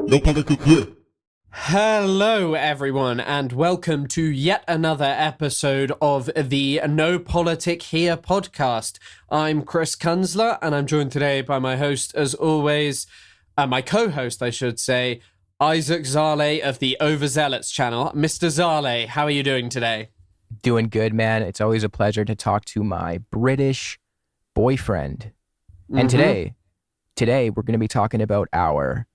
No politics here. Hello, everyone, and welcome to yet another episode of the No Politic Here podcast. I'm Chris Kunzler, and I'm joined today by my host, as always, my co-host, I should say, Isaac Zale of the Overzealots channel. Mr. Zale, how are you doing today? Doing good, man. It's always a pleasure to talk to my British boyfriend. And today we're going to be talking about our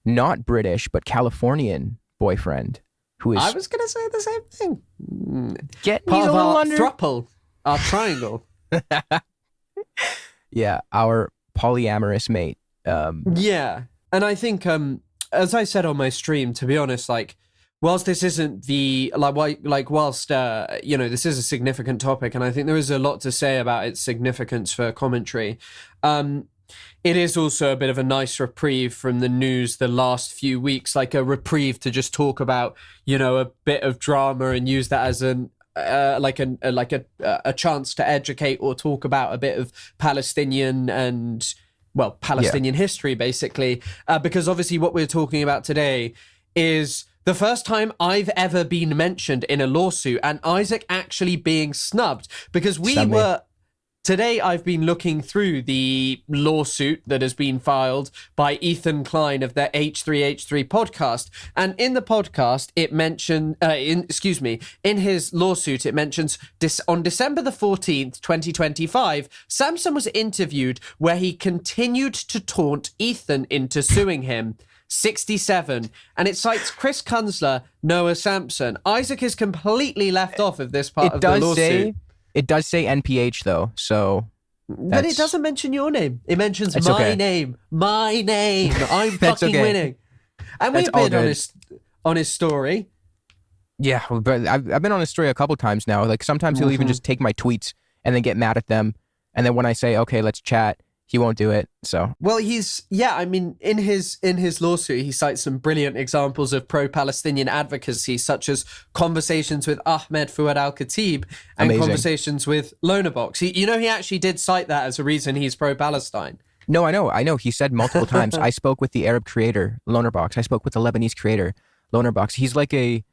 not British, but Californian boyfriend, who is... I was going to say the same thing. Getting Part a of little our under... throuple, our triangle. Yeah, our polyamorous mate. Yeah, and I think, as I said on my stream, to be honest, like, whilst this isn't the, whilst, this is a significant topic, and I think there is a lot to say about its significance for commentary, it is also a bit of a nice reprieve from the news the last few weeks, like a reprieve to just talk about, a bit of drama and use that as a chance to educate or talk about a bit of Palestinian and, Palestinian history, basically, because obviously what we're talking about today is the first time I've ever been mentioned in a lawsuit, and Isaac actually being snubbed, because today I've been looking through the lawsuit that has been filed by Ethan Klein of the H3H3 podcast. And in the podcast, it mentioned, in his lawsuit, it mentions on December the 14th, 2025, Samsen was interviewed where he continued to taunt Ethan into suing him. 67, and it cites Chris Kunzler, Noah Samsen. Isaac is completely left off of this part of the lawsuit. It does say NPH though, so... But it doesn't mention your name. It mentions my name. My name. I'm fucking winning. And we've been on his story. Yeah, but I've been on his story a couple times now. Like, sometimes he'll even just take my tweets and then get mad at them. And then when I say, okay, let's chat, he won't do it, so... Well, in his lawsuit, he cites some brilliant examples of pro-Palestinian advocacy, such as conversations with Ahmed Fouad al-Khatib and conversations with Lonerbox. He actually did cite that as a reason he's pro-Palestine. No, I know. He said multiple times, I spoke with the Arab creator, Lonerbox. I spoke with the Lebanese creator, Lonerbox. He's like he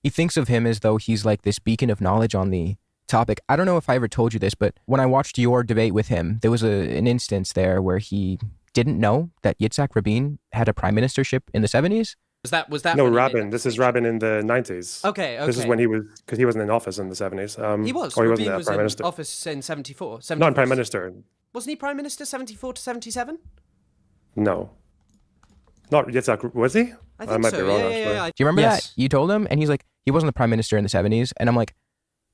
thinks of him as though he's like this beacon of knowledge on the topic. I don't know if I ever told you this, but when I watched your debate with him, there was an instance there where he didn't know that Yitzhak Rabin had a prime ministership in the 70s. Was that? No, Rabin. This is Rabin in the 90s. Okay. This is when because he wasn't in office in the 70s. He was. Or he wasn't prime minister. In office in 74. Not prime minister. Wasn't he prime minister 74 to 77? No. Not Yitzhak. Was he? I might be wrong. Yeah. Do you remember that? You told him, and he's like, he wasn't the prime minister in the 70s, and I'm like,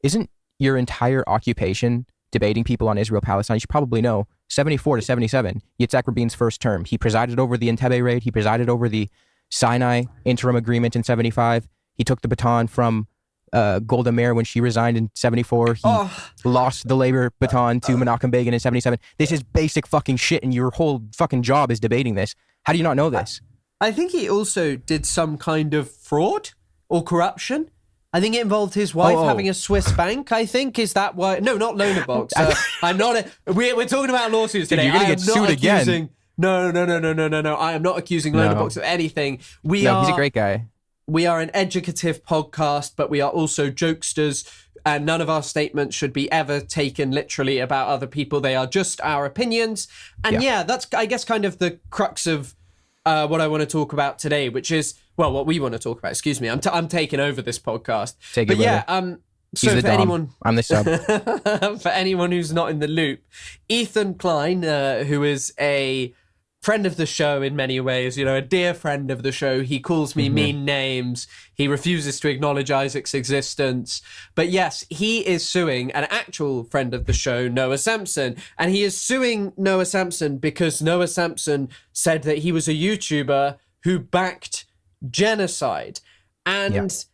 isn't your entire occupation debating people on Israel-Palestine? You should probably know, 74 to 77, Yitzhak Rabin's first term. He presided over the Entebbe raid. He presided over the Sinai interim agreement in 75. He took the baton from Golda Meir when she resigned in 74. He lost the labor baton to Menachem Begin in 77. This is basic fucking shit, and your whole fucking job is debating this. How do you not know this? I think he also did some kind of fraud or corruption. I think it involved his wife having a Swiss bank, I think. Is that why? No, not Lonerbox. I'm not... We're talking about lawsuits today. Dude, you're going to get sued again. No. I am not accusing Lonerbox of anything. He's a great guy. We are an educative podcast, but we are also jokesters, and none of our statements should be ever taken literally about other people. They are just our opinions. And that's, I guess, kind of the crux of what I want to talk about today, which is... Well, what we want to talk about, excuse me. I'm taking over this podcast. So for anyone... I'm the sub. For anyone who's not in the loop, Ethan Klein, who is a friend of the show in many ways, a dear friend of the show. He calls me mean names. He refuses to acknowledge Isaac's existence. But yes, he is suing an actual friend of the show, Noah Samsen. And he is suing Noah Samsen because Noah Samsen said that he was a YouTuber who backed genocide. And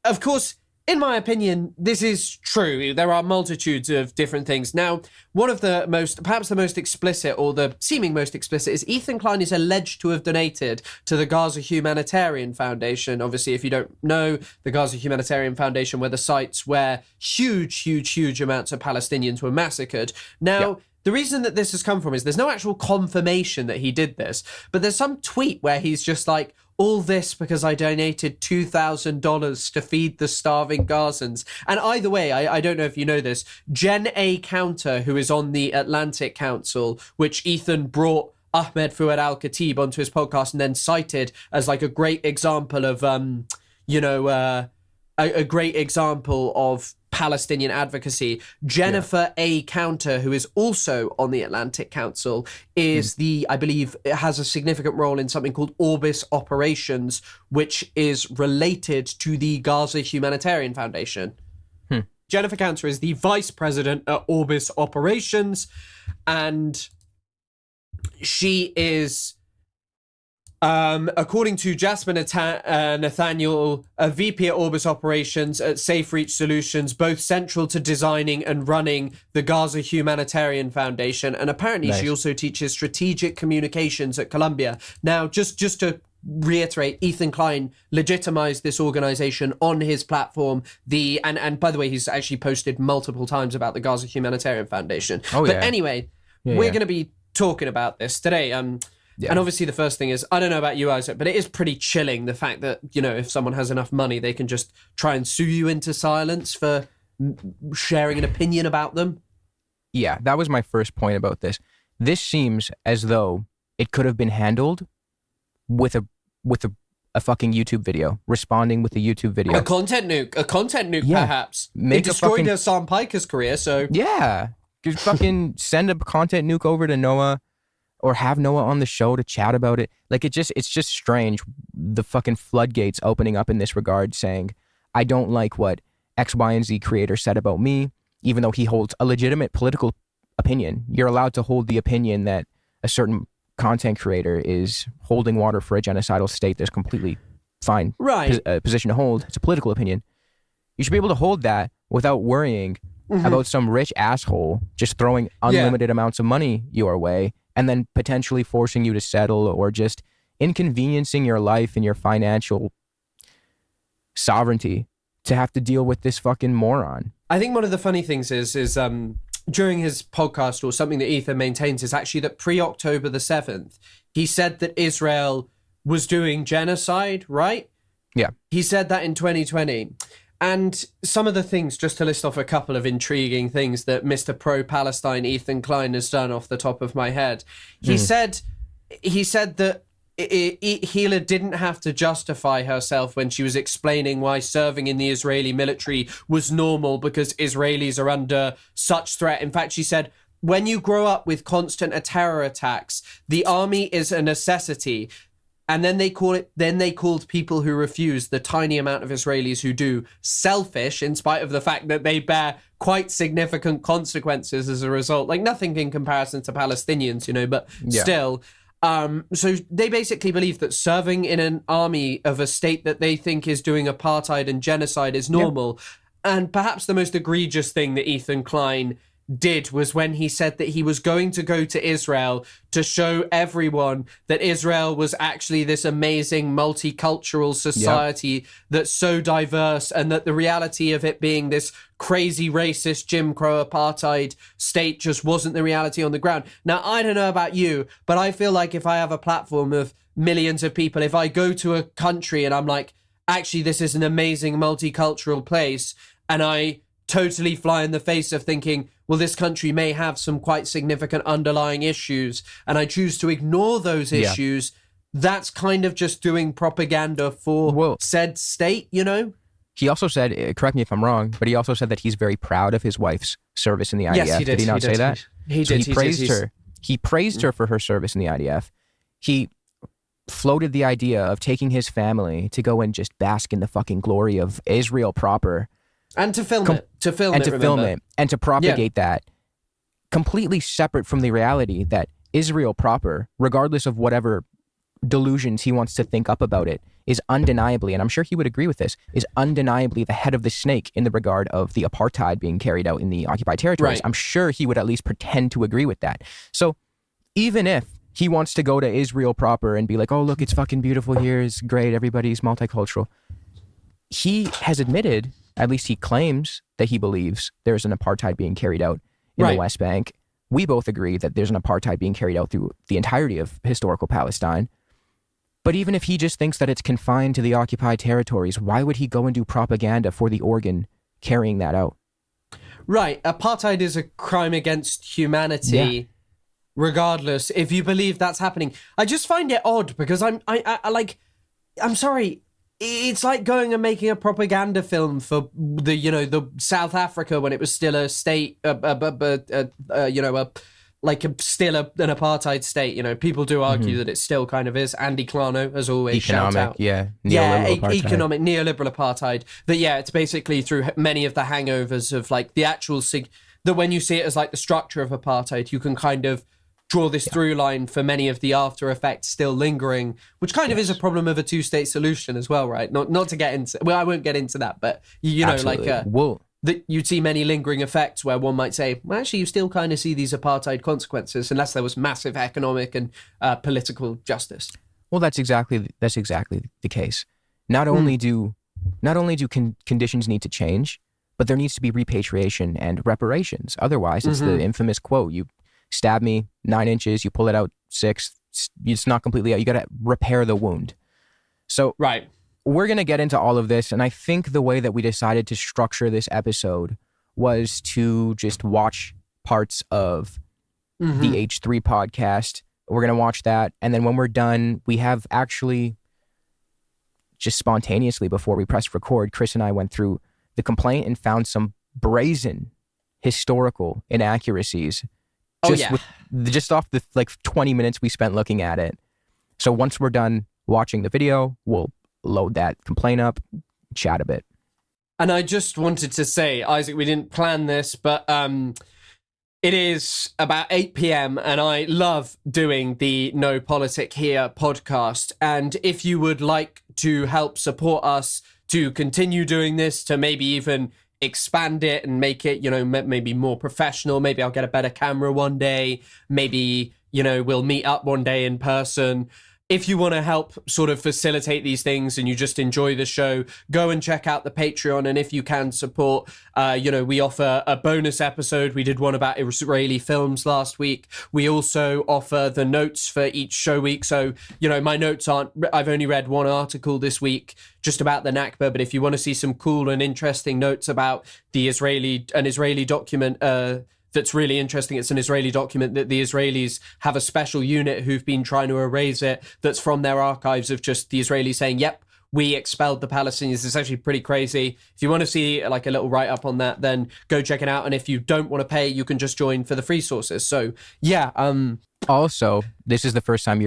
of course, in my opinion, this is true. There are multitudes of different things. Now, one of the perhaps the most explicit, or the seeming most explicit, is Ethan Klein is alleged to have donated to the Gaza Humanitarian Foundation. Obviously, if you don't know, the Gaza Humanitarian Foundation were the sites where huge amounts of Palestinians were massacred. Now, the reason that this has come from is there's no actual confirmation that he did this, but there's some tweet where he's just like, all this because I donated $2,000 to feed the starving Gazans. And either way, I don't know if you know this, Jen A. Counter, who is on the Atlantic Council, which Ethan brought Ahmed Fouad al-Khatib onto his podcast and then cited as like a great example of, a great example of Palestinian advocacy. Jennifer A. Counter, who is also on the Atlantic Council, is I believe, has a significant role in something called Orbis Operations, which is related to the Gaza Humanitarian Foundation. Jennifer Counter is the vice president at Orbis Operations, and she is, according to Jasmine Nathaniel, a VP at Orbis Operations at Safe Reach Solutions, both central to designing and running the Gaza Humanitarian Foundation. And apparently she also teaches strategic communications at Columbia. Now, just to reiterate, Ethan Klein legitimized this organization on his platform. And by the way, he's actually posted multiple times about the Gaza Humanitarian Foundation. Anyway, we're going to be talking about this today. And obviously the first thing is, I don't know about you, Isaac, but it is pretty chilling, the fact that, if someone has enough money, they can just try and sue you into silence for sharing an opinion about them. Yeah, that was my first point about this. This seems as though it could have been handled with a fucking YouTube video, responding with a YouTube video. A content nuke, perhaps. It destroyed Hassan Piker's career, so... Yeah, just fucking send a content nuke over to Noah, or have Noah on the show to chat about it. Like, it's just strange, the fucking floodgates opening up in this regard, saying, I don't like what X, Y, and Z creator said about me, even though he holds a legitimate political opinion. You're allowed to hold the opinion that a certain content creator is holding water for a genocidal state. That's completely fine position to hold. It's a political opinion. You should be able to hold that without worrying about some rich asshole just throwing unlimited amounts of money your way and then potentially forcing you to settle, or just inconveniencing your life and your financial sovereignty to have to deal with this fucking moron. I think one of the funny things is during his podcast, or something that Ethan maintains, is actually that pre-October the 7th, he said that Israel was doing genocide, right? Yeah. He said that in 2020. And some of the things, just to list off a couple of intriguing things that Mr. Pro-Palestine Ethan Klein has done off the top of my head. He said that Hila didn't have to justify herself when she was explaining why serving in the Israeli military was normal because Israelis are under such threat. In fact, she said, when you grow up with constant terror attacks, the army is a necessity. And then they called people who refuse, the tiny amount of Israelis who do, selfish, in spite of the fact that they bear quite significant consequences as a result. Like, nothing in comparison to Palestinians, but still. So they basically believe that serving in an army of a state that they think is doing apartheid and genocide is normal. And perhaps the most egregious thing that Ethan Klein did was when he said that he was going to go to Israel to show everyone that Israel was actually this amazing multicultural society that's so diverse, and that the reality of it being this crazy racist Jim Crow apartheid state just wasn't the reality on the ground. Now, I don't know about you, but I feel like if I have a platform of millions of people, if I go to a country and I'm like, actually, this is an amazing multicultural place, and I totally fly in the face of thinking, well, this country may have some quite significant underlying issues, and I choose to ignore those issues, that's kind of just doing propaganda for said state, He also said, correct me if I'm wrong, but he also said that he's very proud of his wife's service in the IDF. Yes, he did. Did he not say that? He did. He praised her. He praised her for her service in the IDF. He floated the idea of taking his family to go and just bask in the fucking glory of Israel proper. And to film it. And to propagate that, completely separate from the reality that Israel proper, regardless of whatever delusions he wants to think up about it, is undeniably, and I'm sure he would agree with this, is undeniably the head of the snake in the regard of the apartheid being carried out in the occupied territories. I'm sure he would at least pretend to agree with that. So even if he wants to go to Israel proper and be like, oh, look, it's fucking beautiful here, it's great, everybody's multicultural, he has admitted, at least he claims, that he believes there's an apartheid being carried out in the West Bank. we both agree that there's an apartheid being carried out through the entirety of historical Palestine. But even if he just thinks that it's confined to the occupied territories, why would he go and do propaganda for the organ carrying that out? Right. Apartheid is a crime against humanity, regardless, if you believe that's happening. I just find it odd because I'm sorry. It's like going and making a propaganda film for the South Africa when it was still a state, still an apartheid state. People do argue that it still kind of is. Andy Clarno, as always, shout out. Neoliberal neoliberal apartheid. That it's basically through many of the hangovers of like the actual that when you see it as like the structure of apartheid, you can kind of draw this through line for many of the after effects still lingering, which kind of is a problem of a two-state solution as well, right? Not to get into, I won't get into that, but that you'd see many lingering effects where one might say, well, actually, you still kind of see these apartheid consequences unless there was massive economic and political justice. Well, that's exactly the case. Not only do conditions need to change, but there needs to be repatriation and reparations. Otherwise, it's the infamous quote: "You stab me 9 inches, you pull it out 6. It's not completely out. You got to repair the wound." So, right. We're going to get into all of this, and I think the way that we decided to structure this episode was to just watch parts of the H3 podcast. We're going to watch that, and then when we're done, we have actually, just spontaneously before we pressed record, Chris and I went through the complaint and found some brazen historical inaccuracies just off the 20 minutes we spent looking at it. So once we're done watching the video, we'll load that complaint up, chat a bit. And I just wanted to say, Isaac, we didn't plan this, but it is about 8 p.m. and I love doing the No Politic Here podcast. And if you would like to help support us to continue doing this, to maybe even expand it and make it, maybe more professional, maybe I'll get a better camera one day, maybe, we'll meet up one day in person. If you want to help sort of facilitate these things and you just enjoy the show, go and check out the Patreon. And if you can support, we offer a bonus episode. We did one about Israeli films last week. We also offer the notes for each show week. So, my notes I've only read one article this week just about the Nakba. But if you want to see some cool and interesting notes about an Israeli document, that's really interesting. It's an Israeli document that the Israelis have a special unit who've been trying to erase it. That's from their archives of just the Israelis saying, yep, we expelled the Palestinians. It's actually pretty crazy. If you want to see like a little write-up on that, then go check it out. And if you don't want to pay, you can just join for the free sources. So yeah. Also, this is the first time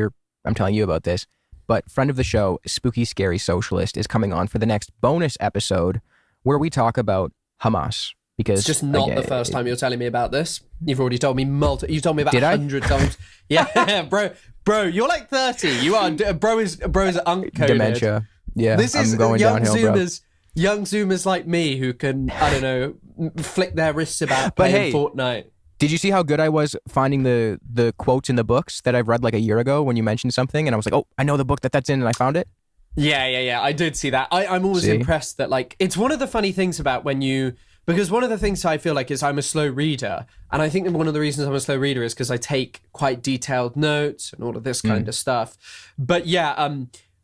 I'm telling you about this, but friend of the show, Spooky Scary Socialist, is coming on for the next bonus episode where we talk about Hamas. Because it's just not the first time you're telling me about this. You've already told me you've told me about 100 times. Yeah, bro, you're like 30. You are, bro is uncoded. Dementia. Yeah, this is I'm going young downhill, Zoomers, young Zoomers like me who can, I don't know, flick their wrists about playing Fortnite. Did you see how good I was finding the quotes in the books that I've read like a year ago when you mentioned something? And I was like, oh, I know the book that's in, and I found it. Yeah. I did see that. I'm always impressed that, like, it's one of the funny things about because one of the things I feel like is I'm a slow reader. And I think that one of the reasons I'm a slow reader is because I take quite detailed notes and all of this kind of stuff. But yeah,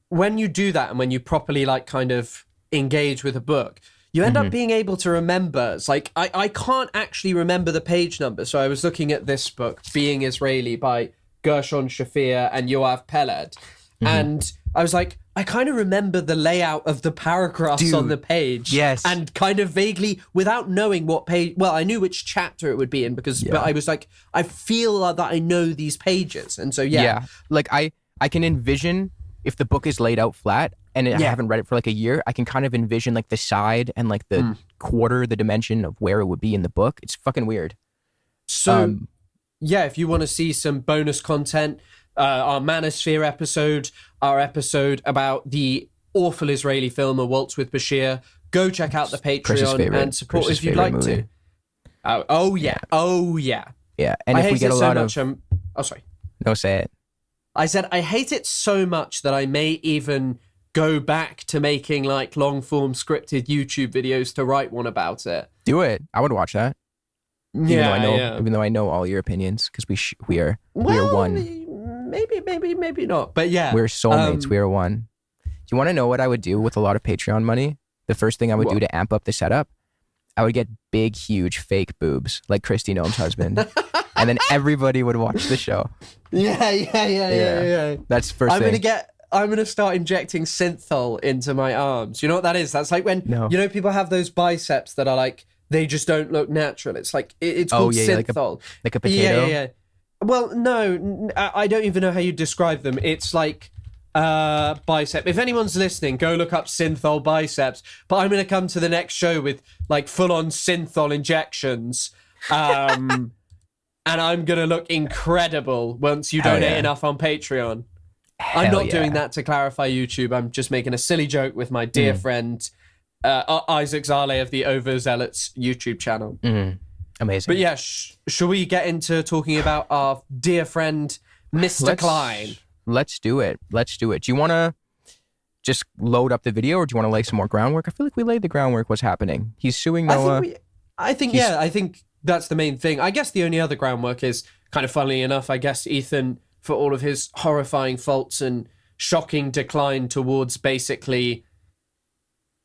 when you do that and when you properly like kind of engage with a book, you end up being able to remember. It's like, I can't actually remember the page number. So I was looking at this book, Being Israeli by Gershon Shafir and Yoav Peled. And I was like, I kind of remember the layout of the paragraphs on the page. Yes. And kind of vaguely, without knowing what page, well, I knew which chapter it would be in but I was like, I feel that I know these pages. And so, Yeah. Like I can envision if the book is laid out flat and I haven't read it for like a year, I can kind of envision like the side and like the quarter, the dimension of where it would be in the book. It's fucking weird. So, if you want to see some bonus content, our Manosphere episode, our episode about the awful Israeli film A Waltz with Bashir, go check out the Patreon and support if you'd like to. Oh yeah. Yeah, and if we get a lot of... sorry. No, say it. I said I hate it so much that I may even go back to making like long-form scripted YouTube videos to write one about it. Do it. I would watch that. Even though I know all your opinions, because we are one. Maybe not. But yeah, we're soulmates. We are one. Do you want to know what I would do with a lot of Patreon money? The first thing I would do to amp up the setup, I would get big, huge, fake boobs like Christy Noem's husband, and then everybody would watch the show. Yeah. That's the first thing. I'm gonna start injecting synthol into my arms. You know what that is? That's like when you know people have those biceps that are like they just don't look natural. It's like it's called synthol, like a potato. Yeah. Well, no, I don't even know how you describe them. It's like bicep. If anyone's listening, go look up synthol biceps. But I'm gonna come to the next show with like full-on synthol injections. And I'm gonna look incredible once you donate enough on Patreon. I'm not doing that to clarify YouTube. I'm just making a silly joke with my dear friend Isaac Zale of the Overzealots YouTube channel. Amazing. But yeah, shall we get into talking about our dear friend Mr. Klein? Let's do it. Do you want to just load up the video, or do you want to lay some more groundwork? I feel like we laid the groundwork. What's happening? He's suing Noah. I think that's the main thing. I guess the only other groundwork is kind of funnily enough, I guess Ethan, for all of his horrifying faults and shocking decline towards basically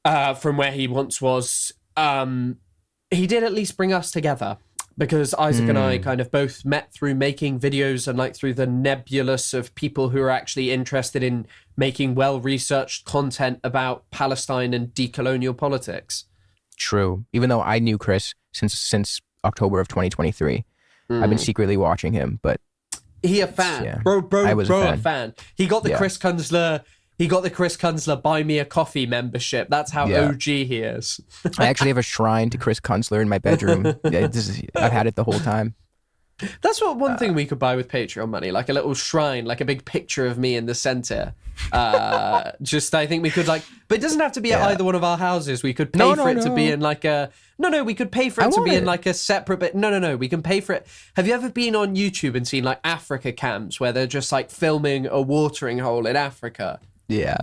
from where he once was, he did at least bring us together, because Isaac and I kind of both met through making videos and like through the nebulous of people who are actually interested in making well-researched content about Palestine and decolonial politics. True. Even though I knew Chris since October of 2023. I've been secretly watching him, but he a fan. Yeah. Bro, a fan. He got the Chris Kunzler. He got the Chris Kunzler buy me a coffee membership. That's how OG he is. I actually have a shrine to Chris Kunzler in my bedroom. I've had it the whole time. That's one thing we could buy with Patreon money, like a little shrine, like a big picture of me in the center. I think we could but it doesn't have to be at either one of our houses. We could pay for it to be in like a, we could pay for it to be in like a separate bit. No, we can pay for it. Have you ever been on YouTube and seen like Africa cams where they're just like filming a watering hole in Africa? Yeah.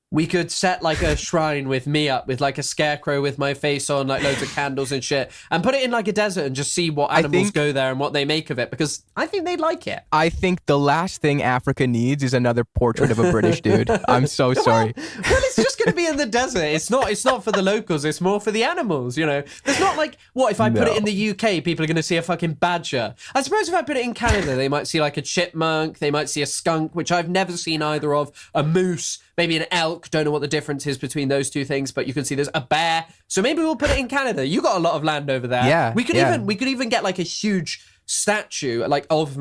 We could set like a shrine with me up with like a scarecrow with my face on, like loads of candles and shit, and put it in like a desert and just see what animals go there and what they make of it, because I think they'd like it. I think the last thing Africa needs is another portrait of a British dude. I'm so sorry. Well, it's just going to be in the desert. It's not for the locals. It's more for the animals, you know. There's not like, what if I put it in the UK, people are going to see a fucking badger. I suppose if I put it in Canada, they might see like a chipmunk, they might see a skunk, which I've never seen either of, a moose, maybe an elk. Don't know what the difference is between those two things, but you can see there's a bear. So maybe we'll put it in Canada. You got a lot of land over there. Yeah. We could even get like a huge statue like of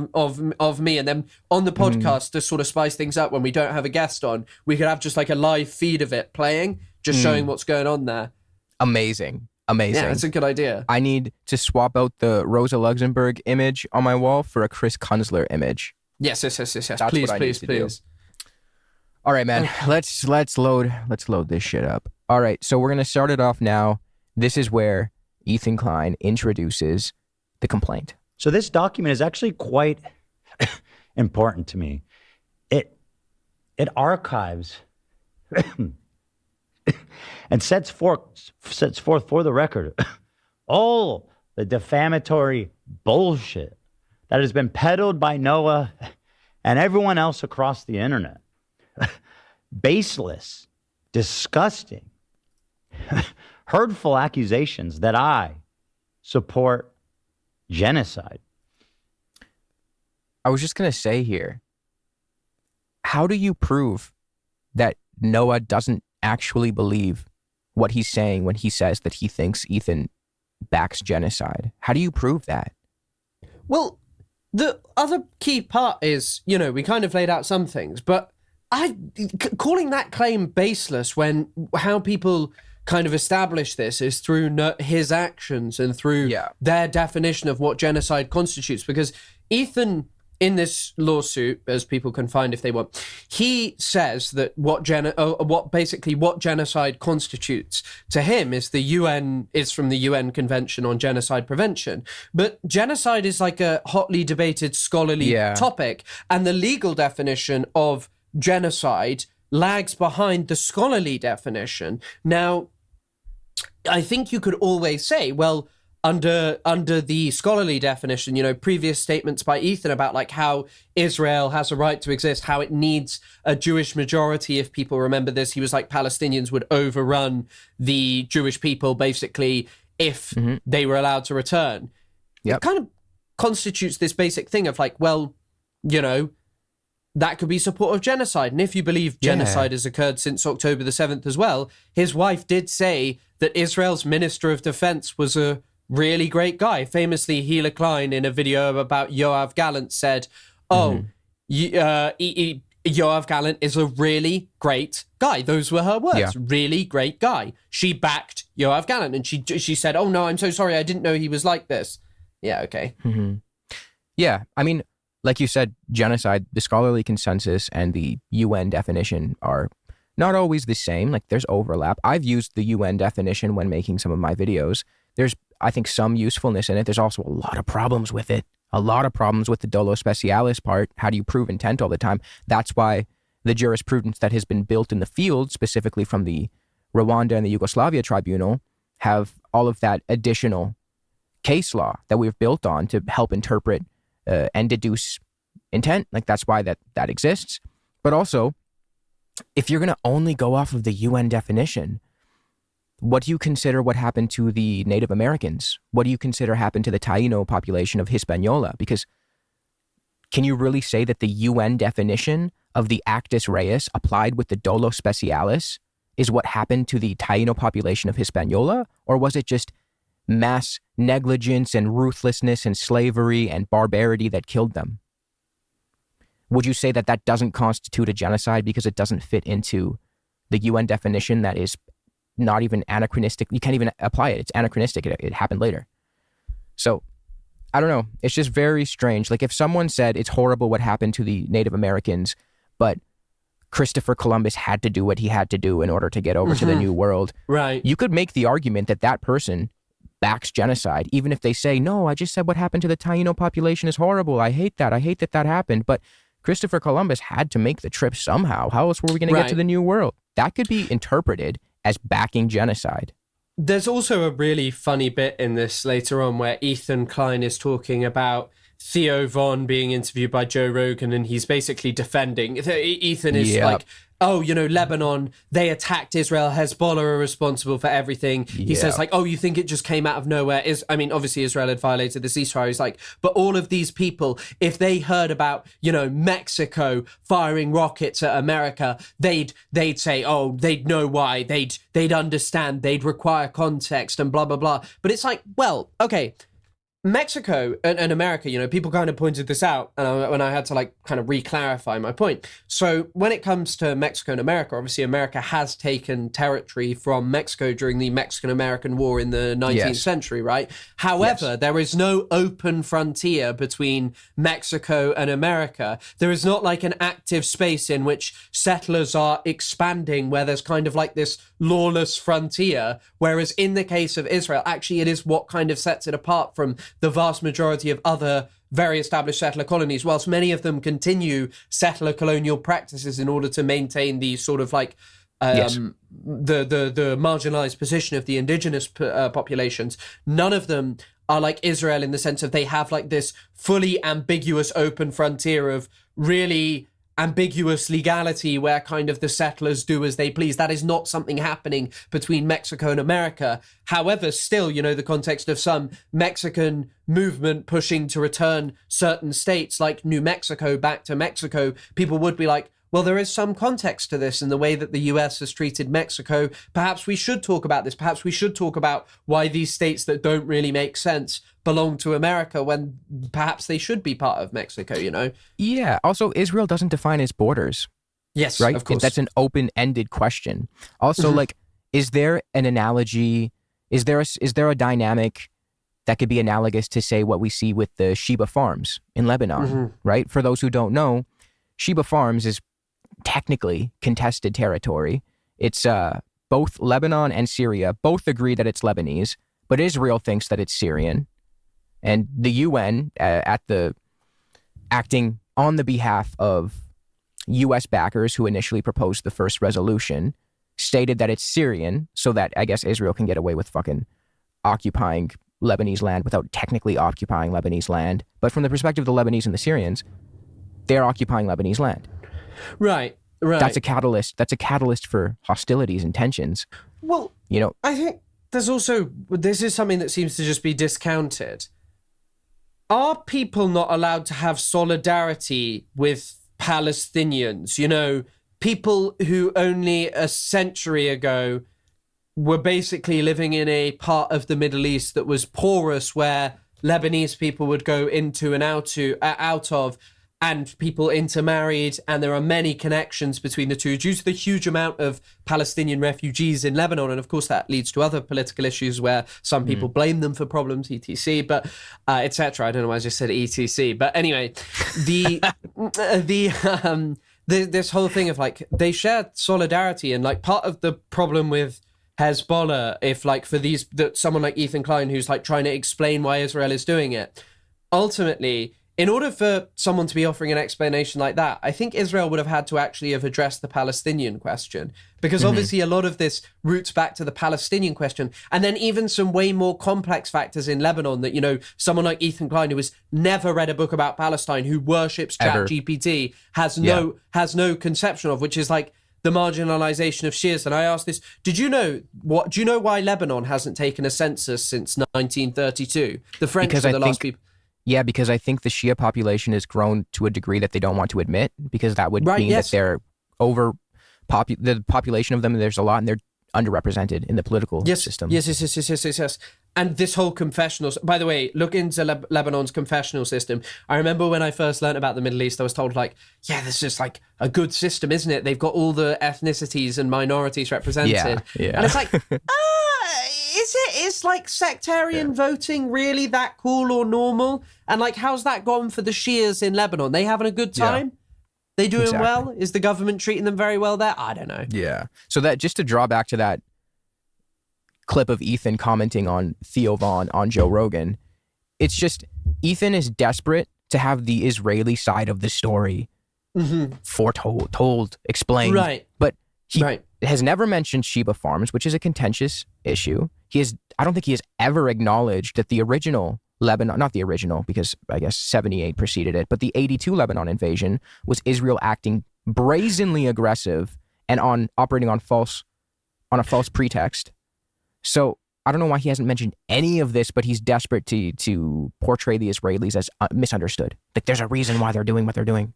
me, and then on the podcast to sort of spice things up when we don't have a guest on, we could have just like a live feed of it playing, just showing what's going on there. Amazing. Yeah, that's a good idea. I need to swap out the Rosa Luxemburg image on my wall for a Chris Kunzler image. Yes. That's Please. All right, man. Let's load this shit up. All right, so we're gonna start it off now. This is where Ethan Klein introduces the complaint. So this document is actually quite important to me. It archives and sets forth for the record all the defamatory bullshit that has been peddled by Noah and everyone else across the internet. Baseless, disgusting, hurtful accusations that I support genocide. I was just going to say here, how do you prove that Noah doesn't actually believe what he's saying when he says that he thinks Ethan backs genocide? How do you prove that? Well, the other key part is, we kind of laid out some things, but calling that claim baseless when how people kind of establish this is through his actions and through their definition of what genocide constitutes. Because Ethan, in this lawsuit, as people can find if they want, he says that what genocide constitutes to him is from the UN Convention on Genocide Prevention. But genocide is like a hotly debated scholarly topic, and the legal definition of genocide lags behind the scholarly definition. Now, I think you could always say, well, under the scholarly definition, you know, previous statements by Ethan about like how Israel has a right to exist, how it needs a Jewish majority. If people remember this, he was like, Palestinians would overrun the Jewish people basically if they were allowed to return. It kind of constitutes this basic thing of like, well, you know, that could be support of genocide. And if you believe genocide has occurred since October the 7th as well, his wife did say that Israel's Minister of Defense was a really great guy. Famously, Klein, in a video about Yoav Gallant, said, Yoav Gallant is a really great guy. Those were her words. Yeah. Really great guy. She backed Yoav Gallant, and she said, oh no, I'm so sorry, I didn't know he was like this. Yeah, okay. Yeah, I mean, like you said, genocide, the scholarly consensus and the UN definition are not always the same. Like, there's overlap. I've used the UN definition when making some of my videos. There's, I think, some usefulness in it. There's also a lot of problems with it. A lot of problems with the dolo specialis part. How do you prove intent all the time? That's why the jurisprudence that has been built in the field, specifically from the Rwanda and the Yugoslavia Tribunal, have all of that additional case law that we've built on to help interpret and deduce intent. Like, that's why that exists. But also, if you're going to only go off of the UN definition, what do you consider what happened to the Native Americans? What do you consider happened to the Taino population of Hispaniola? Because can you really say that the UN definition of the actus reus applied with the dolo specialis is what happened to the Taino population of Hispaniola? Or was it just mass negligence and ruthlessness and slavery and barbarity that killed them? Would you say that that doesn't constitute a genocide because it doesn't fit into the UN definition that is not even anachronistic? You can't even apply it. It's anachronistic. It happened later. So, I don't know. It's just very strange. Like, if someone said it's horrible what happened to the Native Americans, but Christopher Columbus had to do what he had to do in order to get over to the New World, right? You could make the argument that that person backs genocide, even if they say, no, I just said what happened to the Taino population is horrible. I hate that. I hate that that happened. But Christopher Columbus had to make the trip somehow. How else were we going to get to the New World? That could be interpreted as backing genocide. There's also a really funny bit in this later on where Ethan Klein is talking about Theo Von being interviewed by Joe Rogan, and he's basically defending. Ethan is like, oh, you know, Lebanon, they attacked Israel. Hezbollah are responsible for everything. He says, like, oh, you think it just came out of nowhere? I mean, obviously, Israel had violated the ceasefire. He's like, but all of these people, if they heard about, you know, Mexico firing rockets at America, they'd say, oh, they'd know why. They'd understand. They'd require context and blah, blah, blah. But it's like, well, okay, Mexico and America, you know, people kind of pointed this out when I had to like kind of re-clarify my point. So when it comes to Mexico and America, obviously America has taken territory from Mexico during the Mexican-American War in the 19th century, right? However, there is no open frontier between Mexico and America. There is not like an active space in which settlers are expanding where there's kind of like this lawless frontier. Whereas in the case of Israel, actually it is what kind of sets it apart from the vast majority of other very established settler colonies, whilst many of them continue settler colonial practices in order to maintain the sort of like the marginalized position of the indigenous populations. None of them are like Israel in the sense of they have like this fully ambiguous open frontier of really ambiguous legality where kind of the settlers do as they please. That is not something happening between Mexico and America. However, still, you know, the context of some Mexican movement pushing to return certain states like New Mexico back to Mexico, people would be like, well, there is some context to this in the way that the US has treated Mexico. Perhaps we should talk about this. Perhaps we should talk about why these states that don't really make sense belong to America when perhaps they should be part of Mexico, you know? Yeah. Also, Israel doesn't define its borders. Yes, right? Of course. That's an open-ended question. Also, like, is there an analogy? Is there a dynamic that could be analogous to, say, what we see with the Sheba Farms in Lebanon, right? For those who don't know, Sheba Farms is technically contested territory. It's both Lebanon and Syria both agree that it's Lebanese, but Israel thinks that it's Syrian. And the UN, acting on the behalf of US backers who initially proposed the first resolution, stated that it's Syrian so that I guess Israel can get away with fucking occupying Lebanese land without technically occupying Lebanese land. But from the perspective of the Lebanese and the Syrians, they're occupying Lebanese land. Right. That's a catalyst. That's a catalyst for hostilities and tensions. Well, I think this is something that seems to just be discounted. Are people not allowed to have solidarity with Palestinians? People who only a century ago were basically living in a part of the Middle East that was porous, where Lebanese people would go into and out of, and people intermarried, and there are many connections between the two due to the huge amount of Palestinian refugees in Lebanon. And of course, that leads to other political issues where some people blame them for problems, etc. But etc. I don't know why I just said etc. But anyway, this whole thing of like they shared solidarity, and like part of the problem with Hezbollah, if like for someone like Ethan Klein who's like trying to explain why Israel is doing it, ultimately, in order for someone to be offering an explanation like that, I think Israel would have had to actually have addressed the Palestinian question, because obviously a lot of this roots back to the Palestinian question, and then even some way more complex factors in Lebanon that, someone like Ethan Klein, who has never read a book about Palestine, who worships ChatGPT, has no conception of, which is like the marginalization of Shias. And I asked this, do you know why Lebanon hasn't taken a census since 1932? The French were the last people. Yeah, because I think the Shia population has grown to a degree that they don't want to admit, because that would mean that they're the population of them, there's a lot, and they're underrepresented in the political system. Yes. And this whole confessional, by the way, look into Lebanon's confessional system. I remember when I first learned about the Middle East, I was told like, yeah, this is just like a good system, isn't it? They've got all the ethnicities and minorities represented. Yeah. And it's like, is like sectarian voting really that cool or normal? And like, how's that gone for the Shias in Lebanon? They having a good time? Yeah. They doing well? Is the government treating them very well there? I don't know. Yeah. So that, just to draw back to that clip of Ethan commenting on Theo Von on Joe Rogan, it's just Ethan is desperate to have the Israeli side of the story foretold, explained. Right. But he has never mentioned Sheba Farms, which is a contentious issue. I don't think he has ever acknowledged that the original Lebanon, not the original, because I guess 78 preceded it, but the 82 Lebanon invasion was Israel acting brazenly aggressive and operating on a false pretext. So I don't know why he hasn't mentioned any of this, but he's desperate to portray the Israelis as misunderstood. Like there's a reason why they're doing what they're doing.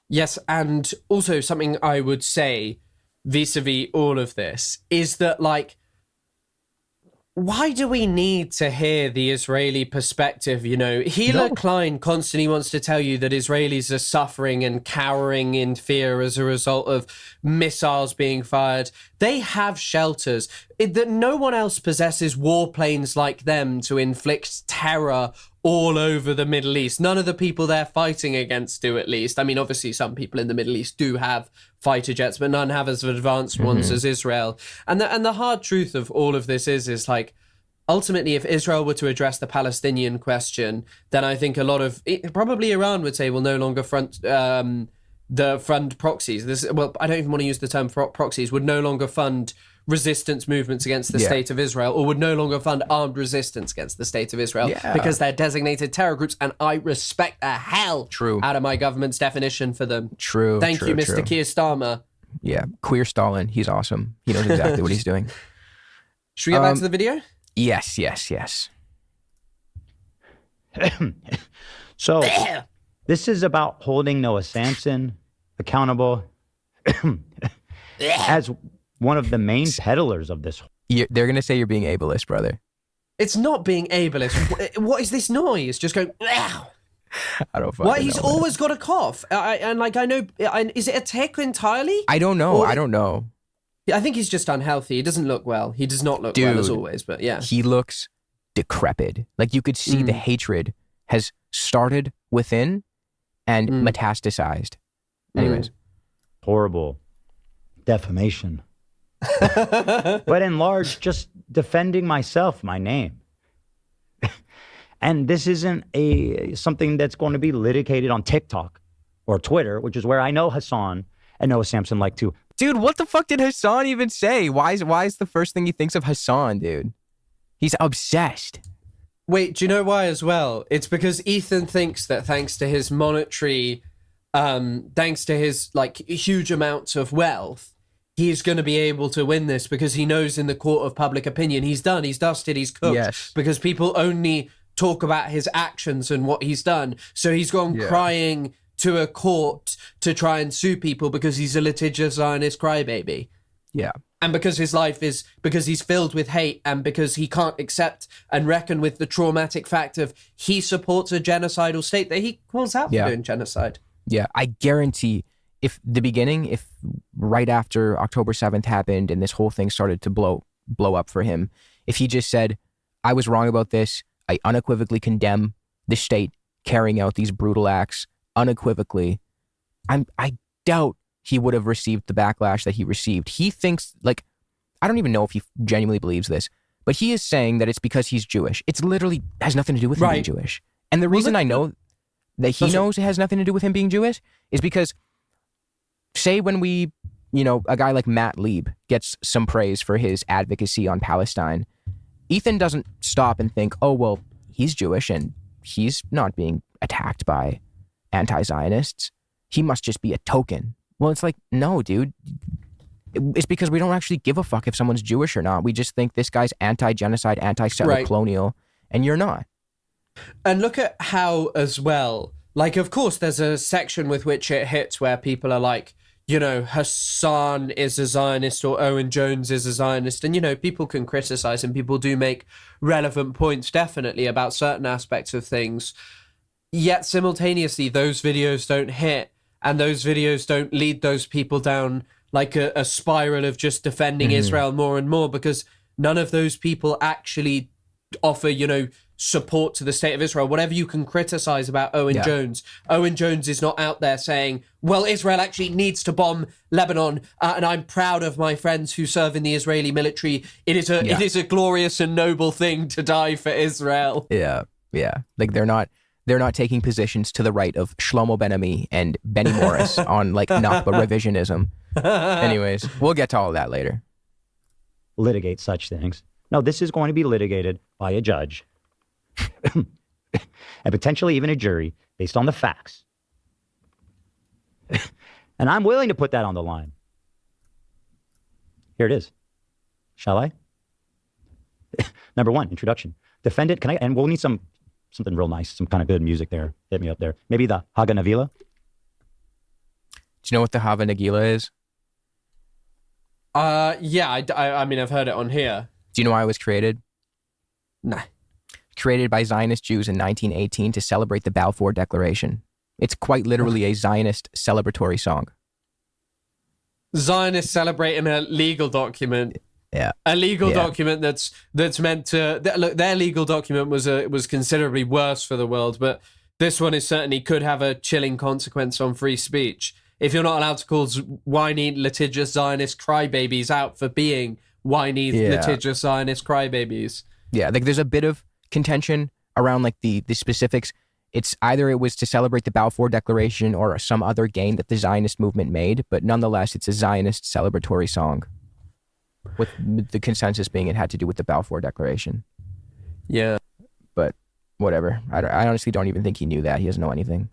Yes, and also something I would say vis-a-vis all of this is that, like, why do we need to hear the Israeli perspective? Klein constantly wants to tell you that Israelis are suffering and cowering in fear as a result of missiles being fired. They have shelters. That no one else possesses warplanes like them to inflict terror all over the Middle East. None of the people they're fighting against do, at least. I mean, obviously, some people in the Middle East do have fighter jets, but none have as advanced ones as Israel. And the hard truth of all of this is like, ultimately, if Israel were to address the Palestinian question, then I think probably Iran would say we'll no longer fund proxies. I don't even want to use the term proxies, would no longer fund resistance movements against the state of Israel, or would no longer fund armed resistance against the state of Israel, because they're designated terror groups, and I respect the hell out of my government's definition for them. Thank you, Mr. Keir Starmer. Yeah, Queer Stalin. He's awesome. He knows exactly what he's doing. Should we get back to the video? Yes. So this is about holding Noah Samsen accountable as one of the main peddlers of this. They're going to say you're being ableist, brother. It's not being ableist. What is this noise? Just going, wow. I don't fucking know. He's always got a cough. I know, is it a tick entirely? I don't know. I don't know. I think he's just unhealthy. He doesn't look well. He does not look well, as always, but yeah. He looks decrepit. Like, you could see the hatred has started within and metastasized. Anyways. Horrible defamation. But in large, just defending myself, my name. And this isn't something that's going to be litigated on TikTok or Twitter, which is where I know Hassan and Noah Samsen like to. Dude, what the fuck did Hassan even say? Why is the first thing he thinks of Hassan, dude? He's obsessed. Wait, do you know why as well? It's because Ethan thinks that thanks to his monetary, thanks to his like huge amounts of wealth, he's going to be able to win this because he knows in the court of public opinion he's done, he's dusted, he's cooked. Yes. Because people only talk about his actions and what he's done. So he's gone crying to a court to try and sue people because he's a litigious Zionist crybaby. Yeah. And because his life is, because he's filled with hate and because he can't accept and reckon with the traumatic fact of he supports a genocidal state that he calls out for doing genocide. Yeah, I guarantee if right after October 7th happened and this whole thing started to blow up for him, if he just said, I was wrong about this, I unequivocally condemn the state carrying out these brutal acts unequivocally, I doubt he would have received the backlash that he received. He thinks, like, I don't even know if he genuinely believes this, but he is saying that it's because he's Jewish. It's literally has nothing to do with him being Jewish. And the reason I know that he knows it has nothing to do with him being Jewish is because, say when we, a guy like Matt Lieb gets some praise for his advocacy on Palestine, Ethan doesn't stop and think, oh, well, he's Jewish and he's not being attacked by anti-Zionists. He must just be a token. Well, it's like, no, dude. It's because we don't actually give a fuck if someone's Jewish or not. We just think this guy's anti-genocide, anti-settler colonial, and you're not. And look at how, as well, like, of course, there's a section with which it hits where people are like, Hassan is a Zionist or Owen Jones is a Zionist. And, people can criticize and people do make relevant points, definitely, about certain aspects of things. Yet, simultaneously, those videos don't hit. And those videos don't lead those people down like a spiral of just defending Israel more and more, because none of those people actually offer, support to the state of Israel. Whatever you can criticize about Owen Jones, Owen Jones is not out there saying, well, Israel actually needs to bomb Lebanon, and I'm proud of my friends who serve in the Israeli military. It is a glorious and noble thing to die for Israel. Yeah. Like they're not taking positions to the right of Shlomo Ben-Ami and Benny Morris on like Nakba revisionism. Anyways, we'll get to all of that later. Litigate such things. No, this is going to be litigated by a judge and potentially even a jury based on the facts. And I'm willing to put that on the line. Here it is. Shall I? Number one, introduction. Defendant, and we'll need something real nice, some kind of good music there. Hit me up there. Maybe the Haga Navila. Do you know what the Hava Nagila is? Yeah, I mean, I've heard it on here. Do you know why it was created? Nah. Created by Zionist Jews in 1918 to celebrate the Balfour Declaration. It's quite literally a Zionist celebratory song. Zionists celebrating a legal document. Yeah. A legal document that's meant to look. Their legal document was considerably worse for the world, but this one is certainly could have a chilling consequence on free speech. If you're not allowed to call whiny litigious Zionist crybabies out for being whiny litigious Zionist crybabies. Yeah, like there's a bit of contention around like the specifics. It's either it was to celebrate the Balfour Declaration or some other gain that the Zionist movement made, but nonetheless, it's a Zionist celebratory song. With the consensus being it had to do with the Balfour Declaration. Yeah. But whatever. I honestly don't even think he knew that. He doesn't know anything.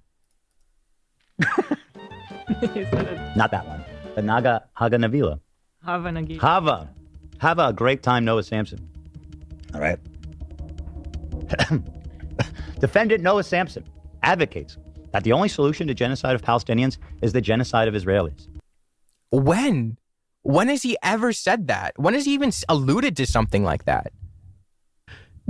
Not that one. The Haga Navila. Hava Nagila. Hava. Have a great time, Noah Samsen. All right. Defendant Noah Samsen advocates that the only solution to genocide of Palestinians is the genocide of Israelis. When? When has he ever said that? When has he even alluded to something like that?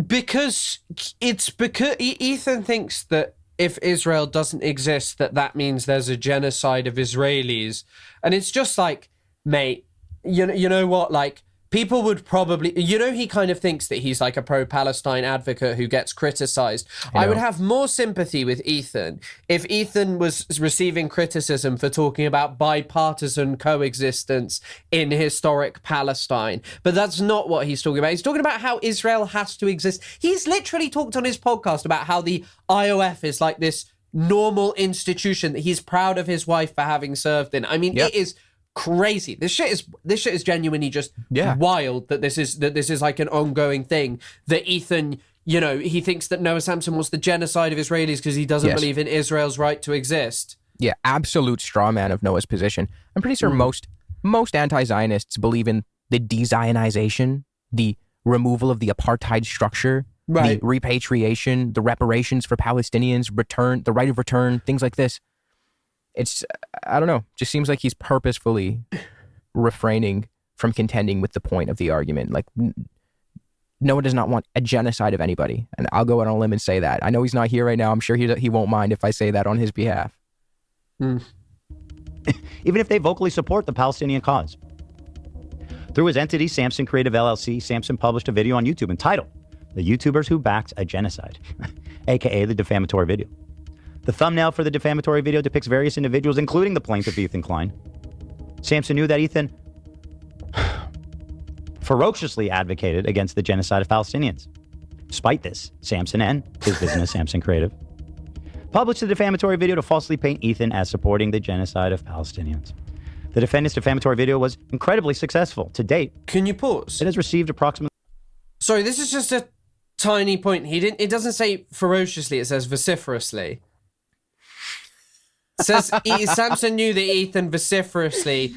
Because Ethan thinks that if Israel doesn't exist, that means there's a genocide of Israelis. And it's just like, mate, you know what? Like, people would probably, he kind of thinks that he's like a pro-Palestine advocate who gets criticized. I would have more sympathy with Ethan if Ethan was receiving criticism for talking about bipartisan coexistence in historic Palestine. But that's not what he's talking about. He's talking about how Israel has to exist. He's literally talked on his podcast about how the IOF is like this normal institution that he's proud of his wife for having served in. I mean, It is crazy. This shit is genuinely just wild that this is like an ongoing thing that Ethan, he thinks that Noah Samsen wants the genocide of Israelis because he doesn't believe in Israel's right to exist. Yeah, absolute straw man of Noah's position. I'm pretty sure most anti-Zionists believe in the de-Zionization, the removal of the apartheid structure, the repatriation, the reparations for Palestinians, the right of return, things like this. It's, I don't know, just seems like he's purposefully refraining from contending with the point of the argument. Like, Noah does not want a genocide of anybody. And I'll go out on a limb and say that. I know he's not here right now. I'm sure he won't mind if I say that on his behalf. Even if they vocally support the Palestinian cause. Through his entity, Samsen Creative LLC, Samsen published a video on YouTube entitled, "The YouTubers Who Backed a Genocide," aka the defamatory video. The thumbnail for the defamatory video depicts various individuals, including the plaintiff, Ethan Klein. Samsen knew that Ethan ferociously advocated against the genocide of Palestinians. Despite this, Samsen and his business, Samsen Creative, published the defamatory video to falsely paint Ethan as supporting the genocide of Palestinians. The defendant's defamatory video was incredibly successful. To date, can you pause? It has received approximately... Sorry, this is just a tiny point. It doesn't say ferociously, it says vociferously. It says Samsen knew that Ethan vociferously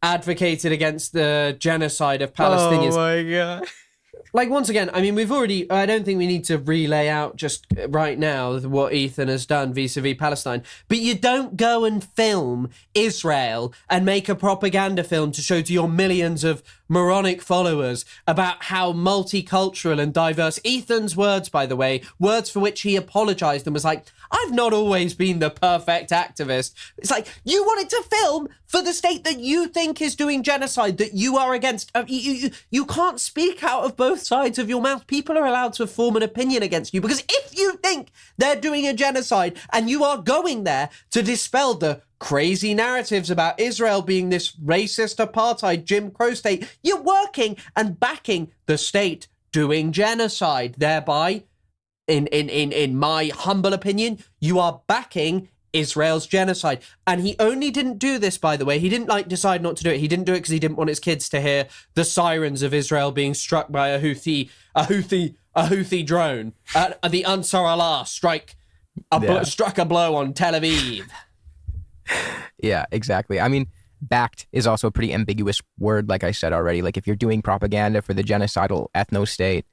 advocated against the genocide of Palestinians. Oh my God. Like, once again, I mean, I don't think we need to relay out just right now what Ethan has done vis-a-vis Palestine, but you don't go and film Israel and make a propaganda film to show to your millions of moronic followers about how multicultural and diverse. Ethan's words, by the way, words for which he apologized and was like, I've not always been the perfect activist. It's like, you wanted to film for the state that you think is doing genocide, that you are against. You can't speak out of both sides of your mouth. People are allowed to form an opinion against you, because if you think they're doing a genocide and you are going there to dispel the crazy narratives about Israel being this racist apartheid Jim Crow state, you're working and backing the state doing genocide. Thereby, in my humble opinion, you are backing Israel's genocide. And he only didn't do this, by the way. He didn't decide not to do it. He didn't do it because he didn't want his kids to hear the sirens of Israel being struck by a Houthi drone. The Ansar Allah struck a blow on Tel Aviv. Yeah, exactly. I mean, backed is also a pretty ambiguous word, like I said already. Like, if you're doing propaganda for the genocidal ethno-state,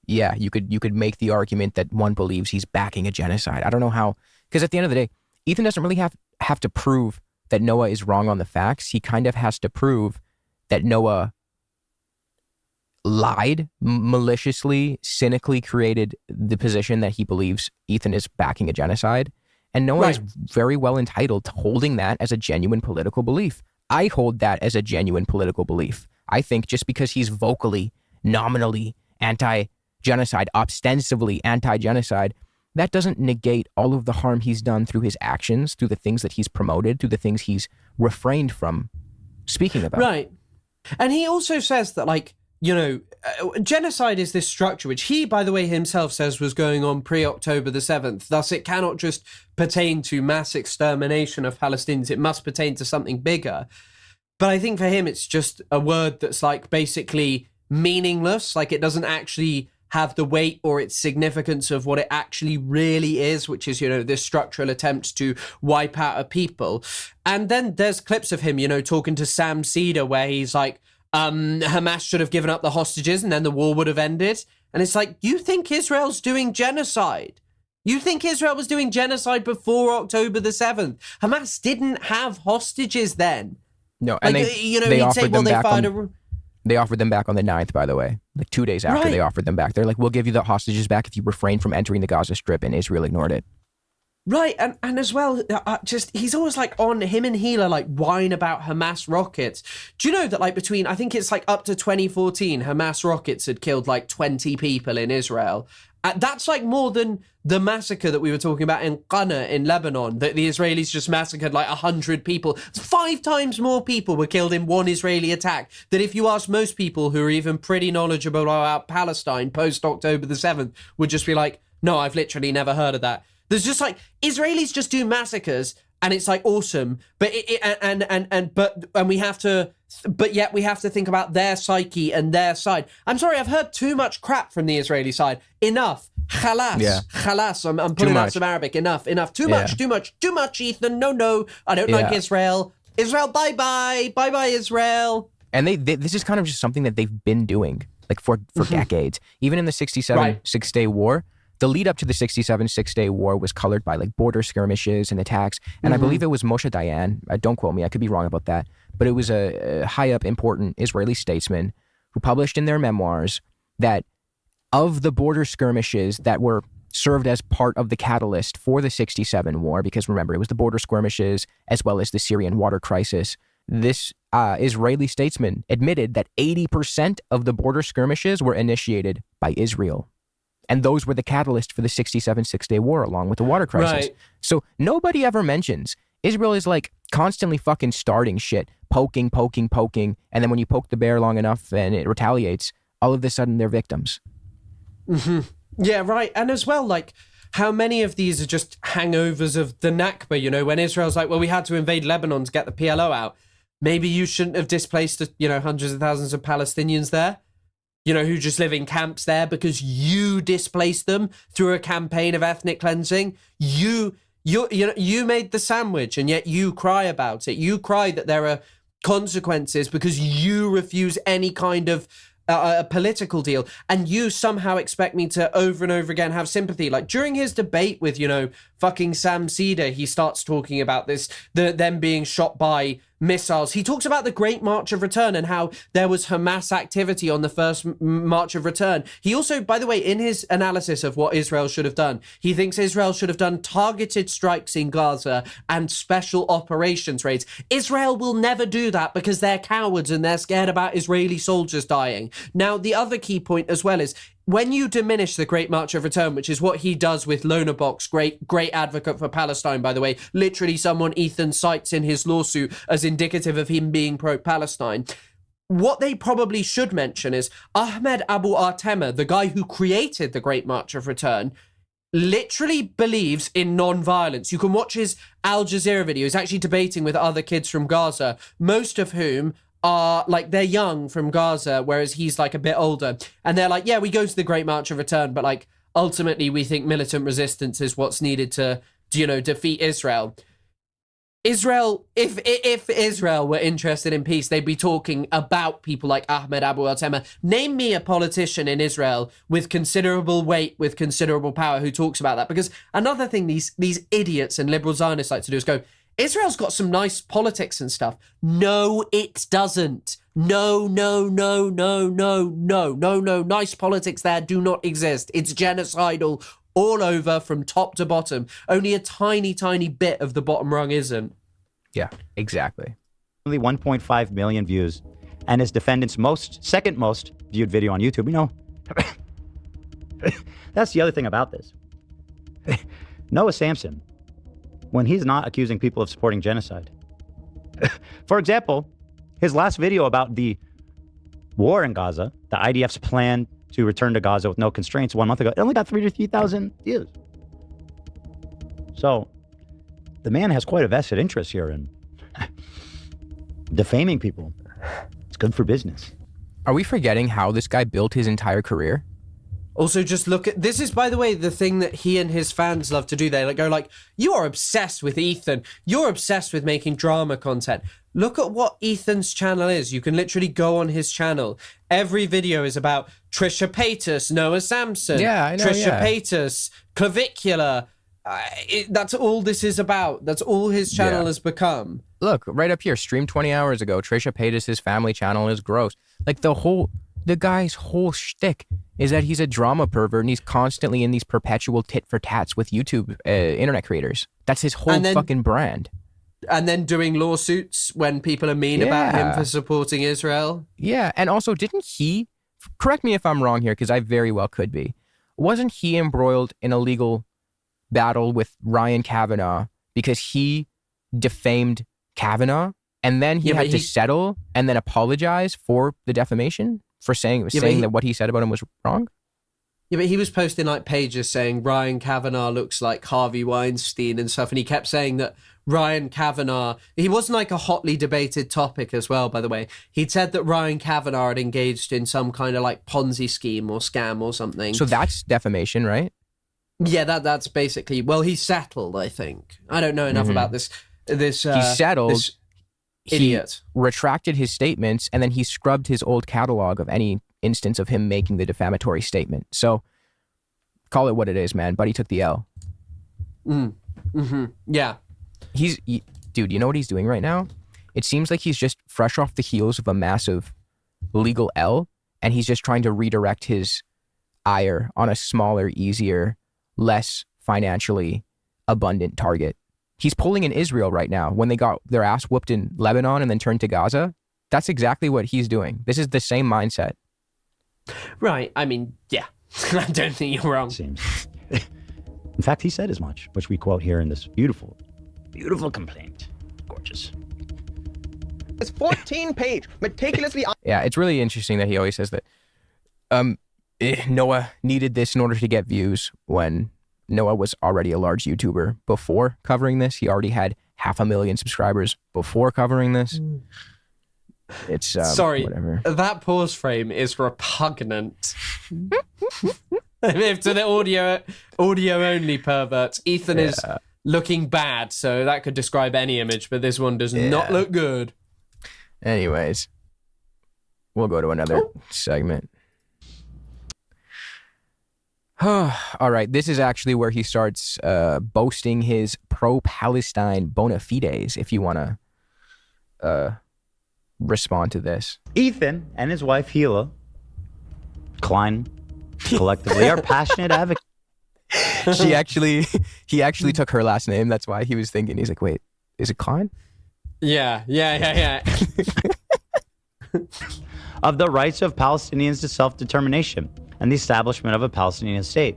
yeah, you could make the argument that one believes he's backing a genocide. I don't know how, because at the end of the day, Ethan doesn't really have to prove that Noah is wrong on the facts. He kind of has to prove that Noah lied, maliciously, cynically created the position that he believes Ethan is backing a genocide. And Noah is very well entitled to holding that as a genuine political belief. I hold that as a genuine political belief. I think just because he's vocally, nominally anti-genocide, ostensibly anti-genocide, that doesn't negate all of the harm he's done through his actions, through the things that he's promoted, through the things he's refrained from speaking about. Right. And he also says that, like, genocide is this structure, which he, by the way, himself says was going on pre-October the 7th. Thus, it cannot just pertain to mass extermination of Palestinians. It must pertain to something bigger. But I think for him, it's just a word that's, like, basically meaningless. Like, it doesn't actually have the weight or its significance of what it actually really is, which is, this structural attempt to wipe out a people. And then there's clips of him, talking to Sam Cedar, where he's like, Hamas should have given up the hostages and then the war would have ended. And it's like, you think Israel's doing genocide? You think Israel was doing genocide before October the 7th? Hamas didn't have hostages then. No, and like, they offered them back they offered them back on the 9th, by the way, like 2 days after they offered them back. They're like, we'll give you the hostages back if you refrain from entering the Gaza Strip, and Israel ignored it. Right, and as well, he's always like on him and Healer like whine about Hamas rockets. Do you know that like between, I think it's like up to 2014, Hamas rockets had killed like 20 people in Israel. That's like more than the massacre that we were talking about in Qana in Lebanon, that the Israelis just massacred like 100 people. 5 times more people were killed in one Israeli attack. That if you ask most people who are even pretty knowledgeable about Palestine post-October the 7th, would just be like, no, I've literally never heard of that. There's just like, Israelis just do massacres and it's like awesome, but yet we have to think about their psyche and their side. I'm sorry, I've heard too much crap from the Israeli side. Enough. Khalas. Yeah. Khalas. I'm pulling out some Arabic. Enough. Too much, Ethan. No. I don't like Israel. Israel, bye-bye. Bye-bye, Israel. And this is kind of just something that they've been doing, like for decades. Even in the 67 Six-Day War, the lead up to the 67 Six-Day War was colored by like border skirmishes and attacks. And I believe it was Moshe Dayan, don't quote me, I could be wrong about that, but it was a high up important Israeli statesman who published in their memoirs that of the border skirmishes that were served as part of the catalyst for the 67 war, because remember, it was the border skirmishes as well as the Syrian water crisis. This Israeli statesman admitted that 80% of the border skirmishes were initiated by Israel. And those were the catalyst for the 67 Six-Day War, along with the water crisis. Right. So nobody ever mentions Israel is like constantly fucking starting shit, poking. And then when you poke the bear long enough and it retaliates, all of a sudden they're victims. Mm-hmm. Yeah, right. And as well, like, how many of these are just hangovers of the Nakba, you know, when Israel's like, well, we had to invade Lebanon to get the PLO out. Maybe you shouldn't have displaced, hundreds of thousands of Palestinians there, who just live in camps there because you displaced them through a campaign of ethnic cleansing. You made the sandwich, and yet you cry about it. You cry that there are consequences because you refuse any kind of a political deal, and you somehow expect me to over and over again have sympathy. Like during his debate with, fucking Sam Cedar, he starts talking about them being shot by missiles. He talks about the Great March of Return and how there was Hamas activity on the first March of Return. He also, by the way, in his analysis of what Israel should have done, he thinks Israel should have done targeted strikes in Gaza and special operations raids. Israel will never do that because they're cowards and they're scared about Israeli soldiers dying. Now, the other key point as well is when you diminish the Great March of Return, which is what he does with Lona Box, great advocate for Palestine, by the way, literally someone Ethan cites in his lawsuit as indicative of him being pro-Palestine. What they probably should mention is Ahmed Abu Artema, the guy who created the Great March of Return, literally believes in non-violence. You can watch his Al Jazeera video. He's actually debating with other kids from Gaza, most of whom are like, they're young from Gaza, whereas he's like a bit older. And they're like, yeah, we go to the Great March of Return, but like ultimately we think militant resistance is what's needed to defeat Israel. If Israel were interested in peace, they'd be talking about people like Ahmed Abu Artema. Name me a politician in Israel with considerable weight, with considerable power, who talks about that. Because another thing these idiots and liberal Zionists like to do is go, Israel's got some nice politics and stuff. No, it doesn't. No. Nice politics there do not exist. It's genocidal all over from top to bottom. Only a tiny, tiny bit of the bottom rung isn't. Yeah, exactly. Only 1.5 million views, and his defendant's second most viewed video on YouTube. That's the other thing about this. Noah Samsen, when he's not accusing people of supporting genocide. For example, his last video about the war in Gaza, the IDF's plan to return to Gaza with no constraints 1 month ago, it only got 3,000 views. So the man has quite a vested interest here in defaming people. It's good for business. Are we forgetting how this guy built his entire career? Also, just look at, this is, by the way, the thing that he and his fans love to do. They go like, you are obsessed with Ethan. You're obsessed with making drama content. Look at what Ethan's channel is. You can literally go on his channel. Every video is about Trisha Paytas, Noah Samsen, yeah, I know, Trisha Paytas, clavicular. That's all this is about. That's all his channel has become. Look, right up here, streamed 20 hours ago. Trisha Paytas' family channel is gross. Like the guy's whole shtick is that he's a drama pervert and he's constantly in these perpetual tit for tats with YouTube internet creators. That's his whole fucking brand. And then doing lawsuits when people are mean about him for supporting Israel. Yeah, and also didn't he, correct me if I'm wrong here because I very well could be, wasn't he embroiled in a legal battle with Ryan Kavanaugh because he defamed Kavanaugh and then he had to settle and then apologize for the defamation? For saying that what he said about him was wrong? Yeah, but he was posting like pages saying Ryan Kavanaugh looks like Harvey Weinstein and stuff. And he kept saying that Ryan Kavanaugh, he wasn't like a hotly debated topic as well, by the way. He'd said that Ryan Kavanaugh had engaged in some kind of like Ponzi scheme or scam or something. So that's defamation, right? Yeah, that's basically, well, he settled, I think. I don't know enough about this. He settled. This idiot. He retracted his statements, and then he scrubbed his old catalog of any instance of him making the defamatory statement. So call it what it is, man. Buddy took the L. Yeah. Dude, you know what he's doing right now? It seems like he's just fresh off the heels of a massive legal L, and he's just trying to redirect his ire on a smaller, easier, less financially abundant target. He's pulling in Israel right now when they got their ass whooped in Lebanon and then turned to Gaza. That's exactly what he's doing. This is the same mindset. Right. I mean, yeah. I don't think you're wrong. Seems. In fact, he said as much, which we quote here in this beautiful, beautiful complaint. Gorgeous. It's 14-page, meticulously. Yeah, it's really interesting that he always says that Noah needed this in order to get views when Noah was already a large YouTuber before covering this. He already had 500,000 subscribers before covering this. It's sorry, whatever. That pause frame is repugnant. If to the audio only perverts, Ethan is looking bad, so that could describe any image, but this one does not look good. Anyways, we'll go to another segment. All right, this is actually where he starts boasting his pro-Palestine bona fides, if you want to respond to this. Ethan and his wife, Hila, Klein, collectively are passionate advocates. He actually took her last name. That's why he was thinking, he's like, wait, is it Klein? Yeah. Of the rights of Palestinians to self-determination and the establishment of a Palestinian state.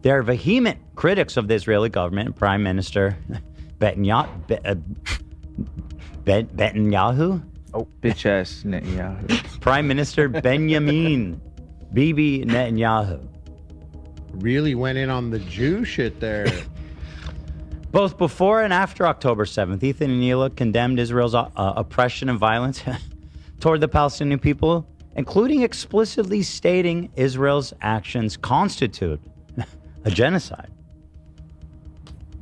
They are vehement critics of the Israeli government and Prime Minister Netanyahu. Oh, bitch ass Netanyahu. Prime Minister Benjamin Bibi Netanyahu. Really went in on the Jew shit there. Both before and after October 7th, Ethan and Hila condemned Israel's oppression and violence toward the Palestinian people, including explicitly stating Israel's actions constitute a genocide.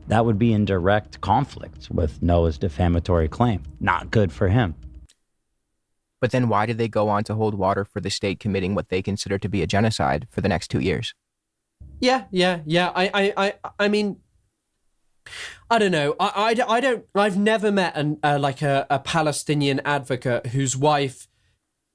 That would be in direct conflict with Noah's defamatory claim. Not good for him. But then why did they go on to hold water for the state committing what they consider to be a genocide for the next 2 years? Yeah. I mean, I don't know. I've never met a Palestinian advocate whose wife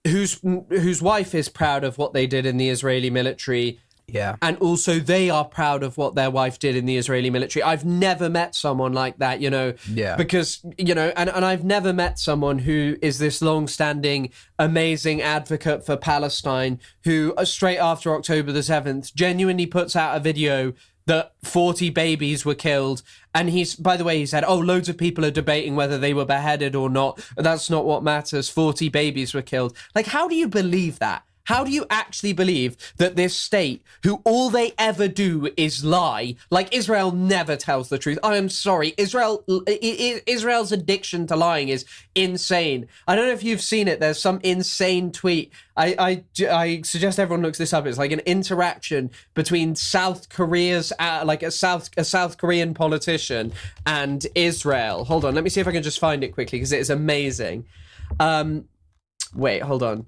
is proud of what they did in the Israeli military. Yeah. And also they are proud of what their wife did in the Israeli military. I've never met someone like that, Yeah. Because, and I've never met someone who is this long-standing, amazing advocate for Palestine who, straight after October the 7th, genuinely puts out a video that 40 babies were killed. And by the way, he said, loads of people are debating whether they were beheaded or not. That's not what matters. 40 babies were killed. Like, how do you believe that? How do you actually believe that this state, who all they ever do is lie, like Israel never tells the truth? I am sorry. Israel's addiction to lying is insane. I don't know if you've seen it. There's some insane tweet. I suggest everyone looks this up. It's like an interaction between South Korea's, like a South Korean politician and Israel. Hold on. Let me see if I can just find it quickly because it is amazing. Wait, hold on.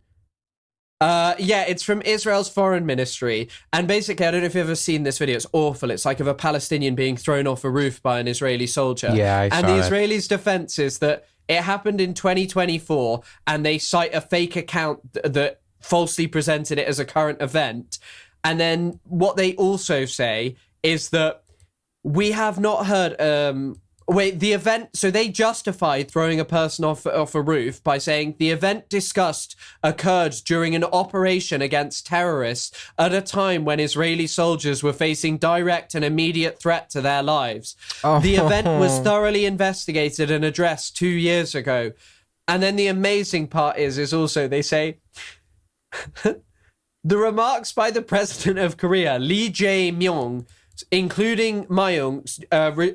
It's from Israel's foreign ministry. And basically, I don't know if you've ever seen this video. It's awful. It's like of a Palestinian being thrown off a roof by an Israeli soldier. Yeah, I saw And the it. Israelis' defense is that it happened in 2024, and they cite a fake account that falsely presented it as a current event. And then what they also say is that we have not heard... the event, so they justified throwing a person off a roof by saying the event discussed occurred during an operation against terrorists at a time when Israeli soldiers were facing direct and immediate threat to their lives. The event was thoroughly investigated and addressed 2 years ago. And then the amazing part is also they say The remarks by the president of Korea, Lee Jae-myung, including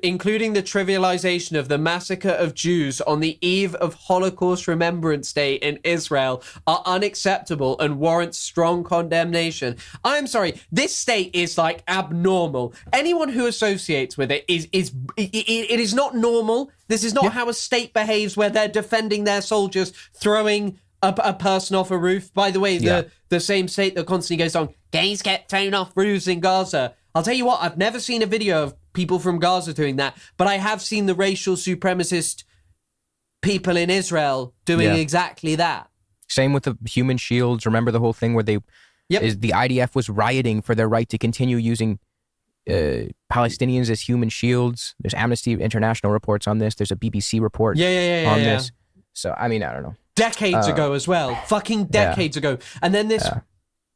including the trivialization of the massacre of Jews on the eve of Holocaust Remembrance Day in Israel, are unacceptable and warrant strong condemnation. I'm sorry, this state is like abnormal. Anyone who associates with it is not normal. This is not how a state behaves, where they're defending their soldiers, throwing a person off a roof. By the way, the same state that constantly goes on, gays get thrown off roofs in Gaza. I'll tell you what, I've never seen a video of people from Gaza doing that, but I have seen the racial supremacist people in Israel doing exactly that. Same with the human shields. Remember the whole thing where the IDF was rioting for their right to continue using Palestinians as human shields. There's Amnesty International reports on this. There's a BBC report on this. So, I mean, I don't know. Decades ago as well. Fucking decades ago. And then this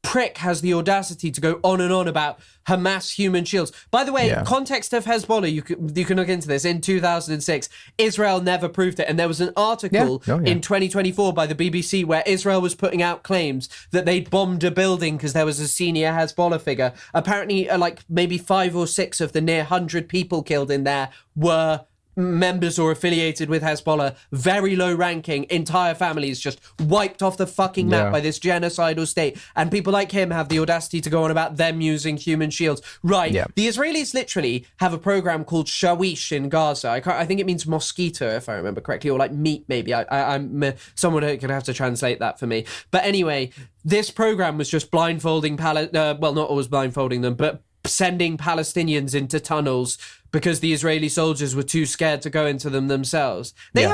prick has the audacity to go on and on about Hamas human shields. By the way, context of Hezbollah, you can look into this. In 2006, Israel never proved it. And there was an article in 2024 by the BBC where Israel was putting out claims that they'd bombed a building because there was a senior Hezbollah figure. Apparently, like maybe 5 or 6 of the near 100 people killed in there were members or affiliated with Hezbollah, very low ranking, entire families just wiped off the fucking map by this genocidal state. And people like him have the audacity to go on about them using human shields. Right. Yeah. The Israelis literally have a program called Shawish in Gaza. I think it means mosquito, if I remember correctly, or like meat, maybe. I'm someone who could have to translate that for me. But anyway, this program was just blindfolding, well, not always blindfolding them, but sending Palestinians into tunnels because the Israeli soldiers were too scared to go into them themselves. They're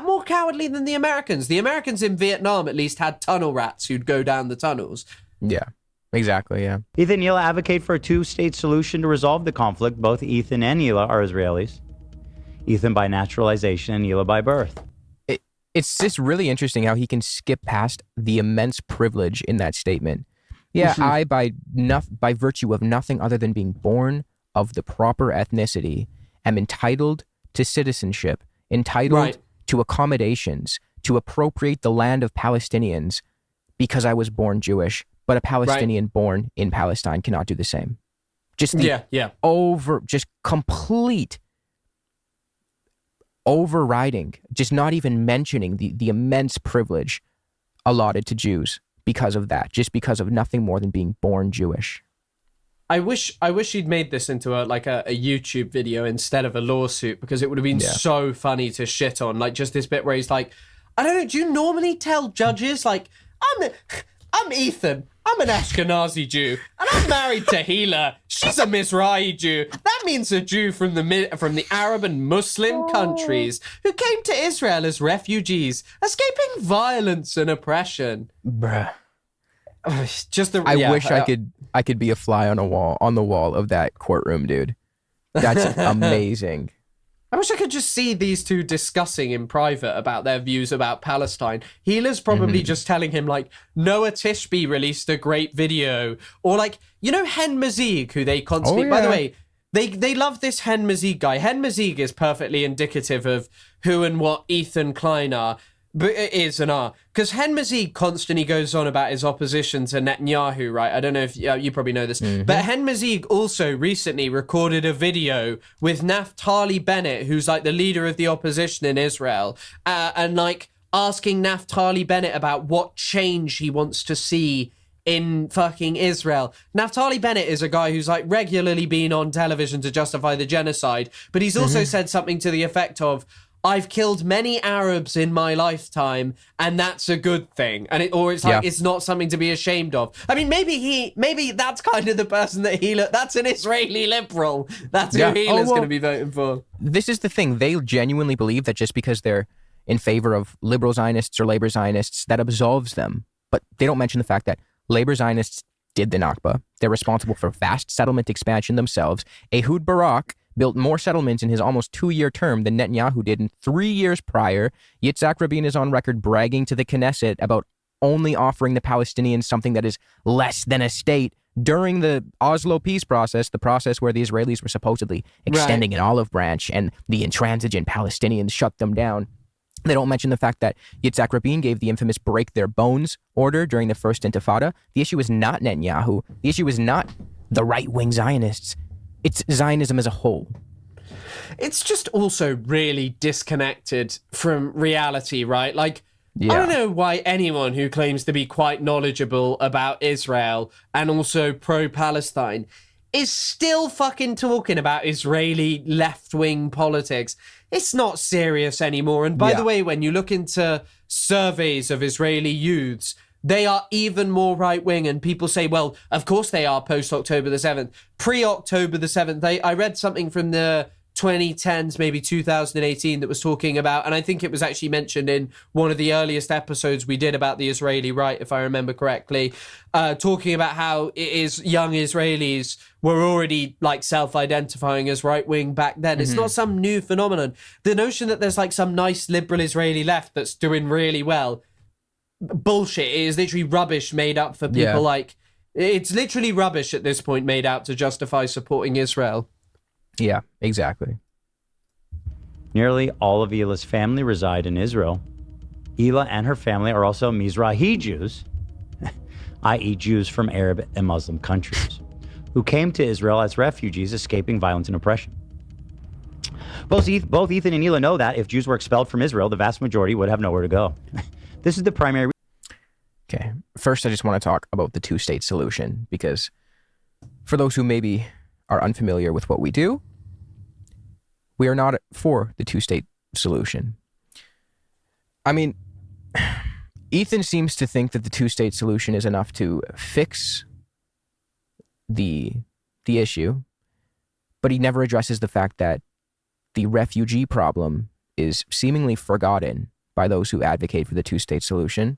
more cowardly than the Americans. The Americans in Vietnam at least had tunnel rats who'd go down the tunnels. Yeah, exactly, yeah. Ethan, Hila advocate for a two-state solution to resolve the conflict. Both Ethan and Hila are Israelis. Ethan by naturalization and Hila by birth. It's just really interesting how he can skip past the immense privilege in that statement. Yeah, I, by virtue of nothing other than being born of the proper ethnicity, am entitled to citizenship, entitled to accommodations, to appropriate the land of Palestinians because I was born Jewish, but a Palestinian born in Palestine cannot do the same. Just just complete overriding, just not even mentioning the immense privilege allotted to Jews. Because of that, just because of nothing more than being born Jewish. I wish he'd made this into a YouTube video instead of a lawsuit, because it would have been so funny to shit on. Like just this bit where he's like, I don't know, do you normally tell judges like, I'm Ethan, I'm an Ashkenazi Jew, and I'm married to Hila. She's a Mizrahi Jew. That means a Jew from the Arab and Muslim countries who came to Israel as refugees, escaping violence and oppression. Bruh. I wish I could be a fly on the wall of that courtroom, dude. That's amazing. I wish I could just see these two discussing in private about their views about Palestine. Hila's probably just telling him, like, Noah Tishby released a great video. Or, like, you know Hen Mazig, who they constantly... By the way, they love this Hen Mazig guy. Hen Mazig is perfectly indicative of who and what Ethan Klein is and are. Because Hen Mazig constantly goes on about his opposition to Netanyahu, right? I don't know if you probably know this. But Hen Mazig also recently recorded a video with Naftali Bennett, who's like the leader of the opposition in Israel, and like asking Naftali Bennett about what change he wants to see in fucking Israel. Naftali Bennett is a guy who's like regularly been on television to justify the genocide, but he's also said something to the effect of, I've killed many Arabs in my lifetime, and that's a good thing. And it's not something to be ashamed of. I mean, maybe that's kind of the person that that's an Israeli liberal. That's who Hila's going to be voting for. This is the thing. They genuinely believe that just because they're in favor of liberal Zionists or labor Zionists, that absolves them. But they don't mention the fact that labor Zionists did the Nakba. They're responsible for vast settlement expansion themselves. Ehud Barak built more settlements in his almost 2-year term than Netanyahu did in 3 years prior. Yitzhak Rabin is on record bragging to the Knesset about only offering the Palestinians something that is less than a state during the Oslo peace process, the process where the Israelis were supposedly extending an olive branch and the intransigent Palestinians shut them down. They don't mention the fact that Yitzhak Rabin gave the infamous break their bones order during the first Intifada. The issue is not Netanyahu. The issue is not the right-wing Zionists. It's Zionism as a whole. It's just also really disconnected from reality, right? Like, Yeah. I don't know why anyone who claims to be quite knowledgeable about Israel and also pro-Palestine is still fucking talking about Israeli left-wing politics. It's not serious anymore. And by the way, when you look into surveys of Israeli youths, they are even more right-wing. And people say, well, of course they are post-October the 7th. Pre-October the 7th, I read something from the 2010s, maybe 2018, that was talking about, and I think it was actually mentioned in one of the earliest episodes we did about the Israeli right, if I remember correctly, talking about how it is young Israelis were already like self-identifying as right-wing back then. It's not some new phenomenon. The notion that there's like some nice liberal Israeli left that's doing really well, bullshit. It is literally rubbish made up for people like, it's literally rubbish at this point made out to justify supporting Israel. Yeah, exactly. Nearly all of Ila's family reside in Israel. Ila and her family are also Mizrahi Jews, i.e. Jews from Arab and Muslim countries, who came to Israel as refugees escaping violence and oppression. Both Ethan and Ila know that if Jews were expelled from Israel, the vast majority would have nowhere to go. This is the primary. Okay, first I just want to talk about the two-state solution, because for those who maybe are unfamiliar with what we do, we are not for the two-state solution. I mean, Ethan seems to think that the two-state solution is enough to fix the issue, but he never addresses the fact that the refugee problem is seemingly forgotten by those who advocate for the two-state solution.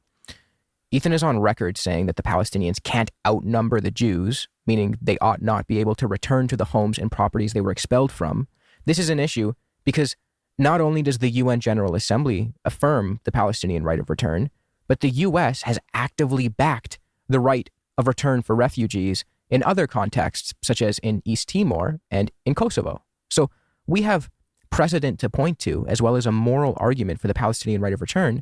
Ethan is on record saying that the Palestinians can't outnumber the Jews, meaning they ought not be able to return to the homes and properties they were expelled from. This is an issue because not only does the UN General Assembly affirm the Palestinian right of return, but the US has actively backed the right of return for refugees in other contexts, such as in East Timor and in Kosovo. So we have precedent to point to, as well as a moral argument for the Palestinian right of return,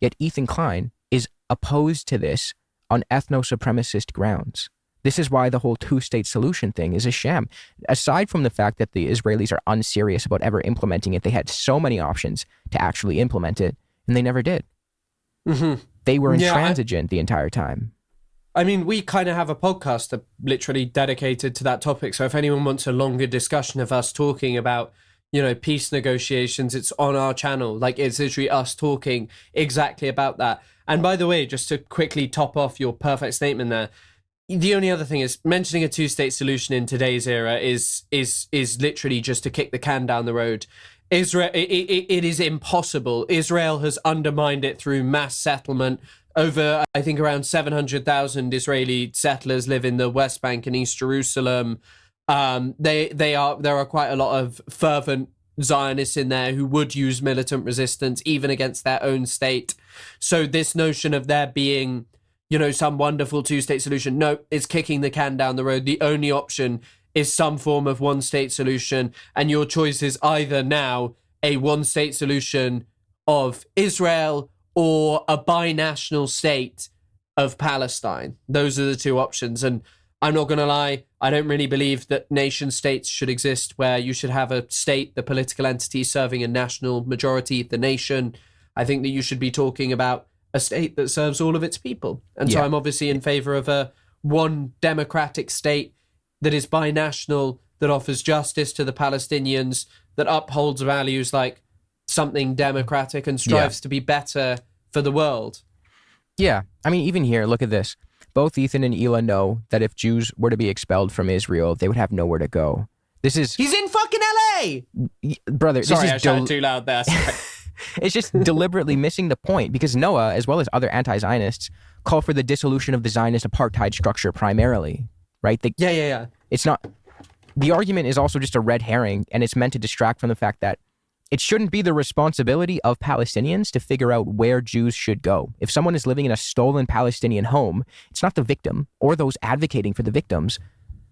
yet Ethan Klein is opposed to this on ethno-supremacist grounds. This is why the whole two-state solution thing is a sham. Aside from the fact that the Israelis are unserious about ever implementing it, they had so many options to actually implement it, and they never did. They were intransigent the entire time. I mean, we kind of have a podcast that literally dedicated to that topic. So if anyone wants a longer discussion of us talking about, you know, peace negotiations, it's on our channel. Like, it's literally us talking exactly about that. And by the way, just to quickly top off your perfect statement there, the only other thing is mentioning a two-state solution in today's era is literally just to kick the can down the road. Israel, it is impossible. Israel has undermined it through mass settlement. Over, I think, around 700,000 Israeli settlers live in the West Bank and East Jerusalem. There are quite a lot of fervent Zionists in there who would use militant resistance even against their own state. So this notion of there being, you know, some wonderful two-state solution, no, it's kicking the can down the road. The only option is some form of one-state solution, and your choice is either now a one-state solution of Israel or a binational state of Palestine. Those are the two options. And I'm not going to lie, I don't really believe that nation states should exist where you should have a state, the political entity, serving a national majority, the nation. I think that you should be talking about a state that serves all of its people. And so I'm obviously in favor of a one democratic state that is binational, that offers justice to the Palestinians, that upholds values like something democratic and strives to be better for the world. Yeah. I mean, even here, look at this. Both Ethan and Ela know that if Jews were to be expelled from Israel, they would have nowhere to go. This is... He's in fucking LA! Brother, sorry, this is... I shouted too loud there. It's just deliberately missing the point, because Noah, as well as other anti-Zionists, call for the dissolution of the Zionist apartheid structure primarily, right? Yeah. It's not... The argument is also just a red herring, and it's meant to distract from the fact that it shouldn't be the responsibility of Palestinians to figure out where Jews should go. If someone is living in a stolen Palestinian home, it's not the victim or those advocating for the victims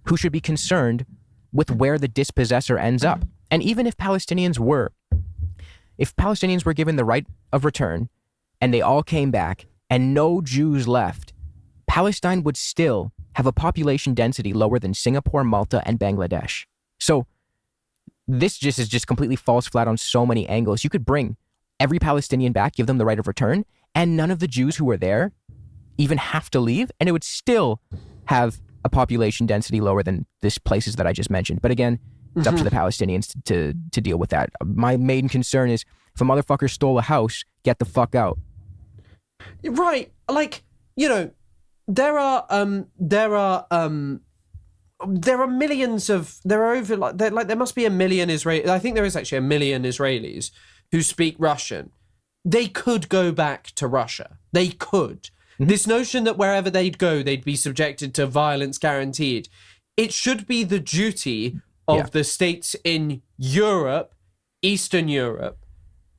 who should be concerned with where the dispossessor ends up. And even if Palestinians were if Palestinians were given the right of return and they all came back and no Jews left, Palestine would still have a population density lower than Singapore, Malta, and Bangladesh. So this is just completely falls flat on so many angles. You could bring every Palestinian back, give them the right of return, and none of the Jews who were there even have to leave, and it would still have a population density lower than these places that I just mentioned. But again, it's up to the Palestinians to deal with that. My main concern is if a motherfucker stole a house, get the fuck out. Right. Like, you know, there are millions of, there are over, there must be a million Israelis. I think there is actually a million Israelis who speak Russian. They could go back to Russia. They could. This notion that wherever they'd go, they'd be subjected to violence guaranteed. It should be the duty of the states in Europe, Eastern Europe,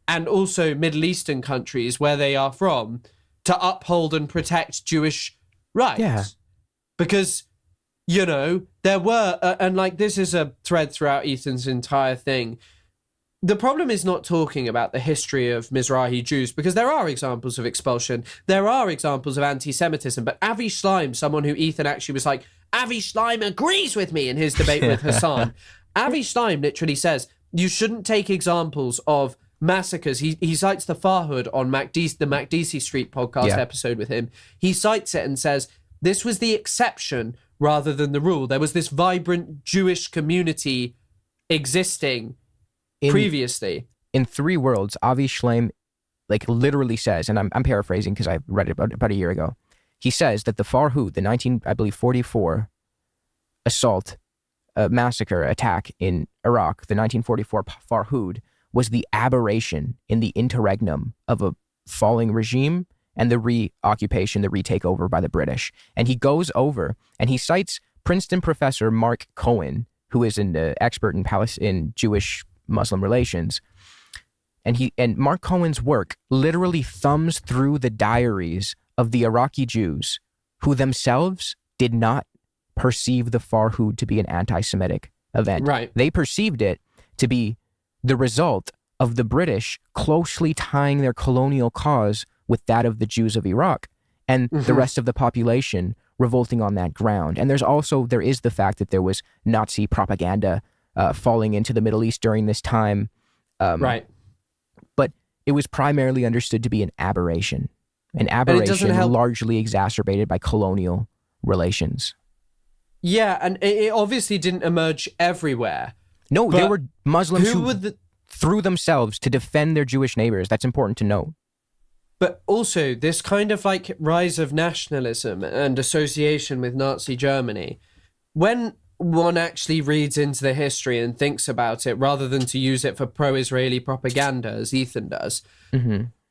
and also Middle Eastern countries where they are from to uphold and protect Jewish rights. Yeah. Because, you know, there were, and like this is a thread throughout Ethan's entire thing. The problem is not talking about the history of Mizrahi Jews, because there are examples of expulsion. There are examples of anti-Semitism. But Avi Schleim, someone who Ethan actually was like, Avi Schleim agrees with me in his debate with Hassan. Avi Schleim literally says, you shouldn't take examples of massacres. He cites the Farhud on the Makdisi Street podcast episode with him. He cites it and says, this was the exception rather than the rule. There was this vibrant Jewish community existing previously. In Three Worlds, Avi Schleim like literally says, and I'm paraphrasing because I read it about a year ago. He says that the Farhud, the 1944 assault, massacre, attack in Iraq, the 1944 Farhud, was the aberration in the interregnum of a falling regime and the reoccupation, the retakeover by the British. And he goes over and he cites Princeton professor Mark Cohen, who is an expert in Jewish-Muslim relations. And Mark Cohen's work literally thumbs through the diaries of the Iraqi Jews who themselves did not perceive the Farhud to be an anti-Semitic event. Right. They perceived it to be the result of the British closely tying their colonial cause with that of the Jews of Iraq and the rest of the population revolting on that ground. And there is the fact that there was Nazi propaganda falling into the Middle East during this time. Right. But it was primarily understood to be an aberration largely exacerbated by colonial relations. Yeah, and it obviously didn't emerge everywhere. No, there were Muslims who threw themselves to defend their Jewish neighbors. That's important to note. But also, this kind of like rise of nationalism and association with Nazi Germany, when one actually reads into the history and thinks about it, rather than to use it for pro-Israeli propaganda, as Ethan does,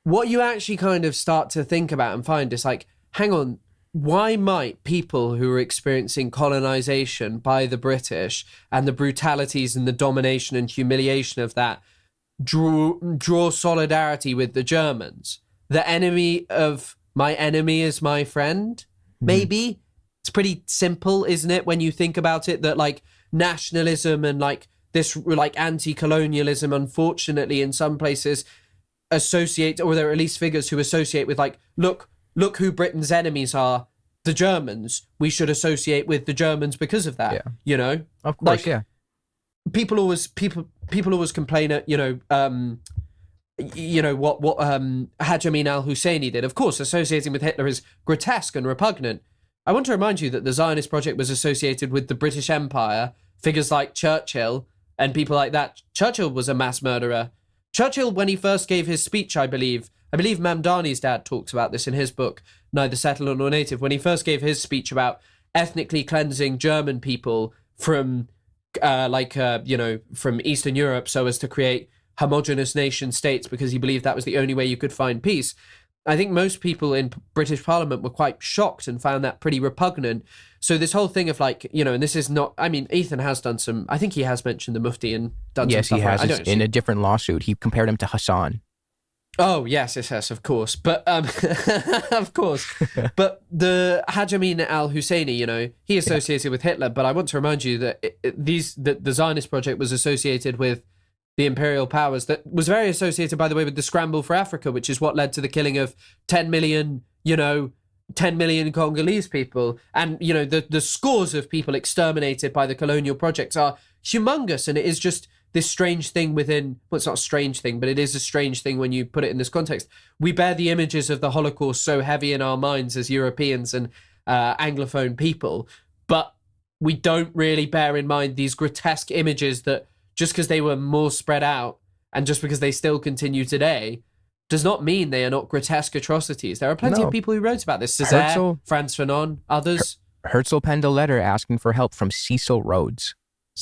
what you actually kind of start to think about and find is like, hang on, why might people who are experiencing colonization by the British and the brutalities and the domination and humiliation of that draw solidarity with the Germans? The enemy of my enemy is my friend, maybe? It's pretty simple, isn't it, when you think about it, that like nationalism and like this like anti-colonialism, unfortunately, in some places associate, or there are at least figures who associate with like, look who Britain's enemies are, the Germans. We should associate with the Germans because of that, you know? Of course, like, people always complain at, what Haj Amin al-Husseini did. Of course, associating with Hitler is grotesque and repugnant. I want to remind you that the Zionist project was associated with the British Empire, figures like Churchill and people like that. Churchill was a mass murderer. Churchill, when he first gave his speech, I believe Mamdani's dad talks about this in his book, Neither Settler Nor Native, when he first gave his speech about ethnically cleansing German people from, from Eastern Europe so as to create homogenous nation states because he believed that was the only way you could find peace. I think most people in British Parliament were quite shocked and found that pretty repugnant. So this whole thing of like, and this is not, I mean, Ethan has done some, I think he has mentioned the Mufti and done some stuff. Yes, he has. In a different lawsuit, he compared him to Hassan. Oh, yes, of course. But, of course. But the Haj Amin al-Husseini, he associated with Hitler. But I want to remind you that the Zionist project was associated with the imperial powers, that was very associated, by the way, with the scramble for Africa, which is what led to the killing of 10 million, 10 million Congolese people. And, the scores of people exterminated by the colonial projects are humongous. And it is just this strange thing within, well, it's not a strange thing, but it is a strange thing when you put it in this context. We bear the images of the Holocaust so heavy in our minds as Europeans and Anglophone people, but we don't really bear in mind these grotesque images that just because they were more spread out and just because they still continue today does not mean they are not grotesque atrocities. There are plenty of people who wrote about this. Césaire, Frantz Fanon, others. Herzl penned a letter asking for help from Cecil Rhodes.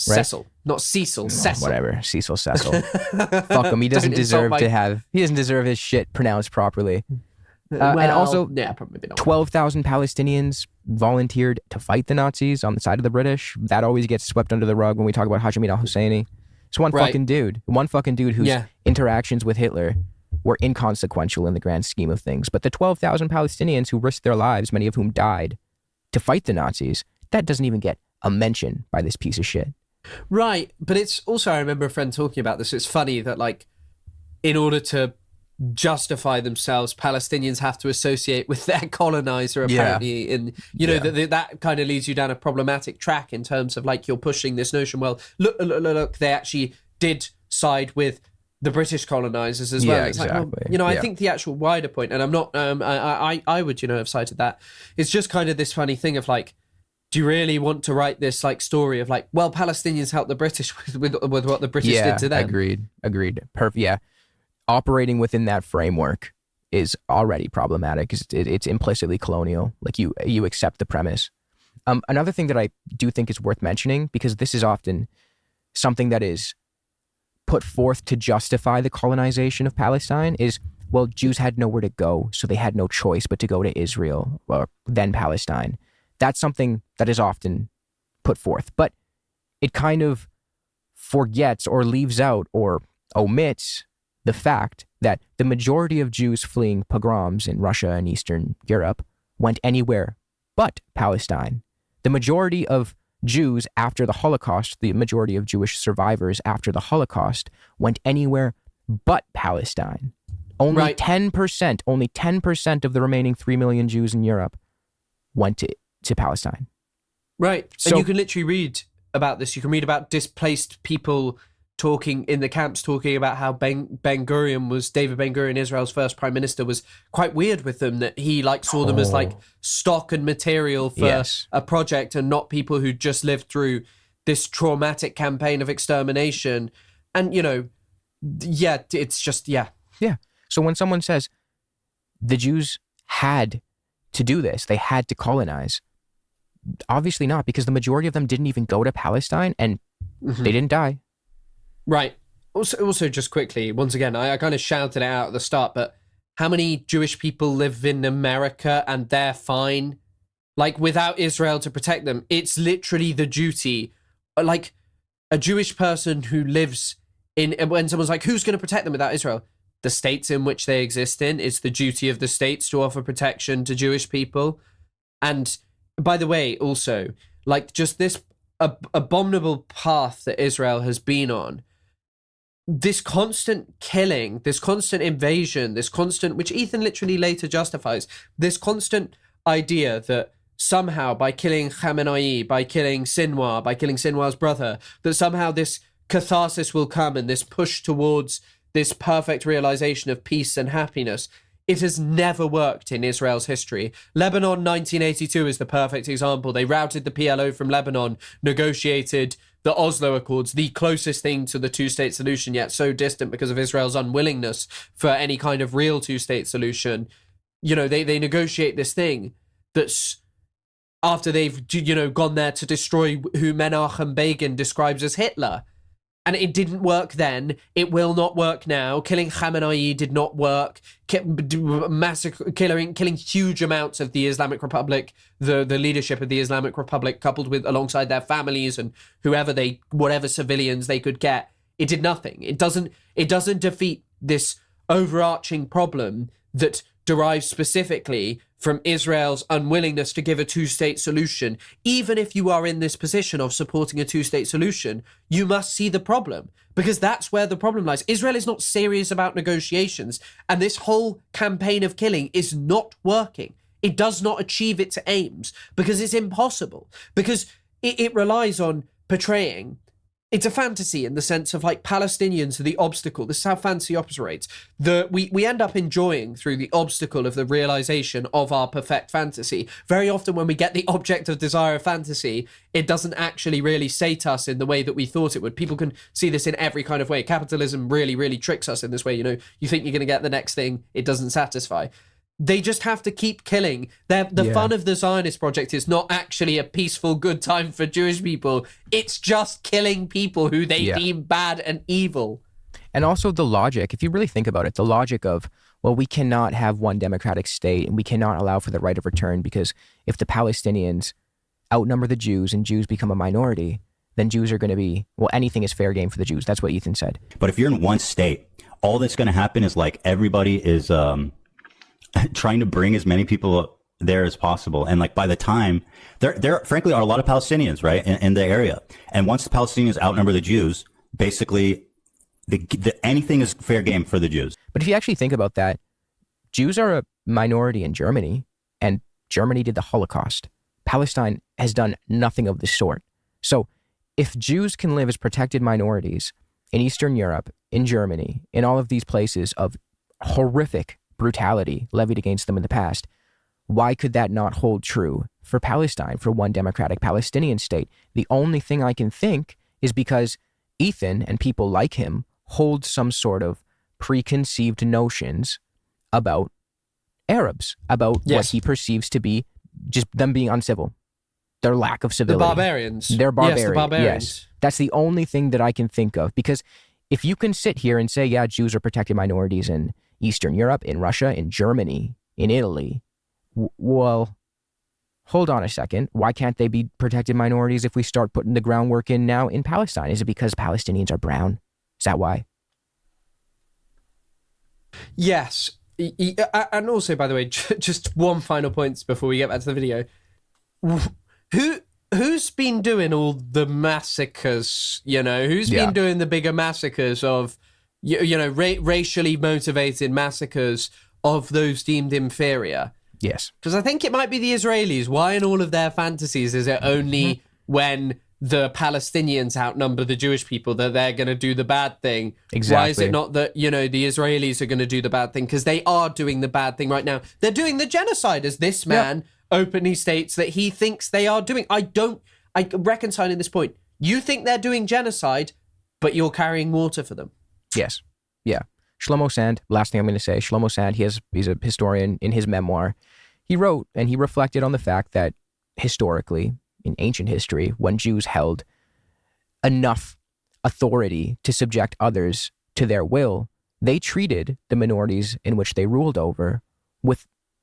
Right? Cecil, not Cecil, Cecil. Whatever, Cecil Cecil. Fuck him. He doesn't deserve he doesn't deserve his shit pronounced properly. And also, probably not. 12,000 Palestinians volunteered to fight the Nazis on the side of the British. That always gets swept under the rug when we talk about Hashemi al-Husseini. It's one fucking dude whose interactions with Hitler were inconsequential in the grand scheme of things. But the 12,000 Palestinians who risked their lives, many of whom died, to fight the Nazis, that doesn't even get a mention by this piece of shit. Right, but it's also, I remember a friend talking about this, it's funny that, in order to justify themselves, Palestinians have to associate with their colonizer, apparently. And, that kind of leads you down a problematic track in terms of, you're pushing this notion, well, look, they actually did side with the British colonizers as well. Yeah, it's exactly. I think the actual wider point, and I'm not, I would, have cited that, it's just kind of this funny thing of, do you really want to write this story of Palestinians helped the British with what the British did to them? Agreed. Perfect. Yeah. Operating within that framework is already problematic because it's implicitly colonial. You accept the premise. Another thing that I do think is worth mentioning, because this is often something that is put forth to justify the colonization of Palestine, is, well, Jews had nowhere to go, so they had no choice but to go to Israel, or then Palestine. That's something that is often put forth, but it kind of forgets or leaves out or omits the fact that the majority of Jews fleeing pogroms in Russia and Eastern Europe went anywhere but Palestine. The majority of Jews after the Holocaust, the majority of Jewish survivors after the Holocaust, went anywhere but Palestine. Only 10% of the remaining 3 million Jews in Europe went to Palestine. Right. So, and you can literally read about this. You can read about displaced people talking in the camps, talking about how David Ben Gurion, Israel's first prime minister, was quite weird with them, that he saw them as stock and material for a project and not people who just lived through this traumatic campaign of extermination. And, it's just. Yeah. So when someone says the Jews had to do this, they had to colonize, obviously not, because the majority of them didn't even go to Palestine and they didn't die. Right. Also, just quickly, once again, I kind of shouted it out at the start, but how many Jewish people live in America and they're fine? Without Israel to protect them, it's literally the duty. A Jewish person who lives in, when someone's who's going to protect them without Israel? The states in which they exist in. It's the duty of the states to offer protection to Jewish people. And by the way, also, just this abominable path that Israel has been on, this constant killing, this constant invasion, this constant, which Ethan literally later justifies, this constant idea that somehow by killing Khamenei, by killing Sinwar, by killing Sinwar's brother, that somehow this catharsis will come and this push towards this perfect realization of peace and happiness. It has never worked in Israel's history. Lebanon 1982 is the perfect example. They routed the PLO from Lebanon, negotiated the Oslo Accords, the closest thing to the two-state solution, yet so distant because of Israel's unwillingness for any kind of real two-state solution. They negotiate this thing that's, after they've, gone there to destroy who Menachem Begin describes as Hitler. And it didn't work then. It will not work now. Killing Khamenei did not work. Killing huge amounts of the Islamic Republic, the leadership of the Islamic Republic, coupled with alongside their families and whatever civilians they could get. It did nothing. It doesn't defeat this overarching problem that derives specifically from Israel's unwillingness to give a two-state solution. Even if you are in this position of supporting a two-state solution, you must see the problem, because that's where the problem lies. Israel is not serious about negotiations, and this whole campaign of killing is not working. It does not achieve its aims because it's impossible, because it relies on portraying. It's a fantasy in the sense of like Palestinians are the obstacle. This is how fantasy operates. We end up enjoying through the obstacle of the realization of our perfect fantasy. Very often when we get the object of desire of fantasy, it doesn't actually really sate us in the way that we thought it would. People can see this in every kind of way. Capitalism really, really tricks us in this way. You know, you think you're going to get the next thing, it doesn't satisfy. They just have to keep killing. The fun of the Zionist project is not actually a peaceful, good time for Jewish people. It's just killing people who they deem bad and evil. And also the logic, if you really think about it, the logic of, well, we cannot have one democratic state and we cannot allow for the right of return because if the Palestinians outnumber the Jews and Jews become a minority, then Jews are going to be, well, anything is fair game for the Jews. That's what Ethan said. But if you're in one state, all that's going to happen is like everybody is trying to bring as many people there as possible. And like by the time there frankly are a lot of Palestinians, right, in the area. And once the Palestinians outnumber the Jews, basically anything is fair game for the Jews. But if you actually think about that, Jews are a minority in Germany, and Germany did the Holocaust. Palestine has done nothing of the sort. So if Jews can live as protected minorities in Eastern Europe, in Germany, in all of these places of horrific brutality levied against them in the past, why could that not hold true for Palestine, for one democratic Palestinian state? The only thing I can think is because Ethan and people like him hold some sort of preconceived notions about Arabs, about what he perceives to be just them being uncivil, their lack of civility. The barbarians. They're barbarians. Yes, the barbarians. Yes. That's the only thing that I can think of, because if you can sit here and say, yeah, Jews are protected minorities in Eastern Europe, in Russia, in Germany, in Italy, well, hold on a second. Why can't they be protected minorities if we start putting the groundwork in now in Palestine? Is it because Palestinians are brown? Is that why? Yes. And also, by the way, just one final point before we get back to the video. Who's been doing all the massacres, you know? Who's been doing the bigger massacres of, you know, racially motivated massacres of those deemed inferior? Yes. Because I think it might be the Israelis. Why in all of their fantasies is it only when the Palestinians outnumber the Jewish people that they're going to do the bad thing? Exactly. Why is it not that, you know, the Israelis are going to do the bad thing? Because they are doing the bad thing right now. They're doing the genocide, as this man openly states that he thinks they are doing. I reconciling this point. You think they're doing genocide, but you're carrying water for them. Yes. Yeah. Shlomo Sand, last thing I'm going to say, Shlomo Sand, he's a historian. In his memoir, he wrote and he reflected on the fact that historically, in ancient history, when Jews held enough authority to subject others to their will, they treated the minorities in which they ruled over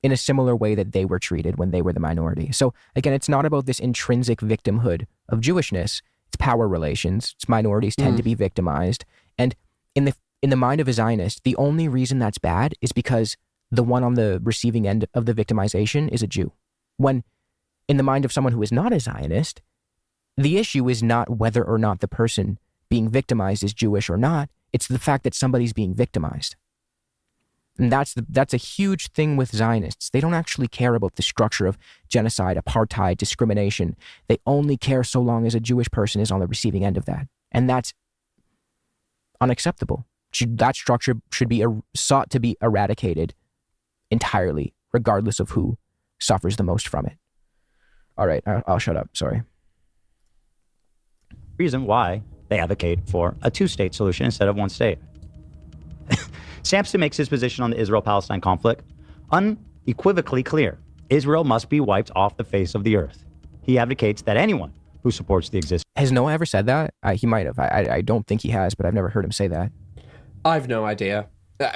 in a similar way that they were treated when they were the minority. So again, it's not about this intrinsic victimhood of Jewishness. It's power relations. It's minorities tend to be victimized. And in the mind of a Zionist, the only reason that's bad is because the one on the receiving end of the victimization is a Jew. When in the mind of someone who is not a Zionist, the issue is not whether or not the person being victimized is Jewish or not. It's the fact that somebody's being victimized. And that's a huge thing with Zionists. They don't actually care about the structure of genocide, apartheid, discrimination. They only care so long as a Jewish person is on the receiving end of that. And that's unacceptable. That structure should be sought to be eradicated entirely, regardless of who suffers the most from it. All right, I'll shut up. Sorry. Reason why they advocate for a two-state solution instead of one state. Samsen makes his position on the Israel-Palestine conflict unequivocally clear. Israel must be wiped off the face of the earth. He advocates that anyone who supports the existence... Has Noah ever said that? He might have. I don't think he has, but I've never heard him say that. I've no idea.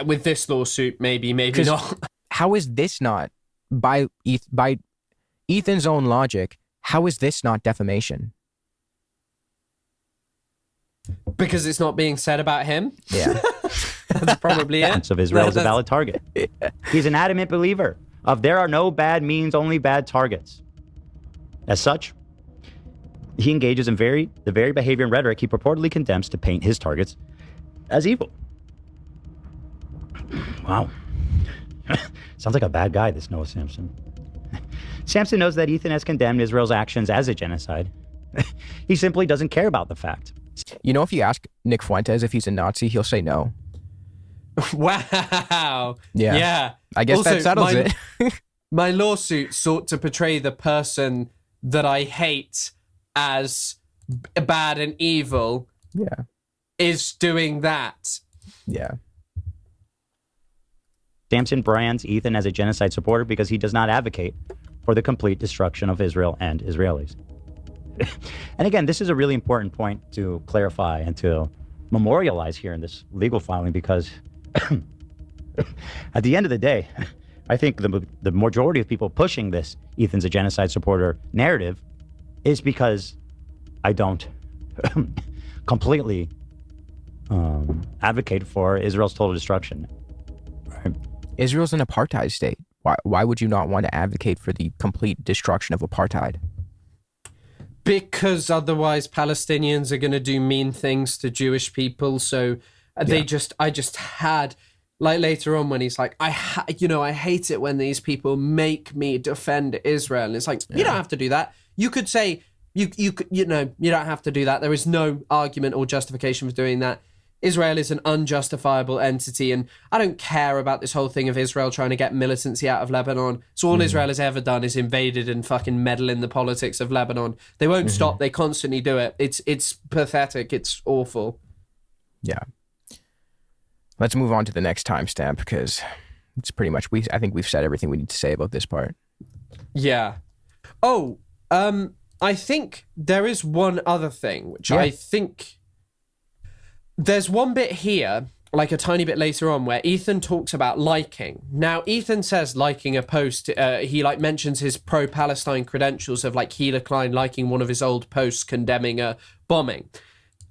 With this lawsuit, maybe not. How is this not, by Ethan's own logic, how is this not defamation? Because it's not being said about him? Yeah. That's probably it. Of Israel is a valid target. He's an adamant believer of there are no bad means, only bad targets. As such, he engages in the very behavior and rhetoric he purportedly condemns to paint his targets as evil. Wow. Sounds like a bad guy, this Noah Samsen. Samsen knows that Ethan has condemned Israel's actions as a genocide. He simply doesn't care about the fact. You know, if you ask Nick Fuentes if he's a Nazi, he'll say no. Wow. Yeah. I guess also, that settles it. My lawsuit sought to portray the person that I hate as bad and evil. Yeah. Is doing that. Yeah. Samsen brands Ethan as a genocide supporter because he does not advocate for the complete destruction of Israel and Israelis. And again, this is a really important point to clarify and to memorialize here in this legal filing, because at the end of the day, I think the majority of people pushing this Ethan's a genocide supporter narrative is because I don't completely advocate for Israel's total destruction. Right? Israel's an apartheid state. Why would you not want to advocate for the complete destruction of apartheid? Because otherwise Palestinians are going to do mean things to Jewish people. So I just had, like later on when he's like, I hate it when these people make me defend Israel. And it's like, you don't have to do that. You could say, you don't have to do that. There is no argument or justification for doing that. Israel is an unjustifiable entity, and I don't care about this whole thing of Israel trying to get militancy out of Lebanon. So all Israel has ever done is invaded and fucking meddle in the politics of Lebanon. They won't stop. They constantly do it. It's pathetic. It's awful. Yeah. Let's move on to the next timestamp, because it's pretty much, I think we've said everything we need to say about this part. Yeah. Oh, I think there is one other thing, which I think... There's one bit here, like a tiny bit later on, where Ethan talks about liking. Now, Ethan says liking a post, he like mentions his pro-Palestine credentials of like Klein liking one of his old posts condemning a bombing.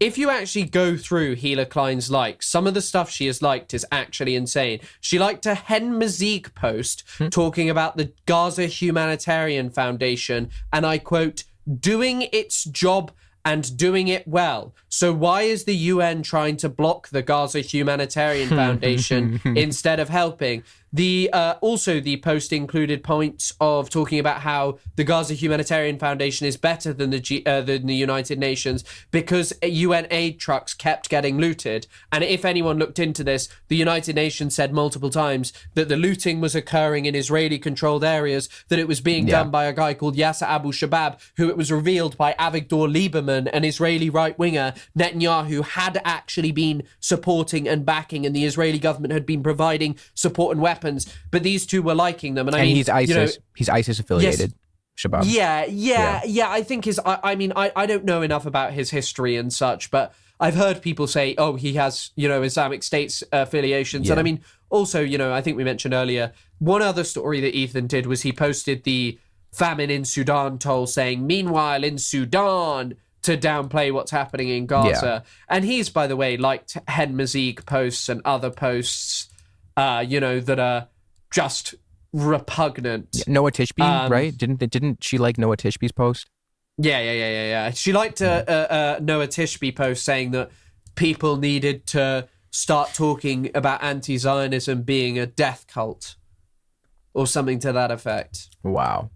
If you actually go through Klein's likes, some of the stuff she has liked is actually insane. She liked a Hen Mazik post talking about the Gaza Humanitarian Foundation, and I quote, doing its job and doing it well. So why is the UN trying to block the Gaza Humanitarian Foundation instead of helping? Also, the post included points of talking about how the Gaza Humanitarian Foundation is better than the United Nations because UN aid trucks kept getting looted. And if anyone looked into this, the United Nations said multiple times that the looting was occurring in Israeli-controlled areas, that it was being done by a guy called Yasser Abu Shabab, who it was revealed by Avigdor Lieberman, an Israeli right-winger Netanyahu had actually been supporting and backing, and the Israeli government had been providing support and weapons. But these two were liking them, and I mean, he's ISIS. He's ISIS affiliated. Yes, Shabab. Yeah. I think I don't know enough about his history and such, but I've heard people say, oh, he has, Islamic State's affiliations, and I mean, also, I think we mentioned earlier, one other story that Ethan did was he posted the famine in Sudan toll saying, meanwhile in Sudan, to downplay what's happening in Gaza. And he's, by the way, liked Hen Mazik posts and other posts, that are just repugnant. Yeah, Noah Tishby, right? Didn't she like Noah Tishby's post? Yeah. She liked Noah Tishby post saying that people needed to start talking about anti-Zionism being a death cult or something to that effect. Wow.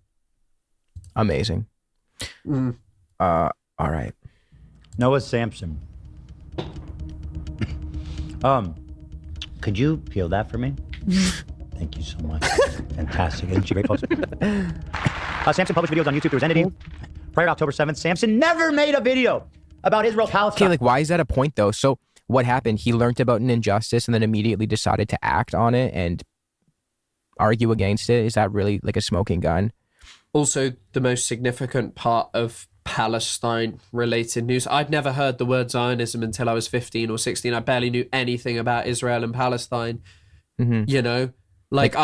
Amazing. All right. Noah Samsen. Could you peel that for me? Thank you so much. Fantastic. Isn't she great post? Samsen published videos on YouTube through his entity. Prior to October 7th, Samsen never made a video about Israel-Palestine. Okay, like, why is that a point, though? So what happened? He learned about an injustice and then immediately decided to act on it and argue against it. Is that really like a smoking gun? Also, the most significant part of Palestine-related news. I'd never heard the word Zionism until I was 15 or 16. I barely knew anything about Israel and Palestine. I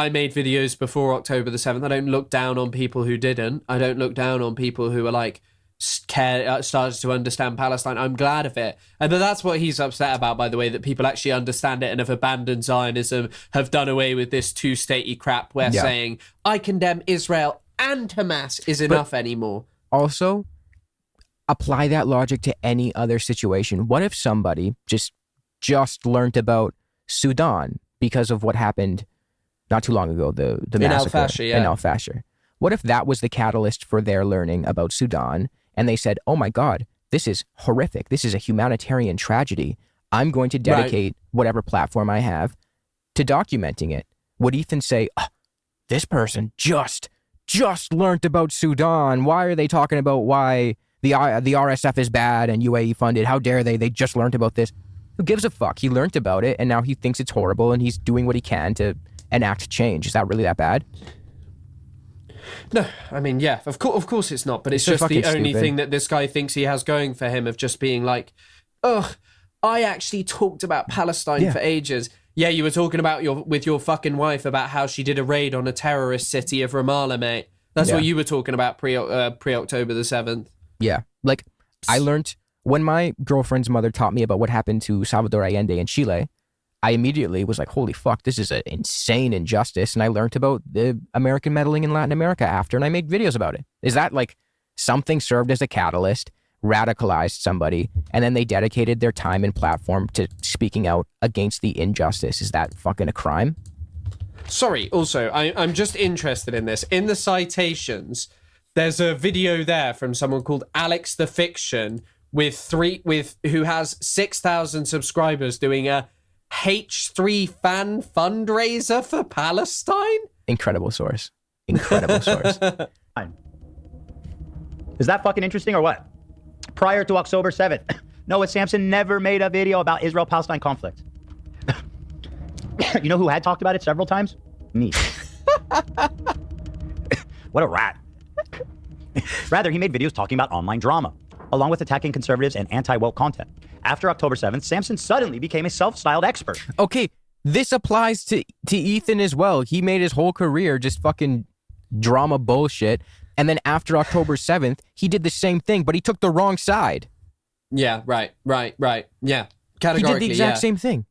made videos before October the 7th. I don't look down on people who didn't. I don't look down on people who are like started to understand Palestine. I'm glad of it. But that's what he's upset about, by the way, that people actually understand it and have abandoned Zionism, have done away with this two-statey crap where saying, I condemn Israel and Hamas is enough anymore. Also, apply that logic to any other situation. What if somebody just learned about Sudan because of what happened not too long ago, the massacre in Al Fasher? What if that was the catalyst for their learning about Sudan, and they said, oh my God, this is horrific. This is a humanitarian tragedy. I'm going to dedicate whatever platform I have to documenting it. Would Ethan say, oh, this person just learned about Sudan. Why are they talking about why the RSF is bad and UAE funded? How dare they? They just learned about this. Who gives a fuck? He learned about it, and now he thinks it's horrible, and he's doing what he can to enact change. Is that really that bad? No, I mean, yeah, of course it's not, but it's just the only thing that this guy thinks he has going for him, of just being like, ugh, I actually talked about Palestine for ages. Yeah, you were talking about with your fucking wife about how she did a raid on a terrorist city of Ramallah, mate. That's what you were talking about pre-October the 7th. Yeah, like I learned when my girlfriend's mother taught me about what happened to Salvador Allende in Chile, I immediately was like, holy fuck, this is an insane injustice. And I learned about the American meddling in Latin America after, and I made videos about it. Is that like something served as a catalyst, radicalized somebody, and then they dedicated their time and platform to speaking out against the injustice? Is that fucking a crime? Sorry, also, I'm just interested in this. In the citations, there's a video there from someone called Alex the Fiction who has 6,000 subscribers doing a H3 fan fundraiser for Palestine? Incredible source. Incredible source. Is that fucking interesting or what? Prior to October 7th, Noah Samsen never made a video about Israel-Palestine conflict. You know who had talked about it several times? Me. What a rat. Rather, he made videos talking about online drama, along with attacking conservatives and anti-woke content. After October 7th, Samsen suddenly became a self-styled expert. Okay, this applies to Ethan as well. He made his whole career just fucking drama bullshit. And then after October 7th, he did the same thing, but he took the wrong side. Yeah, right. Yeah, categorically, he did the exact same thing.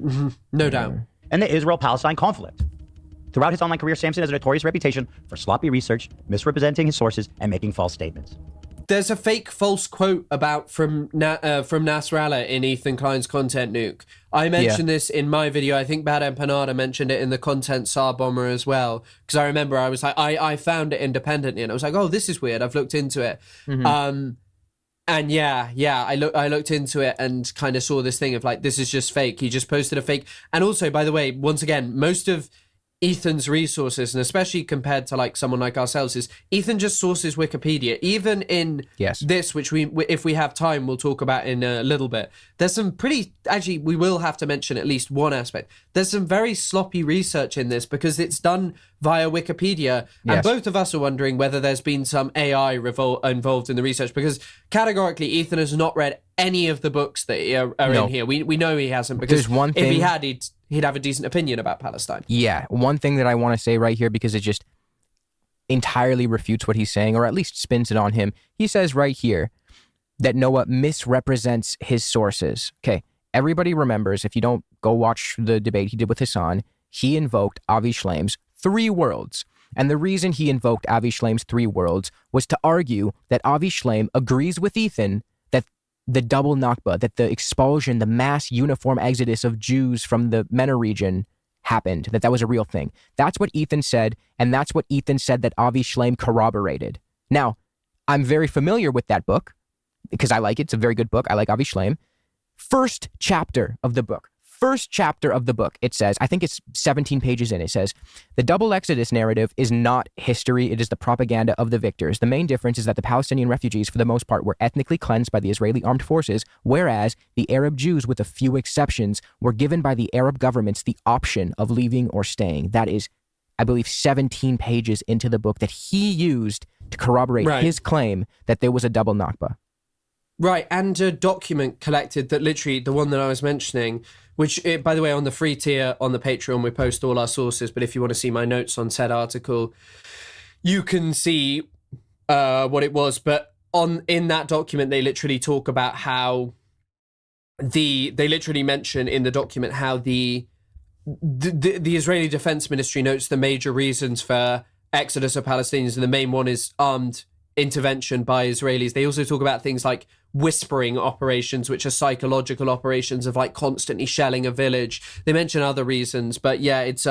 Mm-hmm. No doubt. And the Israel-Palestine conflict. Throughout his online career, Samsen has a notorious reputation for sloppy research, misrepresenting his sources, and making false statements. There's a fake false quote from Nasrallah in Ethan Klein's Content Nuke. I mentioned this in my video. I think Bad Empanada mentioned it in the Content Tsar Bomber as well. Because I remember I was like, I found it independently and I was like, oh, this is weird. I've looked into it. Mm-hmm. And I looked into it and kind of saw this thing of like, this is just fake. He just posted a fake. And also, by the way, once again, most of Ethan's resources, and especially compared to like someone like ourselves, is Ethan just sources Wikipedia. Even in this, which if we have time, we'll talk about in a little bit. There's some we will have to mention at least one aspect. There's some very sloppy research in this because it's done via Wikipedia. And both of us are wondering whether there's been some AI involved in the research, because categorically Ethan has not read any of the books that are in here. We know he hasn't, because if he had, he'd have a decent opinion about Palestine. Yeah, one thing that I want to say right here, because it just entirely refutes what he's saying, or at least spins it on him. He says right here that Noah misrepresents his sources. Okay, everybody remembers, if you don't, go watch the debate he did with Hassan, he invoked Avi Shlaim's 3 worlds. And the reason he invoked Avi Shlaim's 3 worlds was to argue that Avi Shlaim agrees with Ethan that the double Nakba, that the expulsion, the mass uniform exodus of Jews from the MENA region happened, that was a real thing. That's what Ethan said, and that's what Ethan said that Avi Shlaim corroborated. Now, I'm very familiar with that book, because I like it. It's a very good book. I like Avi Shlaim. First chapter of the book, it says, I think it's 17 pages in, it says, the double Exodus narrative is not history, it is the propaganda of the victors. The main difference is that the Palestinian refugees, for the most part, were ethnically cleansed by the Israeli armed forces, whereas the Arab Jews, with a few exceptions, were given by the Arab governments the option of leaving or staying. That is, I believe, 17 pages into the book that he used to corroborate his claim that there was a double Nakba. Right, and a document collected that literally, the one that I was mentioning, which, by the way, on the free tier on the Patreon, we post all our sources, but if you want to see my notes on said article, you can see what it was. But in that document, they literally talk about how they literally mention in the document how the Israeli Defense Ministry notes the major reasons for exodus of Palestinians, and the main one is armed intervention by Israelis. They also talk about things like whispering operations, which are psychological operations of like constantly shelling a village. They mention other reasons, but yeah, it's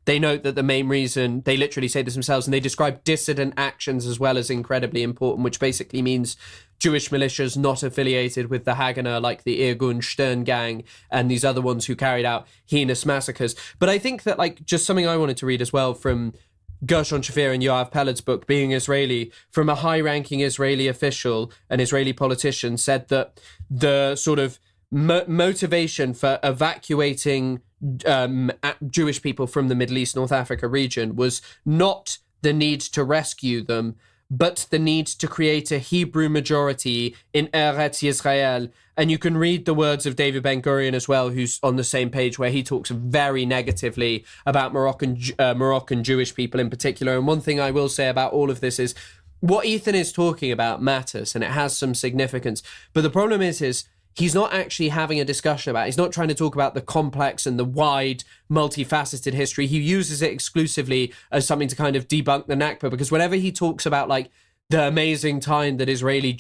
they note that the main reason, they literally say this themselves, and they describe dissident actions as well as incredibly important, which basically means Jewish militias not affiliated with the Haganah, like the Irgun Stern gang and these other ones who carried out heinous massacres. But I think that, like, just something I wanted to read as well from Gershon Shafir and Yoav Peled's book, Being Israeli, from a high-ranking Israeli official, an Israeli politician, said that the sort of motivation for evacuating Jewish people from the Middle East, North Africa region was not the need to rescue them, but the need to create a Hebrew majority in Eretz Yisrael. And you can read the words of David Ben-Gurion as well, who's on the same page, where he talks very negatively about Moroccan Jewish people in particular. And one thing I will say about all of this is what Ethan is talking about matters, and it has some significance. But the problem is he's not actually having a discussion about it. He's not trying to talk about the complex and the wide, multifaceted history. He uses it exclusively as something to kind of debunk the Nakba, because whenever he talks about like the amazing time that Mizrahi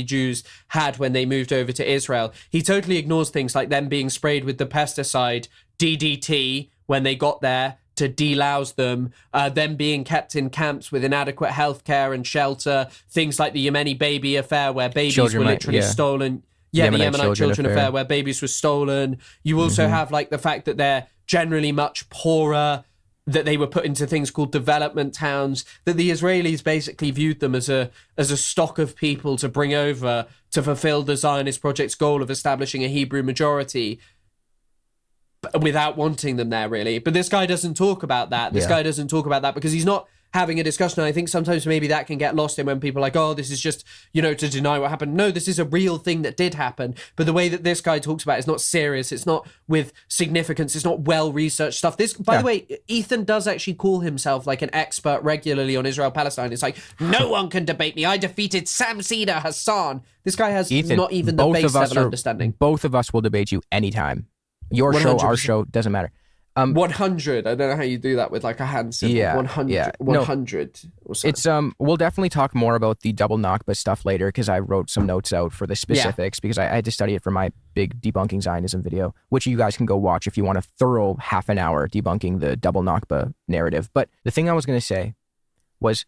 Jews had when they moved over to Israel, he totally ignores things like them being sprayed with the pesticide DDT when they got there to delouse them, them being kept in camps with inadequate healthcare and shelter, things like the Yemeni baby affair where babies were literally stolen. Yeah, the Yemenite children affair where babies were stolen. You also have like the fact that they're generally much poorer, that they were put into things called development towns, that the Israelis basically viewed them as a stock of people to bring over to fulfill the Zionist project's goal of establishing a Hebrew majority, without wanting them there, really. But this guy doesn't talk about that. This guy doesn't talk about that because he's not having a discussion. And I think sometimes maybe that can get lost in when people are like, oh, this is just, to deny what happened. No, this is a real thing that did happen. But the way that this guy talks about it is not serious. It's not with significance. It's not well-researched stuff. This, by the way, Ethan does actually call himself like an expert regularly on Israel-Palestine. It's like, no one can debate me. I defeated Samsen Hassan. This guy has Ethan, not even the base level understanding. Both of us will debate you anytime. Your 100%. Show, our show, doesn't matter. 100. I don't know how you do that with like a hand symbol. 100. 100 or something. It's we'll definitely talk more about the double Nakba stuff later, because I wrote some notes out for the specifics, because I had to study it for my big debunking Zionism video, which you guys can go watch if you want a thorough half an hour debunking the double Nakba narrative. But the thing I was going to say was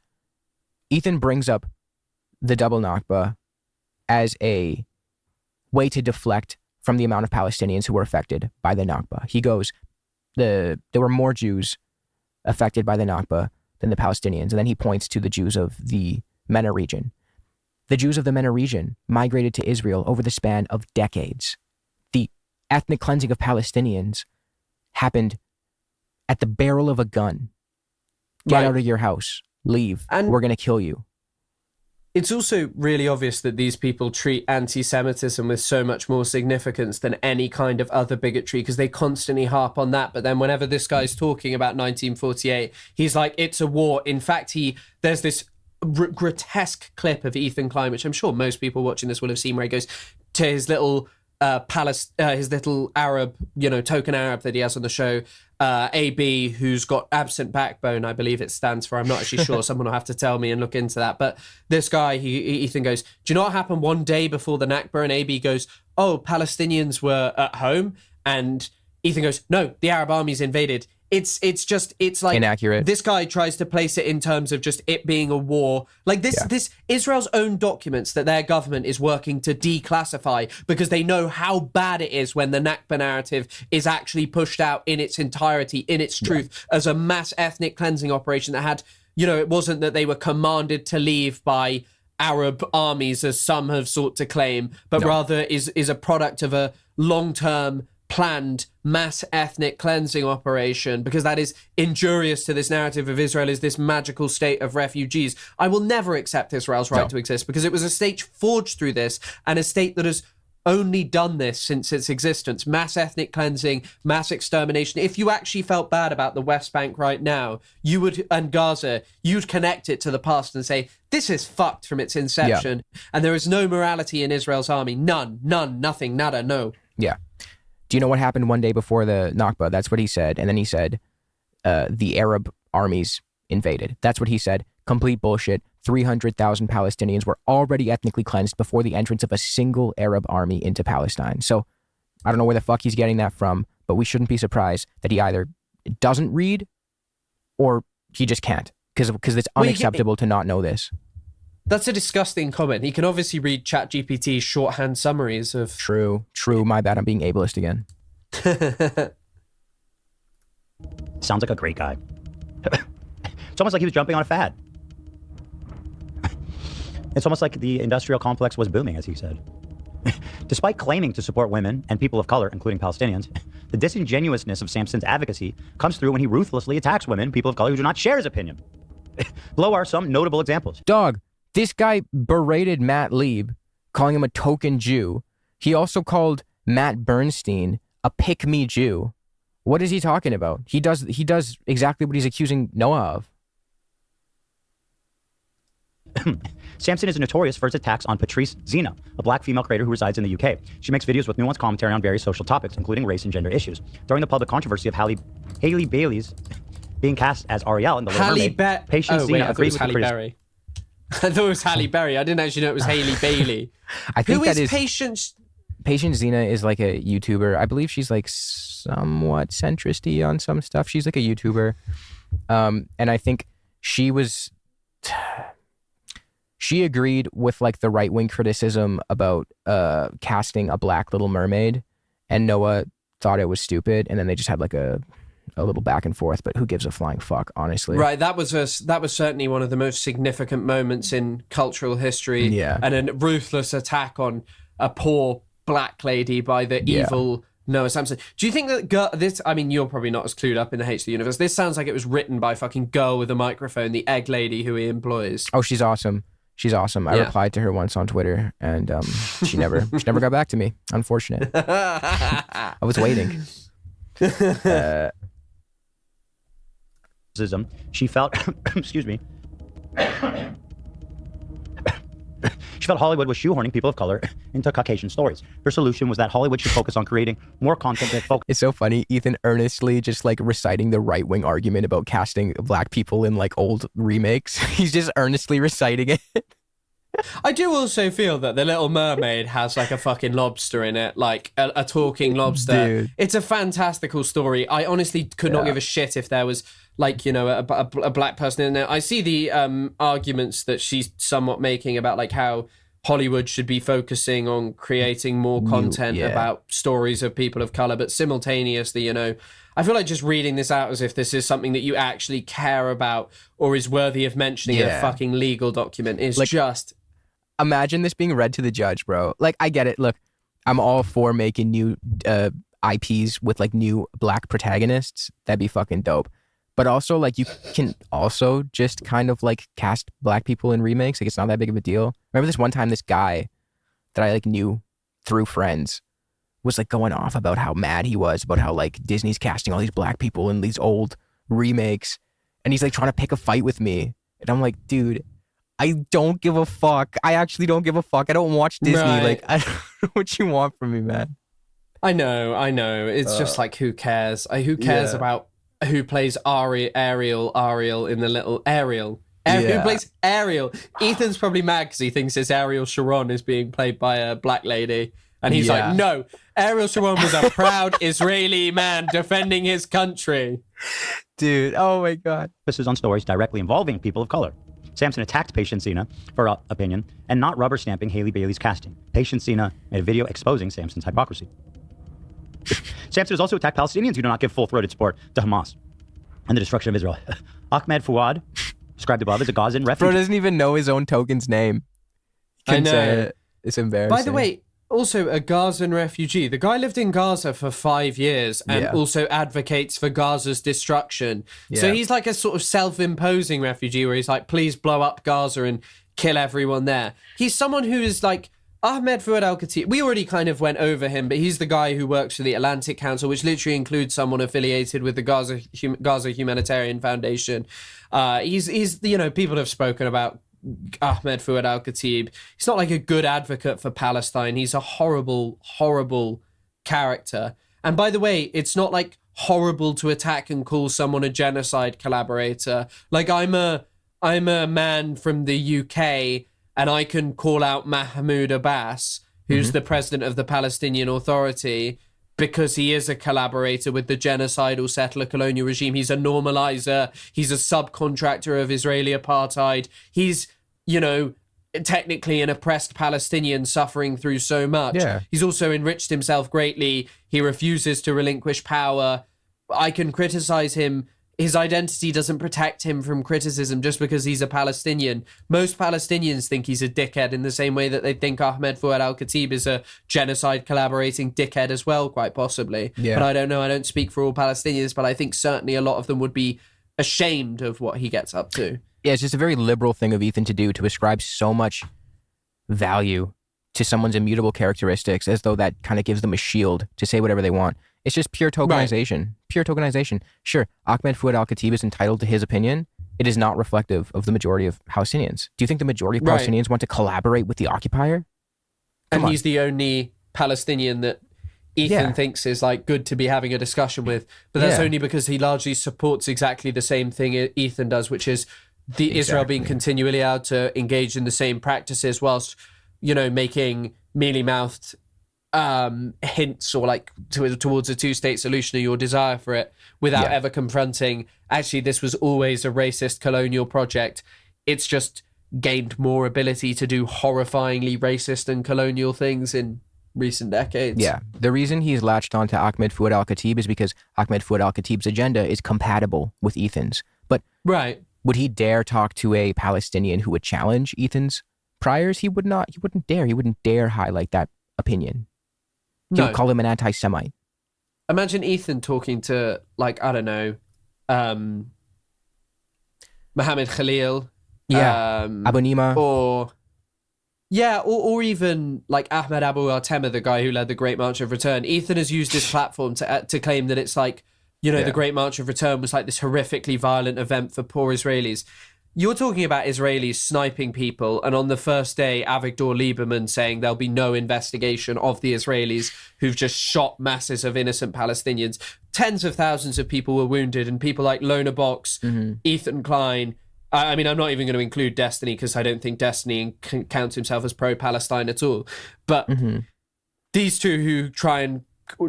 Ethan brings up the double Nakba as a way to deflect from the amount of Palestinians who were affected by the Nakba. He goes, there were more Jews affected by the Nakba than the Palestinians. And then he points to the Jews of the MENA region. The Jews of the MENA region migrated to Israel over the span of decades. The ethnic cleansing right. happened at the barrel of a gun. Get out of your house. Leave. And we're going to kill you. It's also really obvious that these people treat anti-Semitism with so much more significance than any kind of other bigotry, because they constantly harp on that. But then whenever this guy's talking about 1948, he's like, it's a war. In fact, there's this grotesque clip of Ethan Klein, which I'm sure most people watching this will have seen, where he goes to his little his little Arab, token Arab that he has on the show, AB, who's got absent backbone, I believe it stands for. I'm not actually sure. Someone will have to tell me and look into that. But this guy, Ethan goes, do you know what happened one day before the Nakba? And AB goes, oh, Palestinians were at home. And Ethan goes, no, the Arab armies invaded. It's like inaccurate. This guy tries to place it in terms of just it being a war. Like this Israel's own documents that their government is working to declassify, because they know how bad it is when the Nakba narrative is actually pushed out in its entirety, in its truth, as a mass ethnic cleansing operation that had, it wasn't that they were commanded to leave by Arab armies, as some have sought to claim, but rather is a product of a long-term planned mass ethnic cleansing operation, because that is injurious to this narrative of Israel as this magical state of refugees. I will never accept Israel's right to exist, because it was a state forged through this, and a state that has only done this since its existence. Mass ethnic cleansing, mass extermination. If you actually felt bad about the West Bank right now, and Gaza, you'd connect it to the past and say, this is fucked from its inception. Yeah. And there is no morality in Israel's army. None, nothing, nada, no. Yeah. Do you know what happened one day before the Nakba? That's what he said. And then he said, the Arab armies invaded. That's what he said. Complete bullshit. 300,000 Palestinians were already ethnically cleansed before the entrance of a single Arab army into Palestine. So I don't know where the fuck he's getting that from, but we shouldn't be surprised that he either doesn't read or he just can't, because it's unacceptable to not know this. That's a disgusting comment. He can obviously read ChatGPT's shorthand summaries of... True. My bad. I'm being ableist again. Sounds like a great guy. It's almost like he was jumping on a fad. It's almost like the industrial complex was booming, as he said. Despite claiming to support women and people of color, including Palestinians, the disingenuousness of Samsen's advocacy comes through when he ruthlessly attacks women and people of color who do not share his opinion. Below are some notable examples. Dog, this guy berated Matt Lieb, calling him a token Jew. He also called Matt Bernstein a pick-me Jew. What is he talking about? He does exactly what he's accusing Noah of. Samsen is notorious for his attacks on Patrice Zina, a black female creator who resides in the UK. She makes videos with nuanced commentary on various social topics, including race and gender issues. During the public controversy of Hailey Bailey's being cast as Ariel in The Little Mermaid, Patience Zina agrees with the criticism. I thought it was Halle Berry. I didn't actually know it was Hailey Bailey. I think Who that is Patience? Patience Zina is like a YouTuber. I believe she's like somewhat centrist-y on some stuff. She's like a YouTuber. And I think she agreed with like the right-wing criticism about casting a black Little Mermaid, and Noah thought it was stupid, and then they just had like a little back and forth, but who gives a flying fuck, honestly? Right, that was certainly one of the most significant moments in cultural history. Yeah. And a ruthless attack on a poor black lady by the evil Noah Samsen. Do you think that this, I mean, you're probably not as clued up in the H of the universe. This sounds like it was written by fucking Girl with a Microphone, the egg lady who he employs. Oh, she's awesome. She's awesome. I replied to her once on Twitter, and she never got back to me. Unfortunate. I was waiting. She felt, excuse me, she felt Hollywood was shoehorning people of color into Caucasian stories. Her solution was that Hollywood should focus on creating more content that focus. It's so funny, Ethan earnestly just like reciting the right-wing argument about casting black people in like old remakes. He's just earnestly reciting it. I do also feel that The Little Mermaid has like a fucking lobster in it, like a talking lobster. Dude. It's a fantastical story. I honestly could not give a shit if there was like, you know, a black person in there. I see the arguments that she's somewhat making about like how Hollywood should be focusing on creating more content about stories of people of color, but simultaneously, you know, I feel like just reading this out as if this is something that you actually care about or is worthy of mentioning in a fucking legal document is like, just... Imagine this being read to the judge, bro. Like, I get it. Look, I'm all for making new IPs with like new black protagonists. That'd be fucking dope. But also, like, you can also just kind of like cast black people in remakes. Like, it's not that big of a deal. Remember this one time, this guy that I like knew through friends was like going off about how mad he was about how like Disney's casting all these black people in these old remakes, and he's like trying to pick a fight with me, and I'm like, dude, I don't give a fuck. I actually don't give a fuck. I don't watch Disney. Right. Like, I don't know what you want from me, man. I know. It's just like, who cares? Who cares about who plays Ariel in the little Ariel? Who plays Ariel? Ethan's probably mad because he thinks it's Ariel Sharon is being played by a black lady. And he's like, no, Ariel Sharon was a proud Israeli man defending his country. Dude, oh my God. This is on stories directly involving people of color. Samsen attacked Patience Zina for her opinion and not rubber stamping Hailey Bailey's casting. Patience Zina made a video exposing Samsen's hypocrisy. Samsen has also attacked Palestinians who do not give full-throated support to Hamas and the destruction of Israel. Ahmed Fouad, described above as a Gazan refugee. Bro doesn't even know his own token's name. I know. It's embarrassing. By the way, also a Gazan refugee. The guy lived in Gaza for 5 years and also advocates for Gaza's destruction. Yeah. So he's like a sort of self-imposing refugee where he's like, please blow up Gaza and kill everyone there. He's someone who is like Ahmed Fouad Al-Khatib, we already kind of went over him, but he's the guy who works for the Atlantic Council, which literally includes someone affiliated with the Gaza Humanitarian Foundation. He's people have spoken about Ahmed Fouad Al-Khatib. He's not like a good advocate for Palestine. He's a horrible, horrible character. And by the way, it's not like horrible to attack and call someone a genocide collaborator. Like I'm a man from the UK, and I can call out Mahmoud Abbas, who's the president of the Palestinian Authority, because he is a collaborator with the genocidal settler colonial regime. He's a normalizer. He's a subcontractor of Israeli apartheid. He's, technically an oppressed Palestinian suffering through so much. Yeah. He's also enriched himself greatly. He refuses to relinquish power. I can criticize him. His identity doesn't protect him from criticism just because he's a Palestinian. Most Palestinians think he's a dickhead in the same way that they think Ahmed Fouad Al-Khatib is a genocide collaborating dickhead as well, quite possibly. Yeah. But I don't know. I don't speak for all Palestinians, but I think certainly a lot of them would be ashamed of what he gets up to. Yeah, it's just a very liberal thing of Ethan to do, to ascribe so much value to someone's immutable characteristics as though that kind of gives them a shield to say whatever they want. It's just pure tokenization. Right. Pure tokenization. Sure, Ahmed Fouad Al-Khatib is entitled to his opinion. It is not reflective of the majority of Palestinians. Do you think the majority of Palestinians want to collaborate with the occupier? And he's the only Palestinian that Ethan thinks is like good to be having a discussion with. But that's only because he largely supports exactly the same thing Ethan does, which is Israel being continually allowed to engage in the same practices whilst, making mealy-mouthed hints or like towards a two-state solution or your desire for it without ever confronting, actually, this was always a racist colonial project. It's just gained more ability to do horrifyingly racist and colonial things in recent decades. Yeah. The reason he's latched onto Ahmed Fouad Al-Khatib is because Ahmed Fouad Al-Khatib's agenda is compatible with Ethan's. But would he dare talk to a Palestinian who would challenge Ethan's priors? He would not. He wouldn't dare. He wouldn't dare highlight that opinion. He would call him an anti-Semite. Imagine Ethan talking to, like, I don't know, Mohammed Khalil. Abu Nima. Or even like Ahmed Abu Al-Tema, the guy who led the Great March of Return. Ethan has used his platform to claim that it's like, the Great March of Return was like this horrifically violent event for poor Israelis. You're talking about Israelis sniping people, and on the first day, Avigdor Lieberman saying there'll be no investigation of the Israelis who've just shot masses of innocent Palestinians. Tens of thousands of people were wounded, and people like Lona Box, Ethan Klein. I mean, I'm not even going to include Destiny because I don't think Destiny counts himself as pro-Palestine at all. But these two who try and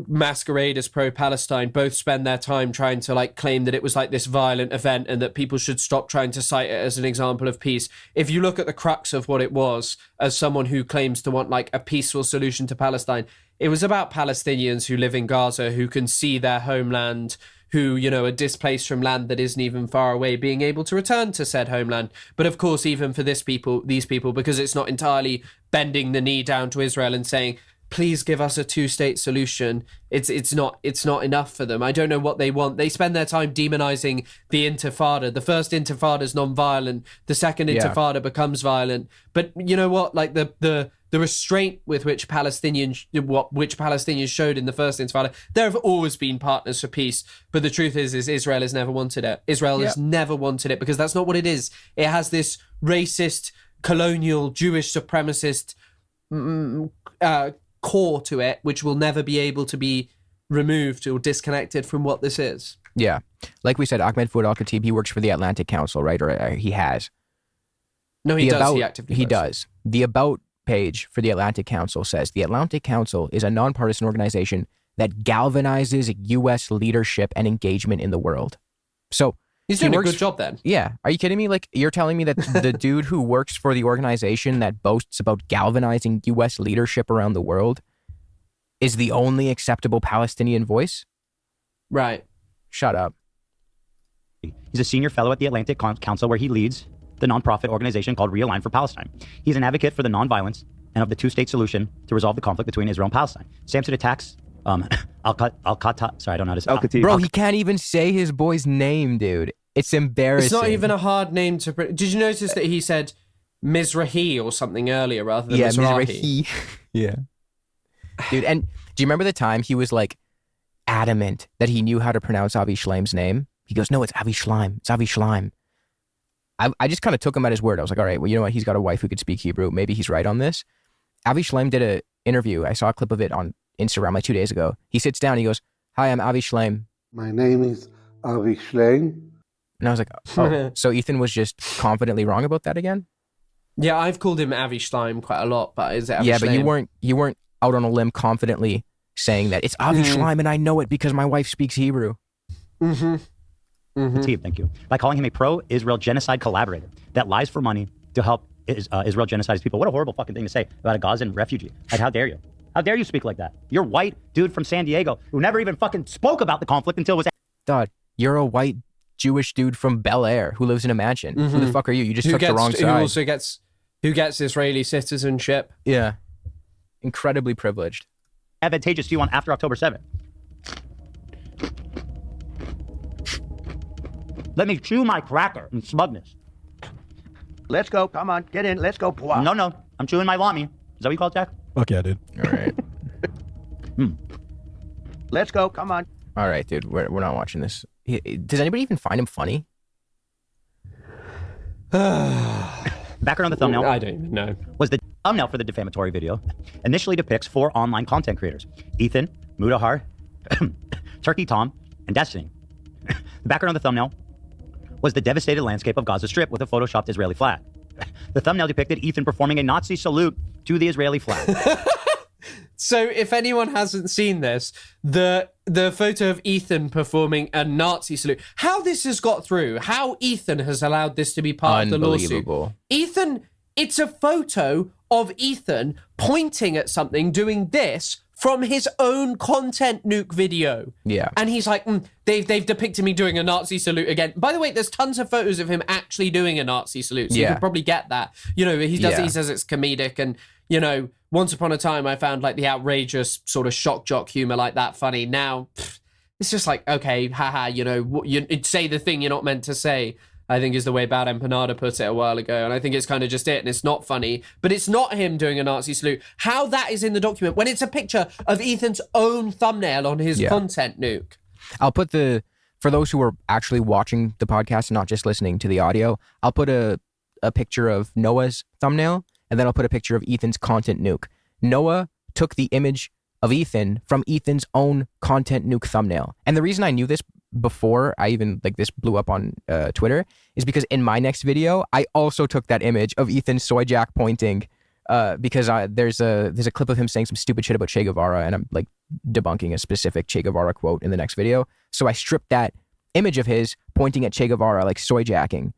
masquerade as pro-Palestine both spend their time trying to like claim that it was like this violent event and that people should stop trying to cite it as an example of peace. If you look at the crux of what it was, as someone who claims to want like a peaceful solution to Palestine, it was about Palestinians who live in Gaza, who can see their homeland, who, are displaced from land that isn't even far away, being able to return to said homeland. But of course, even for these people, because it's not entirely bending the knee down to Israel and saying, please give us a two-state solution. It's not enough for them. I don't know what they want. They spend their time demonizing the Intifada. The first Intifada is non-violent. The second Intifada becomes violent. But you know what? Like the restraint with which Palestinians showed in the first Intifada, there have always been partners for peace. But the truth is Israel has never wanted it. Israel has never wanted it because that's not what it is. It has this racist, colonial, Jewish supremacist core to it, which will never be able to be removed or disconnected from what this is. Yeah. Like we said, Ahmed Fouad Al-Khatib, he works for the Atlantic Council, right? Or he has. No, he does. He actively does. The About page for the Atlantic Council says, the Atlantic Council is a nonpartisan organization that galvanizes U.S. leadership and engagement in the world. So he's doing a good job then. Yeah. Are you kidding me? Like, you're telling me that the dude who works for the organization that boasts about galvanizing U.S. leadership around the world is the only acceptable Palestinian voice? Right. Shut up. He's a senior fellow at the Atlantic Council, where he leads the nonprofit organization called Realign for Palestine. He's an advocate for the nonviolence and of the two-state solution to resolve the conflict between Israel and Palestine. Samsen attacks Al-Khatib. Sorry, I don't know how to say. Bro, he can't even say his boy's name, dude. It's embarrassing. It's not even a hard name to... Did you notice that he said Mizrahi or something earlier rather than Yeah, Mizrahi. Yeah. Dude, and do you remember the time he was like adamant that he knew how to pronounce Avi Schleim's name? He goes, no, it's Avi Schleim. It's Avi Schleim. I just kind of took him at his word. I was like, all right, well, you know what? He's got a wife who could speak Hebrew. Maybe he's right on this. Avi Schleim did an interview. I saw a clip of it on Instagram like 2 days ago. He sits down. He goes, hi, I'm Avi Schleim. My name is Avi Schleim. And I was like, oh, so Ethan was just confidently wrong about that again? Yeah, I've called him Avi Schleim quite a lot, but is it Avi Yeah, Schleim? but you weren't out on a limb confidently saying that it's Avi Schleim and I know it because my wife speaks Hebrew. Steve, thank you. By calling him a pro-Israel genocide collaborator that lies for money to help Israel genocide his people. What a horrible fucking thing to say about a Gazan refugee. Like, how dare you? How dare you speak like that? You're white dude from San Diego who never even fucking spoke about the conflict until it was... Dad, you're a white Jewish dude from Bel Air who lives in a mansion. Who the fuck are you? You just took the wrong side. Who gets Israeli citizenship? Yeah. Incredibly privileged. Advantageous to you on after October 7th. Let me chew my cracker in smugness. Let's go. Come on. Get in. Let's go. No. I'm chewing my lami. Is that what you call it, Jack? Fuck yeah, dude. All right. Let's go. Come on. All right, dude. We're not watching this. Does anybody even find him funny? Background on the thumbnail. I don't even know. Was the thumbnail for the defamatory video initially depicts 4 online content creators: Ethan, Mudahar, Turkey Tom, and Destiny. The background on the thumbnail was the devastated landscape of Gaza Strip with a photoshopped Israeli flag. The thumbnail depicted Ethan performing a Nazi salute to the Israeli flag. So if anyone hasn't seen this, the photo of Ethan performing a Nazi salute, how this has got through, how Ethan has allowed this to be part of the lawsuit. Ethan, it's a photo of Ethan pointing at something, doing this from his own content nuke video. Yeah. And he's like, they've depicted me doing a Nazi salute again. By the way, there's tons of photos of him actually doing a Nazi salute. So you can probably get that. You know, he says it's comedic. And, you know, once upon a time, I found like the outrageous sort of shock jock humor like that funny. Now, it's just like, okay, haha, you know, you say the thing you're not meant to say, I think is the way Bad Empanada put it a while ago. And I think it's kind of just it. And it's not funny, but it's not him doing a Nazi salute. How that is in the document when it's a picture of Ethan's own thumbnail on his content nuke. I'll put for those who are actually watching the podcast and not just listening to the audio, I'll put a picture of Noah's thumbnail, and then I'll put a picture of Ethan's content nuke. Noah took the image of Ethan from Ethan's own content nuke thumbnail. And the reason I knew this before I even this blew up on Twitter is because in my next video, I also took that image of Ethan soy jack pointing because there's a clip of him saying some stupid shit about Che Guevara, and I'm like debunking a specific Che Guevara quote in the next video. So I stripped that image of his pointing at Che Guevara, like soy jacking.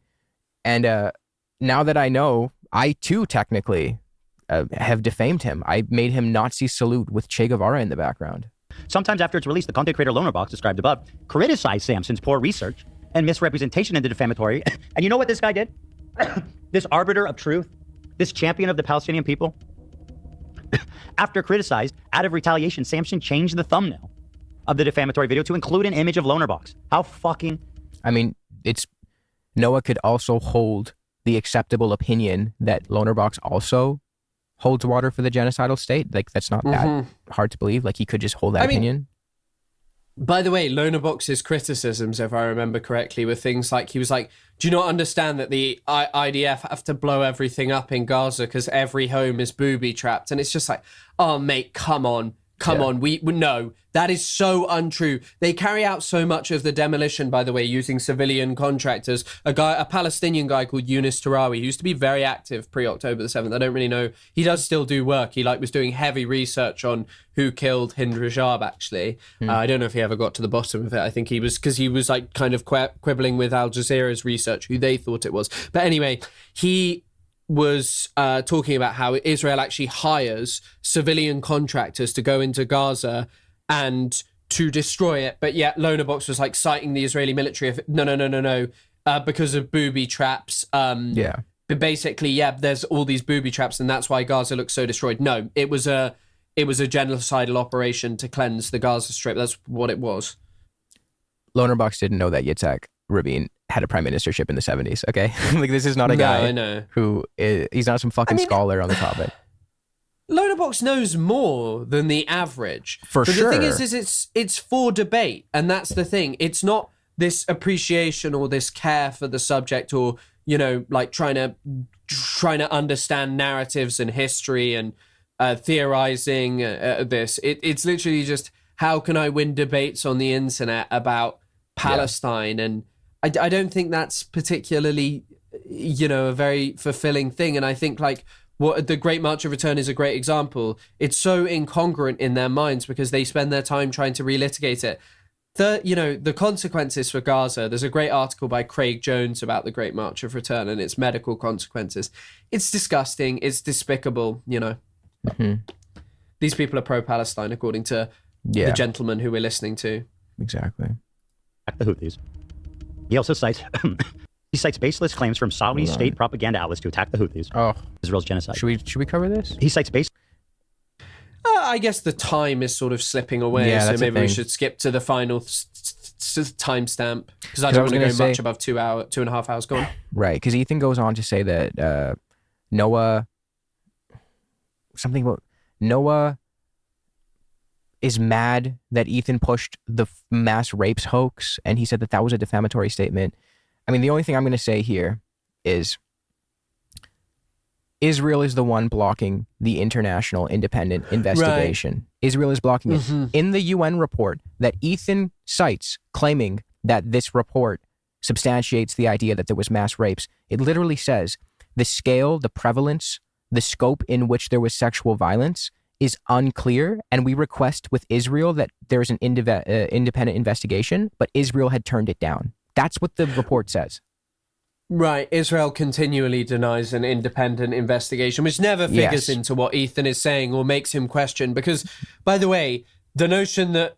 And now that I know, I too technically have defamed him. I made him Nazi salute with Che Guevara in the background. Sometimes after its release, the content creator Lonerbox, described above, criticized Samsen's poor research and misrepresentation in the defamatory. And you know what this guy did? This arbiter of truth, this champion of the Palestinian people. After criticized, out of retaliation, Samsen changed the thumbnail of the defamatory video to include an image of Lonerbox. How fucking... I mean, Noah could also hold the acceptable opinion that Lonerbox also holds water for the genocidal state. Like, that's not that hard to believe. Like, he could just hold that opinion. By the way, Lonerbox's criticisms, if I remember correctly, were things like, he was like, do you not understand that the IDF have to blow everything up in Gaza because every home is booby-trapped? And it's just like, oh, mate, come on. We no, that is so untrue. They carry out so much of the demolition, by the way, using civilian contractors. A Palestinian guy called Yunus Tarawi, who used to be very active pre-October the 7th. I don't really know. He does still do work. He was doing heavy research on who killed Hind Rajab, actually. I don't know if he ever got to the bottom of it. I think he was, because he was like kind of quibbling with Al Jazeera's research, who they thought it was. But anyway, he was talking about how Israel actually hires civilian contractors to go into Gaza and to destroy it. But yet Lonerbox was like citing the Israeli military. No, because of booby traps. But basically, there's all these booby traps and that's why Gaza looks so destroyed. No, it was a genocidal operation to cleanse the Gaza Strip. That's what it was. Lonerbox didn't know that Yitzhak Rabin had a prime ministership in the 70s. Okay, like this is not a guy I know. he's not some fucking scholar on the topic. Loaderbox knows more than the average. But the thing is it's for debate, and that's the thing. It's not this appreciation or this care for the subject, or like trying to understand narratives and history and theorizing this. It's literally just, how can I win debates on the internet about Palestine? And I don't think that's particularly a very fulfilling thing. And I think like what the Great March of Return is a great example. It's so incongruent in their minds because they spend their time trying to relitigate it. The consequences for Gaza, there's a great article by Craig Jones about the Great March of Return and its medical consequences. It's disgusting. It's despicable, Mm-hmm. These people are pro-Palestine, according to the gentleman who we're listening to. Exactly. The Houthis. He also cites he cites baseless claims from Saudi state propaganda outlets to attack the Houthis. Oh, Israel's genocide. should we cover this? He cites I guess the time is sort of slipping away, so maybe we should skip to the final timestamp, because I don't want to go much above 2.5 hours. Go on. Right, because Ethan goes on to say that Noah is mad that Ethan pushed the mass rapes hoax, and he said that was a defamatory statement. I mean, the only thing I'm going to say here is Israel is the one blocking the international independent investigation. Right. Israel is blocking it. In the UN report that Ethan cites, claiming that this report substantiates the idea that there was mass rapes, it literally says the scale, the prevalence, the scope in which there was sexual violence is unclear, and we request with Israel that there's an independent investigation, but Israel had turned it down. That's what the report says. Right. Israel continually denies an independent investigation, which never figures into what Ethan is saying or makes him question. Because, by the way, the notion that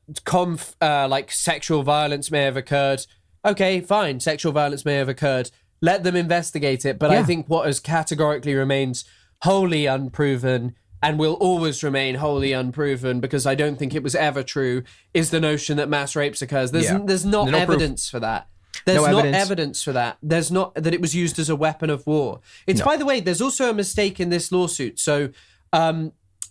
like sexual violence may have occurred, okay, fine, sexual violence may have occurred. Let them investigate it. But I think what has categorically remains wholly unproven and will always remain wholly unproven, because I don't think it was ever true, is the notion that mass rapes occurs. There's not evidence for that. There's not evidence for that. There's not that it was used as a weapon of war. By the way, there's also a mistake in this lawsuit. So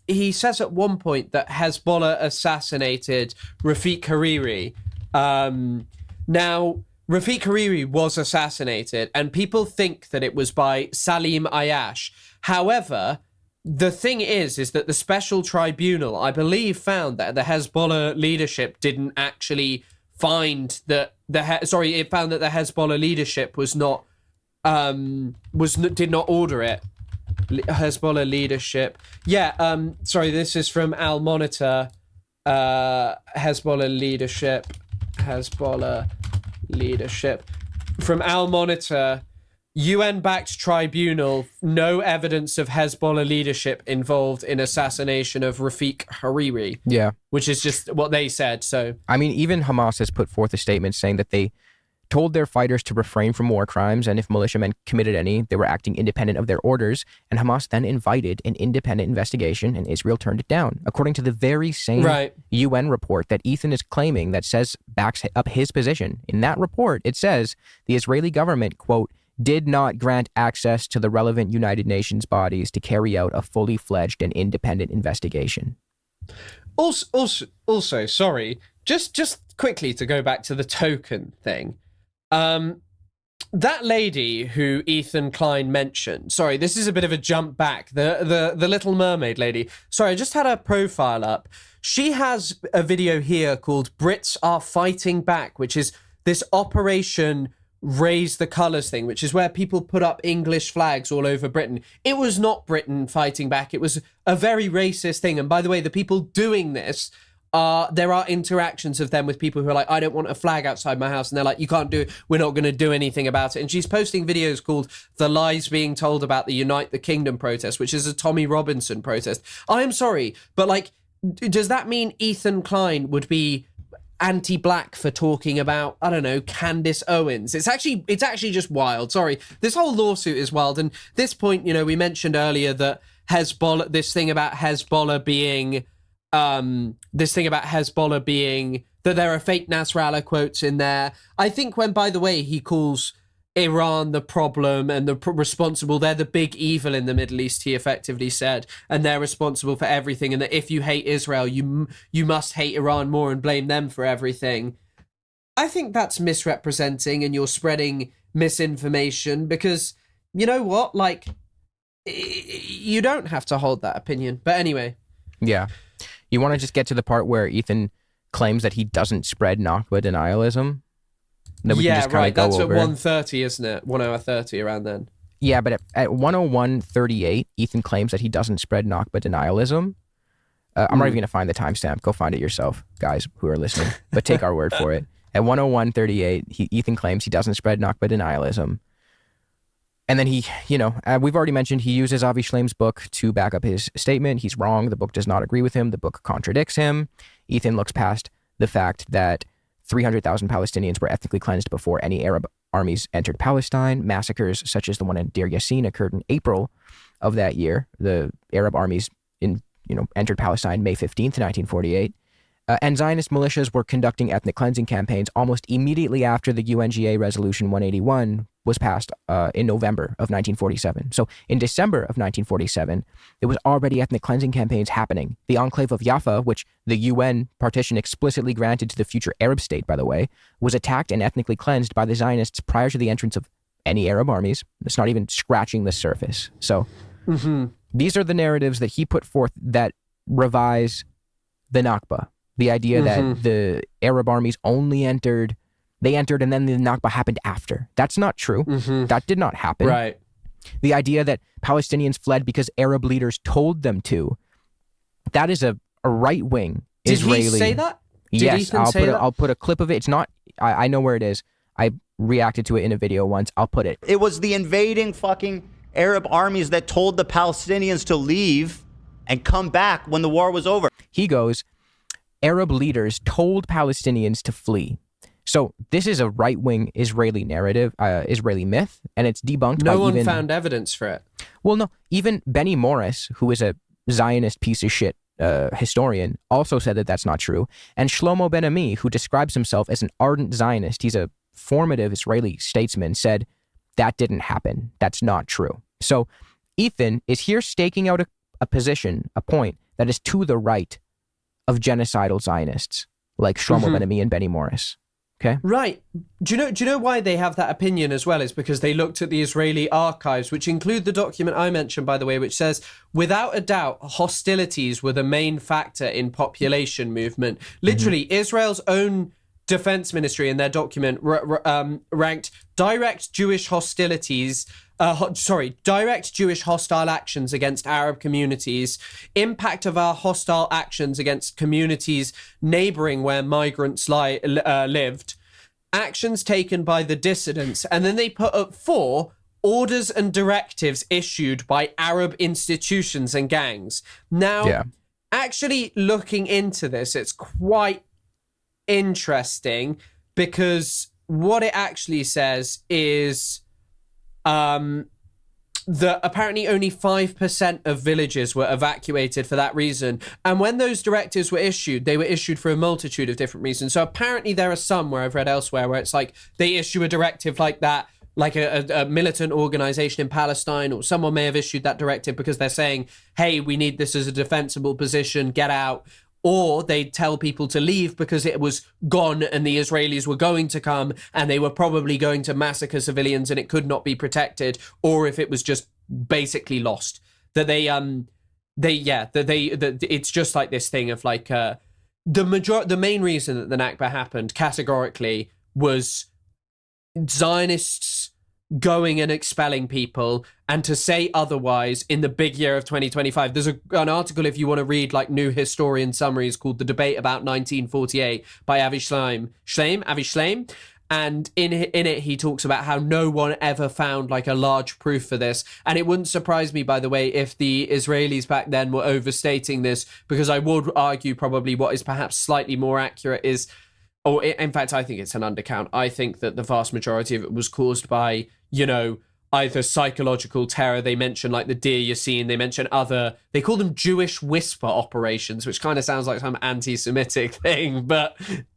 he says at one point that Hezbollah assassinated Rafiq Hariri. Now, Rafiq Hariri was assassinated, and people think that it was by Salim Ayash. However, the thing is that the special tribunal, I believe, found that the Hezbollah leadership didn't actually find that it found that the Hezbollah leadership did not order it. Hezbollah leadership. This is from Al Monitor. Hezbollah leadership. From Al Monitor, UN-backed tribunal, no evidence of Hezbollah leadership involved in assassination of Rafiq Hariri. Yeah. Which is just what they said, so... I mean, even Hamas has put forth a statement saying that they told their fighters to refrain from war crimes, and if militiamen committed any, they were acting independent of their orders, and Hamas then invited an independent investigation, and Israel turned it down. According to the very same UN report that Ethan is claiming that backs up his position. In that report, it says the Israeli government, quote, did not grant access to the relevant United Nations bodies to carry out a fully fledged and independent investigation. Also, sorry, just quickly to go back to the token thing. That lady who Ethan Klein mentioned, sorry, this is a bit of a jump back, the Little Mermaid lady. Sorry, I just had her profile up. She has a video here called Brits Are Fighting Back, which is this Operation Raise the Colours thing, which is where people put up English flags all over Britain. It was not Britain fighting back. It was a very racist thing. And by the way, the people doing this, there are interactions of them with people who are like, I don't want a flag outside my house. And they're like, you can't do it. We're not going to do anything about it. And she's posting videos called The Lies Being Told About the Unite the Kingdom protest, which is a Tommy Robinson protest. I am sorry, but like, does that mean Ethan Klein would be anti-black for talking about, I don't know, Candace Owens? It's actually just wild. Sorry, this whole lawsuit is wild. And this point, we mentioned earlier that this thing about Hezbollah being that there are fake Nasrallah quotes in there. I think when, by the way, he calls Iran the problem and the responsible, they're the big evil in the Middle East, he effectively said, and they're responsible for everything, and that if you hate Israel, you must hate Iran more and blame them for everything. I think that's misrepresenting, and you're spreading misinformation, because you know what, like, you don't have to hold that opinion. But anyway. Yeah. You want to just get to the part where Ethan claims that he doesn't spread Nakba denialism? Yeah, right. That's at 1:30, isn't it? 1 hour 30, around then. Yeah, but at 1:01:38, Ethan claims that he doesn't spread Nakba denialism. I'm not even going to find the timestamp. Go find it yourself, guys who are listening. But take our word for it. At 1:01:38, Ethan claims he doesn't spread Nakba denialism. And then he, we've already mentioned he uses Avi Shleim's book to back up his statement. He's wrong. The book does not agree with him. The book contradicts him. Ethan looks past the fact that 300,000 Palestinians were ethnically cleansed before any Arab armies entered Palestine. Massacres such as the one in Deir Yassin occurred in April of that year. The Arab armies entered Palestine May 15th, 1948. And Zionist militias were conducting ethnic cleansing campaigns almost immediately after the UNGA Resolution 181 was passed in November of 1947. So in December of 1947, there was already ethnic cleansing campaigns happening. The enclave of Jaffa, which the UN partition explicitly granted to the future Arab state, by the way, was attacked and ethnically cleansed by the Zionists prior to the entrance of any Arab armies. It's not even scratching the surface. So these are the narratives that he put forth that revise the Nakba. The idea that the Arab armies only entered and then the Nakba happened after. That's not true. That did not happen. Right. The idea that Palestinians fled because Arab leaders told them to, that is a right-wing Israeli... Did he say that? Yes, I'll put a clip of it. It's not... I know where it is. I reacted to it in a video once. I'll put it. It was the invading fucking Arab armies that told the Palestinians to leave and come back when the war was over. He goes... Arab leaders told Palestinians to flee. So this is a right-wing Israeli narrative, Israeli myth, and it's debunked by No one found evidence for it. Well, no. Even Benny Morris, who is a Zionist piece of shit historian, also said that that's not true. And Shlomo Ben-Ami, who describes himself as an ardent Zionist, he's a formative Israeli statesman, said that didn't happen. That's not true. So Ethan is here staking out a position, a point that is to the right of genocidal Zionists like Shlomo Ben-Ami and Benny Morris. Okay. Right. Do you know why they have that opinion as well? Is because they looked at the Israeli archives, which include the document I mentioned, by the way, which says, without a doubt, hostilities were the main factor in population movement. Literally, Israel's own defense ministry in their document ranked direct Jewish hostilities, direct Jewish hostile actions against Arab communities, impact of our hostile actions against communities neighboring where migrants lived, actions taken by the dissidents, and then they put up 4 orders and directives issued by Arab institutions and gangs. Now, actually looking into this, it's quite interesting, because what it actually says is that apparently only 5% of villages were evacuated for that reason. And when those directives were issued, they were issued for a multitude of different reasons. So apparently there are some, where I've read elsewhere, where it's like they issue a directive like that, like a militant organization in Palestine, or someone may have issued that directive because they're saying, hey, we need this as a defensible position, get out. Or they'd tell people to leave because it was gone and the Israelis were going to come and they were probably going to massacre civilians and it could not be protected, or if it was just basically lost. That it's just like this thing of like the main reason that the Nakba happened categorically was Zionists going and expelling people, and to say otherwise in the big year of 2025. There's an article, if you want to read like new historian summaries, called The Debate About 1948 by Avi Shleim. And in it, he talks about how no one ever found like a large proof for this. And it wouldn't surprise me, by the way, if the Israelis back then were overstating this, because I would argue probably what is perhaps slightly more accurate is, or in fact, I think it's an undercount. I think that the vast majority of it was caused by, either psychological terror. They mention like the Deir Yassin. They mention they call them Jewish whisper operations, which kind of sounds like some anti-Semitic thing, but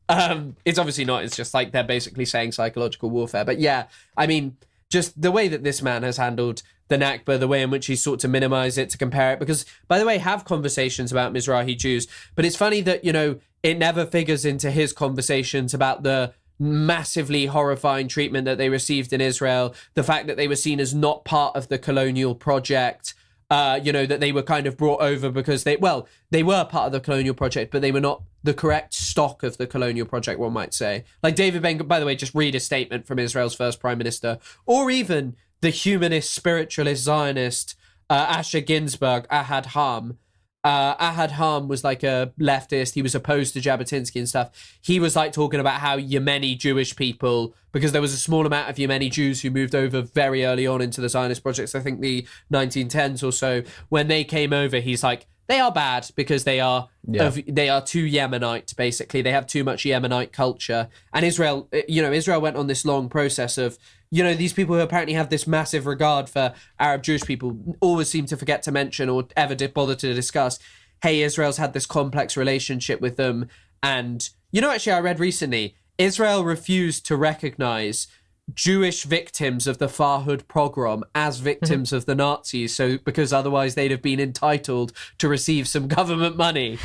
It's obviously not. It's just like they're basically saying psychological warfare. But yeah, I mean, just the way that this man has handled the Nakba, the way in which he's sought to minimize it, to compare it. Because, by the way, have conversations about Mizrahi Jews. But it's funny that, you know, it never figures into his conversations about the massively horrifying treatment that they received in Israel, the fact that they were seen as not part of the colonial project, you know, that they were kind of brought over because they were part of the colonial project, but they were not the correct stock of the colonial project, one might say. Like David Ben, by the way, just read a statement from Israel's first prime minister, or even the humanist, spiritualist, Zionist, Asher Ginsburg, Ahad Ham. Ahad Ham was like a leftist. He was opposed to Jabotinsky and stuff. He was like talking about how Yemeni Jewish people, because there was a small amount of Yemeni Jews who moved over very early on into the Zionist projects, I think the 1910s or so. When they came over, he's like, they are bad because they are too Yemenite, basically. They have too much Yemenite culture. And Israel, you know, Israel went on this long process of, you know, these people who apparently have this massive regard for Arab Jewish people always seem to forget to mention or ever bother to discuss, hey, Israel's had this complex relationship with them. And, you know, actually, I read recently, Israel refused to recognize Jewish victims of the Farhud pogrom as victims of the Nazis, so because otherwise they'd have been entitled to receive some government money.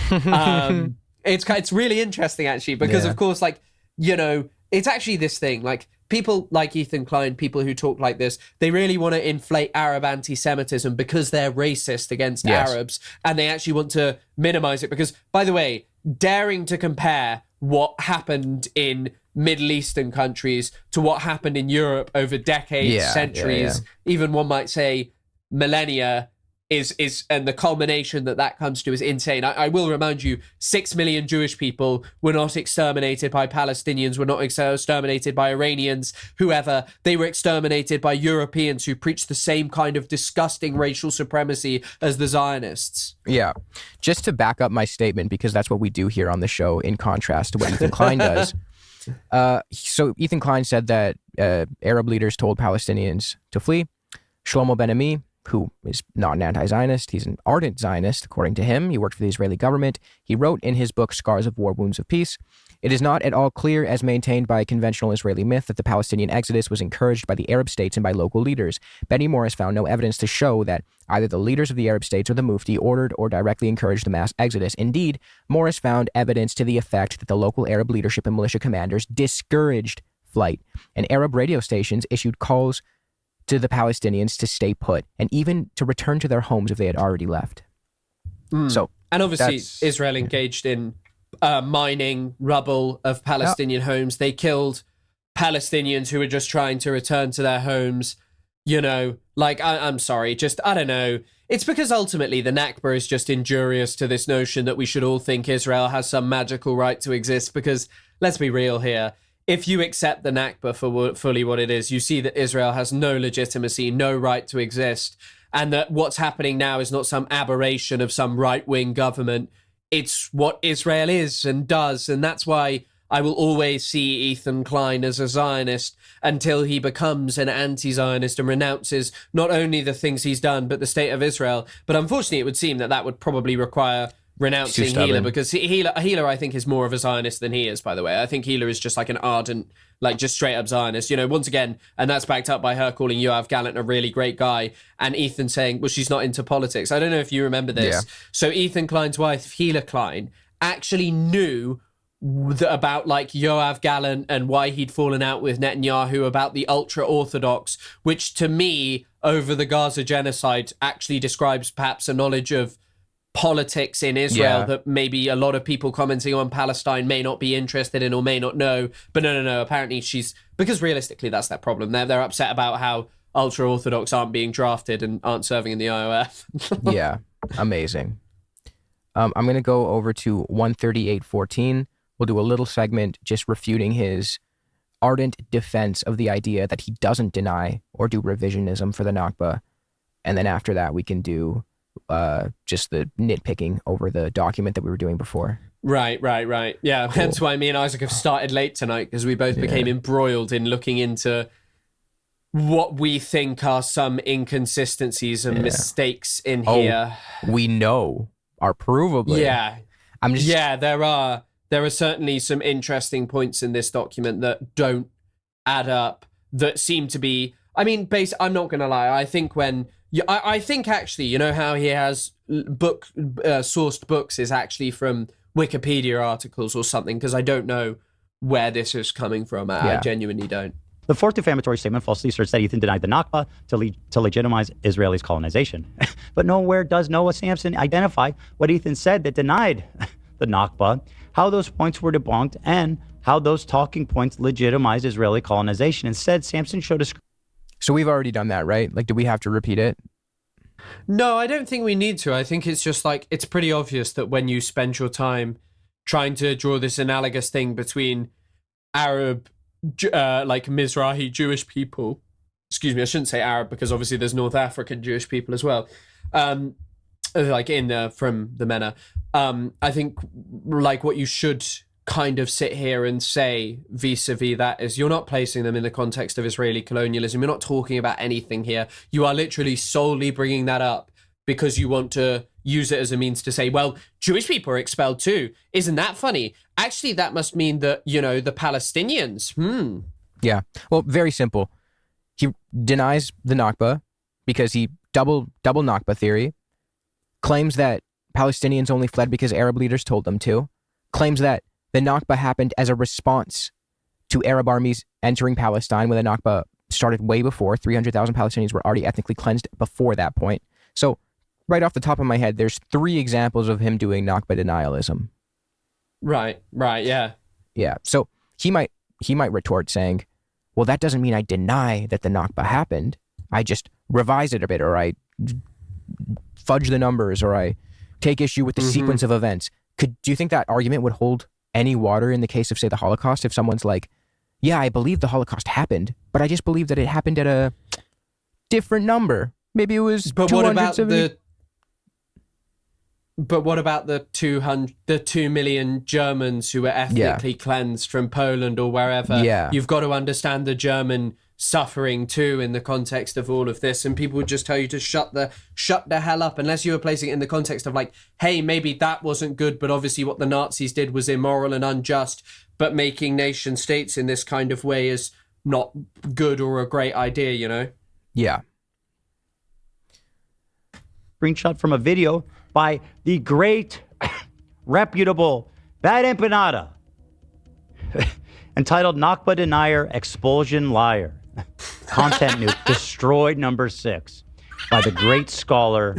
It's really interesting, actually, because of course, like, you know, it's actually this thing, like, people like Ethan Klein, people who talk like this, they really want to inflate Arab anti-Semitism because they're racist against Arabs, and they actually want to minimize it because, by the way, daring to compare what happened in Middle Eastern countries to what happened in Europe over decades, centuries, even one might say millennia, is and the culmination that comes to is insane. I will remind you, 6 million Jewish people were not exterminated by Palestinians, were not exterminated by Iranians, whoever. They were exterminated by Europeans who preached the same kind of disgusting racial supremacy as the Zionists. Yeah. Just to back up my statement, because that's what we do here on the show, in contrast to what Ethan Klein does. So Ethan Klein said that Arab leaders told Palestinians to flee. Shlomo Ben-Ami, who is not an anti-Zionist, he's an ardent Zionist, according to him. He worked for the Israeli government. He wrote in his book, Scars of War, Wounds of Peace, "It is not at all clear, as maintained by conventional Israeli myth, that the Palestinian exodus was encouraged by the Arab states and by local leaders. Benny Morris found no evidence to show that either the leaders of the Arab states or the Mufti ordered or directly encouraged the mass exodus. Indeed, Morris found evidence to the effect that the local Arab leadership and militia commanders discouraged flight, and Arab radio stations issued calls to the Palestinians to stay put and even to return to their homes if they had already left." So, and obviously Israel engaged in mining rubble of Palestinian homes. They killed Palestinians who were just trying to return to their homes. You know, like, I'm sorry, just, I don't know. It's because ultimately the Nakba is just injurious to this notion that we should all think Israel has some magical right to exist, because let's be real here. If you accept the Nakba for fully what it is, you see that Israel has no legitimacy, no right to exist, and that what's happening now is not some aberration of some right-wing government. It's what Israel is and does, and that's why I will always see Ethan Klein as a Zionist until he becomes an anti-Zionist and renounces not only the things he's done, but the state of Israel. But unfortunately, it would seem that would probably require renouncing Hila, because Hila, I think, is more of a Zionist than he is, by the way. I think Hila is just like an ardent, like just straight up Zionist, you know, once again, and that's backed up by her calling Yoav Gallant a really great guy, and Ethan saying, well, she's not into politics. I don't know if you remember this. Yeah. So Ethan Klein's wife, Hila Klein, actually knew about like Yoav Gallant and why he'd fallen out with Netanyahu, about the ultra-Orthodox, which to me, over the Gaza genocide, actually describes perhaps a knowledge of politics in Israel that maybe a lot of people commenting on Palestine may not be interested in or may not know. But no, apparently because realistically that's their problem. They're upset about how ultra-Orthodox aren't being drafted and aren't serving in the IOF. Yeah, amazing. I'm going to go over to 138.14. We'll do a little segment just refuting his ardent defense of the idea that he doesn't deny or do revisionism for the Nakba. And then after that, we can do just the nitpicking over the document that we were doing before. Right. Yeah, cool. Hence why me and Isaac have started late tonight, because we both became embroiled in looking into what we think are some inconsistencies and mistakes in here. We know are provably. Yeah. There there are certainly some interesting points in this document that don't add up, that seem to be, I mean, I'm not going to lie. I think I think actually, you know how he has sourced books is actually from Wikipedia articles or something, because I don't know where this is coming from. I genuinely don't. The fourth defamatory statement falsely asserts that Ethan denied the Nakba to legitimize Israelis' colonization. But nowhere does Noah Samsen identify what Ethan said that denied the Nakba, how those points were debunked, and how those talking points legitimized Israeli colonization. Instead, Samsen showed a... So we've already done that, right? Like, do we have to repeat it? No, I don't think we need to. I think it's just like, it's pretty obvious that when you spend your time trying to draw this analogous thing between Arab, like Mizrahi Jewish people, excuse me, I shouldn't say Arab because obviously there's North African Jewish people as well, like from the MENA. I think like what you should kind of sit here and say vis-a-vis that is, you're not placing them in the context of Israeli colonialism. You're not talking about anything here. You are literally solely bringing that up because you want to use it as a means to say, well, Jewish people are expelled too. Isn't that funny? Actually, that must mean that, you know, the Palestinians, Yeah. Well, very simple. He denies the Nakba because he double Nakba theory, claims that Palestinians only fled because Arab leaders told them to, claims that the Nakba happened as a response to Arab armies entering Palestine when the Nakba started way before. 300,000 Palestinians were already ethnically cleansed before that point. So right off the top of my head, there's 3 examples of him doing Nakba denialism. Right, yeah. Yeah, so he might retort saying, well, that doesn't mean I deny that the Nakba happened. I just revise it a bit, or I fudge the numbers, or I take issue with the sequence of events. Do you think that argument would hold any water in the case of, say, the Holocaust? If someone's like, yeah, I believe the Holocaust happened, but I just believe that it happened at a different number. Maybe it was 270. But what about the 2 million Germans who were ethnically cleansed from Poland or wherever? Yeah. You've got to understand the German suffering too in the context of all of this, and people would just tell you to shut the hell up unless you were placing it in the context of like, hey, maybe that wasn't good, but obviously what the Nazis did was immoral and unjust, but making nation states in this kind of way is not good or a great idea, you know? Yeah. Screenshot from a video by the great, reputable Bad Empanada, entitled Nakba Denier, Expulsion Liar. Content nuke destroyed number 6 by the great scholar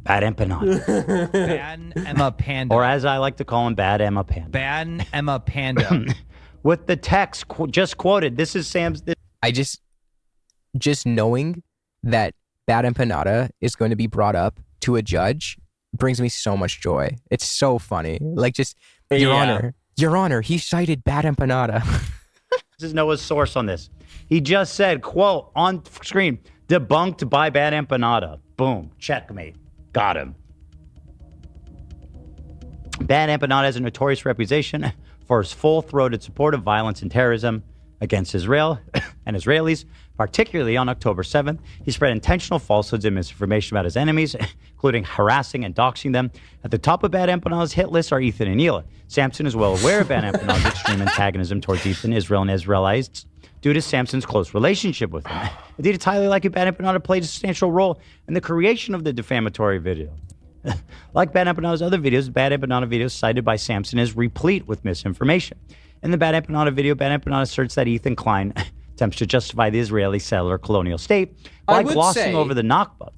Bad Empanada. Bad Emma Panda. Or as I like to call him, Bad Emma Panda. Bad Emma Panda. With the text just quoted. This is Sam's... I just knowing that Bad Empanada is going to be brought up to a judge brings me so much joy. It's so funny. Like, just, Your Honor, he cited Bad Empanada. This is Noah's source on this. He just said, quote, on screen, debunked by Bad Empanada. Boom. Checkmate. Got him. Bad Empanada has a notorious reputation for his full-throated support of violence and terrorism against Israel and Israelis, particularly on October 7th. He spread intentional falsehoods and misinformation about his enemies, including harassing and doxing them. At the top of Bad Empanada's hit list are Ethan and Hila. Samsen is well aware of Bad Empanada's extreme antagonism towards Ethan, Israel, and Israelites due to Samsen's close relationship with him. Indeed, it's highly likely Bad Empanada played a substantial role in the creation of the defamatory video. Like Bad Empanada's other videos, Bad Empanada videos cited by Samsen is replete with misinformation. In the Bad Empanada video, Bad Empanada asserts that Ethan Klein attempts to justify the Israeli settler colonial state by glossing over the Nakba.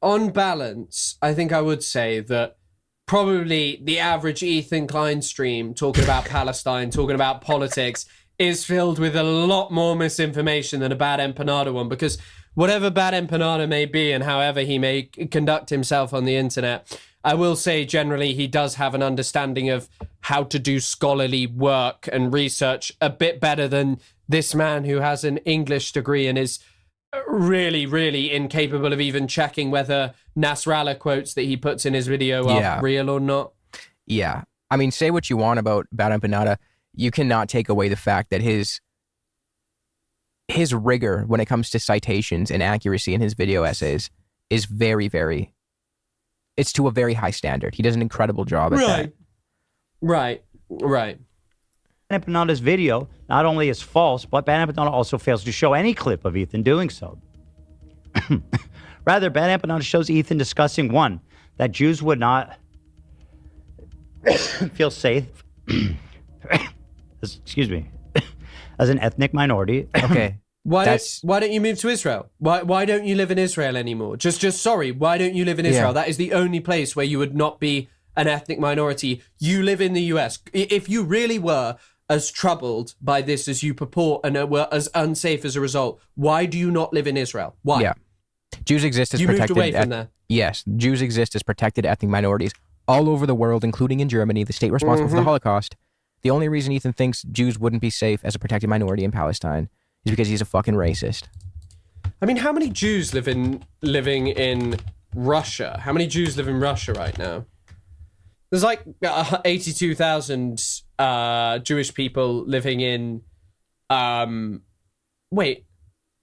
On balance, I think I would say that probably the average Ethan Klein stream talking about Palestine, talking about politics, is filled with a lot more misinformation than a Bad Empanada one, because whatever Bad Empanada may be and however he may conduct himself on the internet, I will say generally he does have an understanding of how to do scholarly work and research a bit better than this man who has an English degree and is really, really incapable of even checking whether Nasrallah quotes that he puts in his video are real or not. Yeah. I mean, say what you want about Bad Empanada, you cannot take away the fact that his rigor when it comes to citations and accuracy in his video essays is very, very... It's to a very high standard. He does an incredible job at that. Right, right. Banana video not only is false, but Banana also fails to show any clip of Ethan doing so. Rather, Banana shows Ethan discussing, one, that Jews would not feel safe, excuse me, as an ethnic minority. Okay. Why don't you move to Israel? Why don't you live in Israel anymore? Sorry, why don't you live in Israel? Yeah. That is the only place where you would not be an ethnic minority. You live in the US. If you really were as troubled by this as you purport and were as unsafe as a result, why do you not live in Israel? Why? Yeah. Jews exist as You protected... moved away from there. Yes. Jews exist as protected ethnic minorities all over the world, including in Germany, the state responsible for the Holocaust. The only reason Ethan thinks Jews wouldn't be safe as a protected minority in Palestine is because he's a fucking racist. I mean, how many Jews living in Russia? How many Jews live in Russia right now? There's like 82,000 Jewish people living in...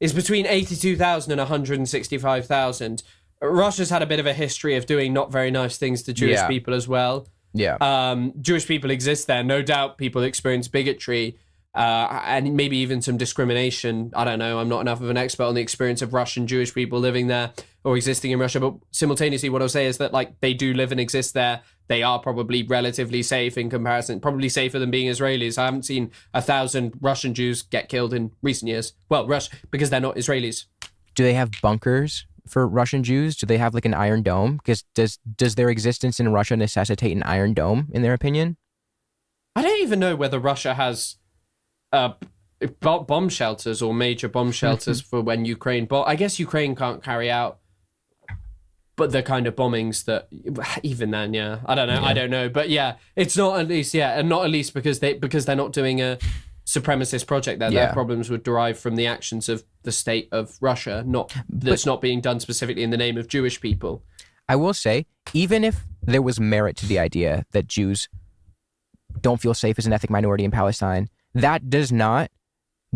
it's between 82,000 and 165,000. Russia's had a bit of a history of doing not very nice things to Jewish people as well. Yeah. Jewish people exist there. No doubt people experience bigotry and maybe even some discrimination. I don't know. I'm not enough of an expert on the experience of Russian Jewish people living there or existing in Russia. But simultaneously, what I'll say is that like they do live and exist there. They are probably relatively safe in comparison, probably safer than being Israelis. I haven't seen 1,000 Russian Jews get killed in recent years. Well, because they're not Israelis. Do they have bunkers for Russian Jews? Do they have like an Iron Dome? Because does their existence in Russia necessitate an Iron Dome, in their opinion? I don't even know whether Russia has bomb shelters or major bomb shelters for when Ukraine... But I guess Ukraine can't carry out but the kind of bombings that... Even then, yeah. I don't know. Yeah. I don't know. But yeah, it's not at least... Yeah, and not at least because they're not doing a supremacist project there. Yeah. Their problems would derive from the actions of the state of Russia, not being done specifically in the name of Jewish people. I will say, even if there was merit to the idea that Jews don't feel safe as an ethnic minority in Palestine, that does not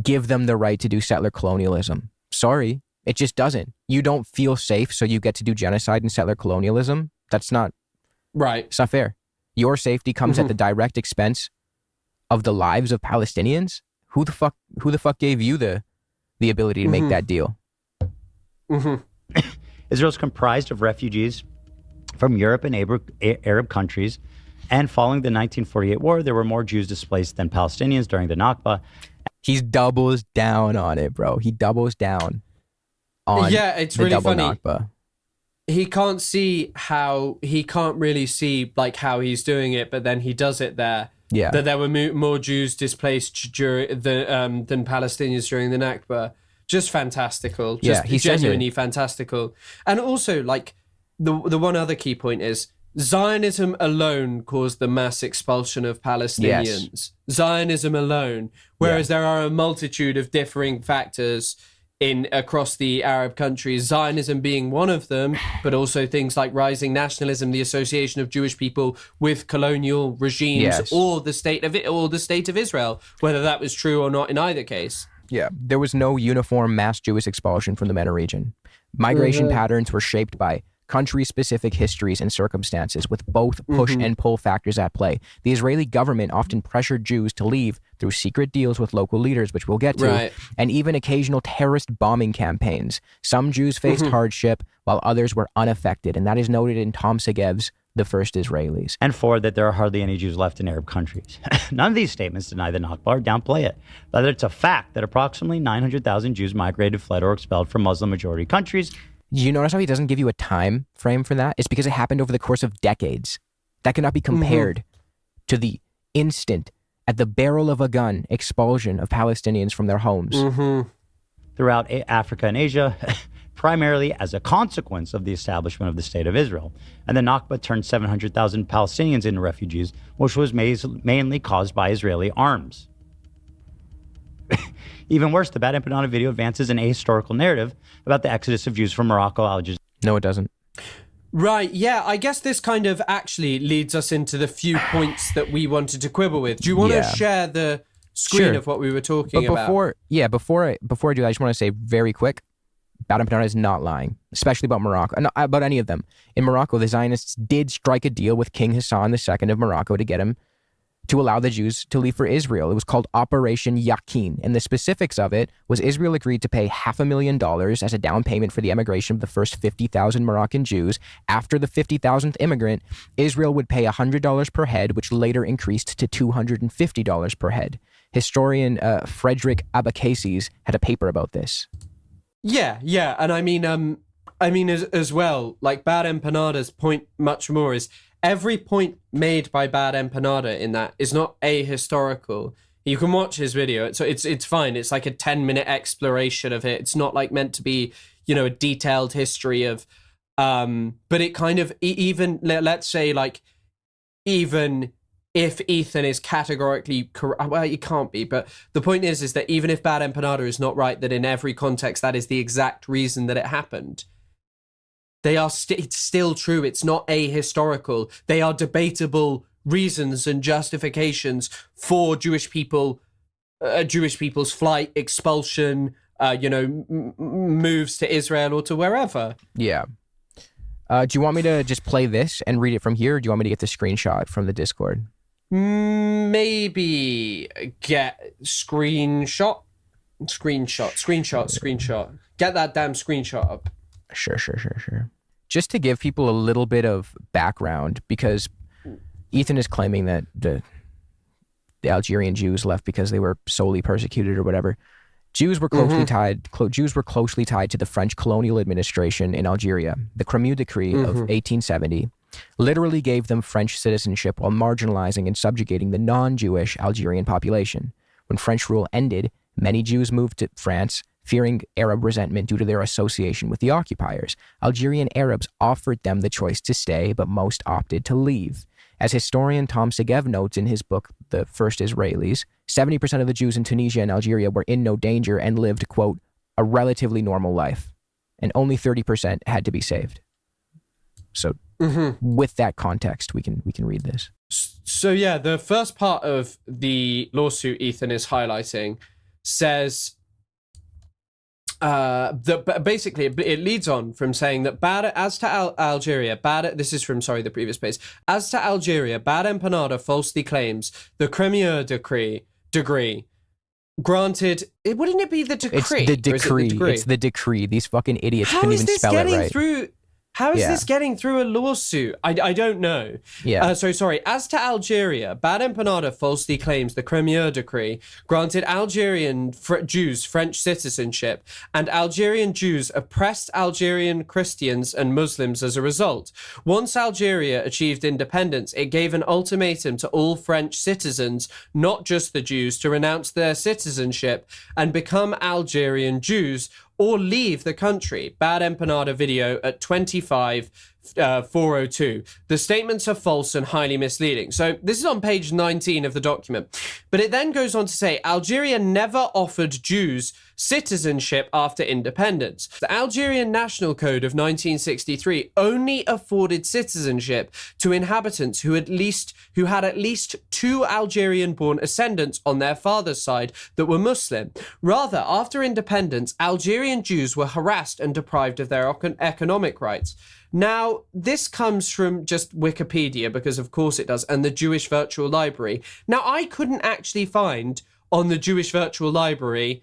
give them the right to do settler colonialism. Sorry, it just doesn't. You don't feel safe, so you get to do genocide and settler colonialism. That's not right. It's not fair. Your safety comes at the direct expense of the lives of Palestinians. Who the fuck gave you the ability to make that deal? Israel's comprised of refugees from Europe and Arab countries, and following the 1948 war, there were more Jews displaced than Palestinians during the Nakba. He doubles down on it, bro. He doubles down on it's the really double funny. Nakba. He can't really see like how he's doing it, but then he does it there. Yeah, that there were more Jews displaced than Palestinians during the Nakba. Just fantastical. Just genuinely fantastical. And also, like the one other key point is Zionism alone caused the mass expulsion of Palestinians. Yes. Zionism alone, whereas there are a multitude of differing factors across the Arab countries, Zionism being one of them, but also things like rising nationalism, the association of Jewish people with colonial regimes, or the state of Israel, whether that was true or not in either case. Yeah, there was no uniform mass Jewish expulsion from the MENA region. Migration patterns were shaped by country-specific histories and circumstances, with both push and pull factors at play. The Israeli government often pressured Jews to leave through secret deals with local leaders, which we'll get to, and even occasional terrorist bombing campaigns. Some Jews faced hardship, while others were unaffected, and that is noted in Tom Segev's The First Israelis. And four, that there are hardly any Jews left in Arab countries. None of these statements deny the Nakba or downplay it. Rather, it's a fact that approximately 900,000 Jews migrated, fled, or expelled from Muslim-majority countries. You notice how he doesn't give you a time frame for that? It's because it happened over the course of decades. That cannot be compared to the instant, at the barrel of a gun, expulsion of Palestinians from their homes. Throughout Africa and Asia, primarily as a consequence of the establishment of the State of Israel. And the Nakba turned 700,000 Palestinians into refugees, which was mainly caused by Israeli arms. Even worse, the Bad Empanada video advances an ahistorical narrative about the exodus of Jews from Morocco, Algerian. No, it doesn't. Right, yeah, I guess this kind of actually leads us into the few points that we wanted to quibble with. Do you want to share the screen of what we were talking about? Before I do that, I just want to say very quick, Bad Empanada is not lying, especially about Morocco, not about any of them. In Morocco, the Zionists did strike a deal with King Hassan II of Morocco to get him to allow the Jews to leave for Israel. It was called Operation Yakin, and the specifics of it was Israel agreed to pay $500,000 as a down payment for the emigration of the first 50,000 Moroccan Jews. After the 50,000th immigrant, Israel would pay $100 per head, which later increased to $250 per head. Historian Frederick Abbacasis had a paper about this. Yeah, and I mean as well, like Bad Empanada's point much more is every point made by Bad Empanada in that is not ahistorical. You can watch his video. It's fine. It's like a 10-minute exploration of it. It's not like meant to be, a detailed history of, but it kind of, even, let's say, like, even if Ethan is categorically correct, well, it can't be, but the point is that even if Bad Empanada is not right, that in every context, that is the exact reason that it happened. It's still true. It's not ahistorical. They are debatable reasons and justifications for Jewish people's flight, expulsion, moves to Israel or to wherever. Yeah. Do you want me to just play this and read it from here, or do you want me to get the screenshot from the Discord? Maybe get screenshot. Get that damn screenshot up. Sure. Just to give people a little bit of background, because Ethan is claiming that the Algerian Jews left because they were solely persecuted or whatever. Jews were closely tied to the French colonial administration in Algeria. The Cremieux Decree of 1870 literally gave them French citizenship while marginalizing and subjugating the non-Jewish Algerian population. When French rule ended, many Jews moved to France, fearing Arab resentment due to their association with the occupiers. Algerian Arabs offered them the choice to stay, but most opted to leave. As historian Tom Segev notes in his book, The First Israelis, 70% of the Jews in Tunisia and Algeria were in no danger and lived, quote, a relatively normal life, and only 30% had to be saved. So with that context, we can read this. So yeah, the first part of the lawsuit Ethan is highlighting says that basically it leads on from saying that this is from, the previous page. As to Algeria, Bad Empanada falsely claims the Cremieux Decree granted, wouldn't it be the decree? It's the decree. It's the decree. These fucking idiots couldn't even spell it right. How is this getting through a lawsuit? I don't know. Yeah. As to Algeria, Bad Empanada falsely claims the Cremieux Decree granted Algerian Jews French citizenship, and Algerian Jews oppressed Algerian Christians and Muslims as a result. Once Algeria achieved independence, it gave an ultimatum to all French citizens, not just the Jews, to renounce their citizenship and become Algerian Jews, or leave the country. Bad Empanada video at 25:402. The statements are false and highly misleading. So this is on page 19 of the document. But it then goes on to say, Algeria never offered Jews citizenship after independence. The Algerian National Code of 1963 only afforded citizenship to inhabitants who had at least two Algerian-born ascendants on their father's side that were Muslim. Rather, after independence, Algerian Jews were harassed and deprived of their economic rights. Now, this comes from just Wikipedia, because of course it does, and the Jewish Virtual Library. Now, I couldn't actually find on the Jewish Virtual Library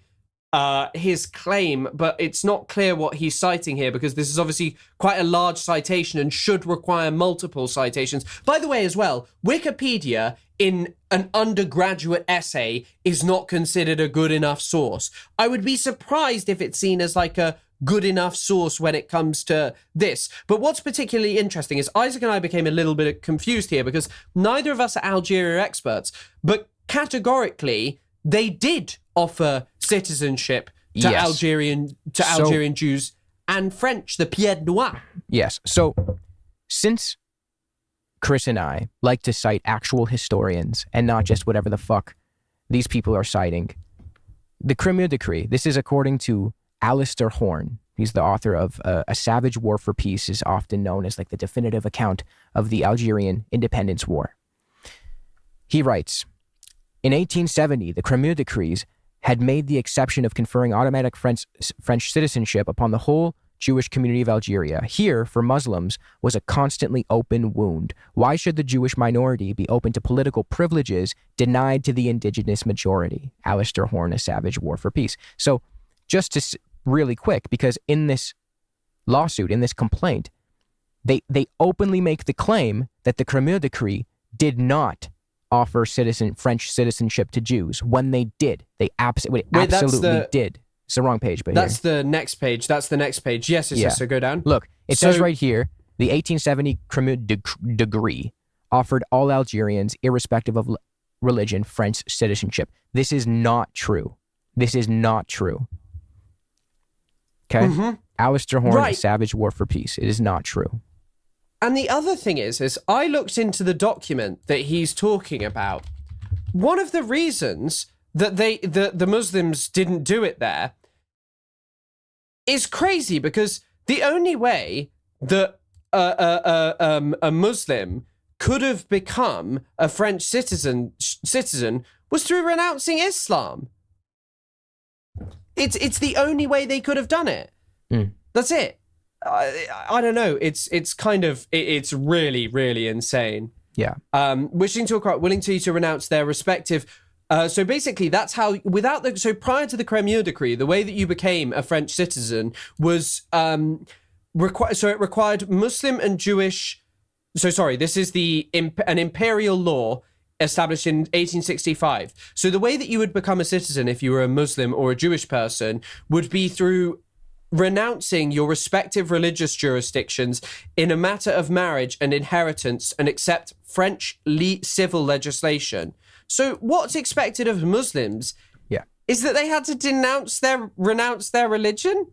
his claim, but it's not clear what he's citing here, because this is obviously quite a large citation and should require multiple citations. By the way, as well, Wikipedia in an undergraduate essay is not considered a good enough source. I would be surprised if it's seen as like a good enough source when it comes to this. But what's particularly interesting is Isaac and I became a little bit confused here, because neither of us are Algeria experts, but categorically they did offer citizenship to Algerian Jews and French, the Pied Noir. Yes. So since Chris and I like to cite actual historians and not just whatever the fuck these people are citing, the Cremieux Decree, this is according to Alistair Horn. He's the author of A Savage War for Peace, is often known as like the definitive account of the Algerian Independence War. He writes, in 1870, the Cremieux Decrees had made the exception of conferring automatic French citizenship upon the whole Jewish community of Algeria. Here, for Muslims, was a constantly open wound. Why should the Jewish minority be open to political privileges denied to the indigenous majority? Alistair Horn, A Savage War for Peace. So, just to really quick, because in this lawsuit, in this complaint, they openly make the claim that the Crémieux Decree did not offer French citizenship to Jews when they did. They absolutely did. It's the wrong page, but that's the next page. That's the next page. Yes, so go down. Look, it says right here, the 1870 Crémieux Decree offered all Algerians, irrespective of religion, French citizenship. This is not true. This is not true. Okay? Alistair Horn, A Savage War for Peace. It is not true. And the other thing is I looked into the document that he's talking about. One of the reasons that the Muslims didn't do it there is crazy, because the only way that a Muslim could have become a French citizen was through renouncing Islam. It's the only way they could have done it. That's it. I don't know. It's kind of it's really, really insane. Yeah. Willing to renounce their respective. So basically, that's how so prior to the Crémieux Decree, the way that you became a French citizen was it required Muslim and Jewish. So sorry, this is an imperial law established in 1865. So the way that you would become a citizen if you were a Muslim or a Jewish person would be through renouncing your respective religious jurisdictions in a matter of marriage and inheritance and accept French civil legislation. So what's expected of Muslims is that they had to renounce their religion?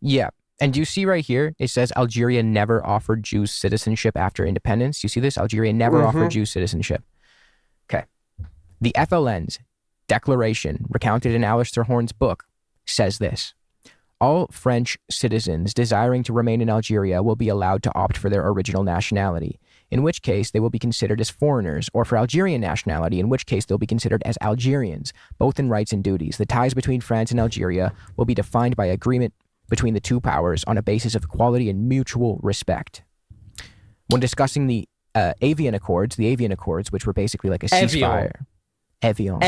Yeah. And you see right here, it says Algeria never offered Jews citizenship after independence. You see this? Algeria never offered Jews citizenship. Okay. The FLN's declaration, recounted in Alistair Horn's book, says this: all French citizens desiring to remain in Algeria will be allowed to opt for their original nationality, in which case they will be considered as foreigners, or for Algerian nationality, in which case they'll be considered as Algerians, both in rights and duties. The ties between France and Algeria will be defined by agreement between the two powers on a basis of equality and mutual respect. When discussing the Avian Accords, which were basically like a ceasefire. Evian.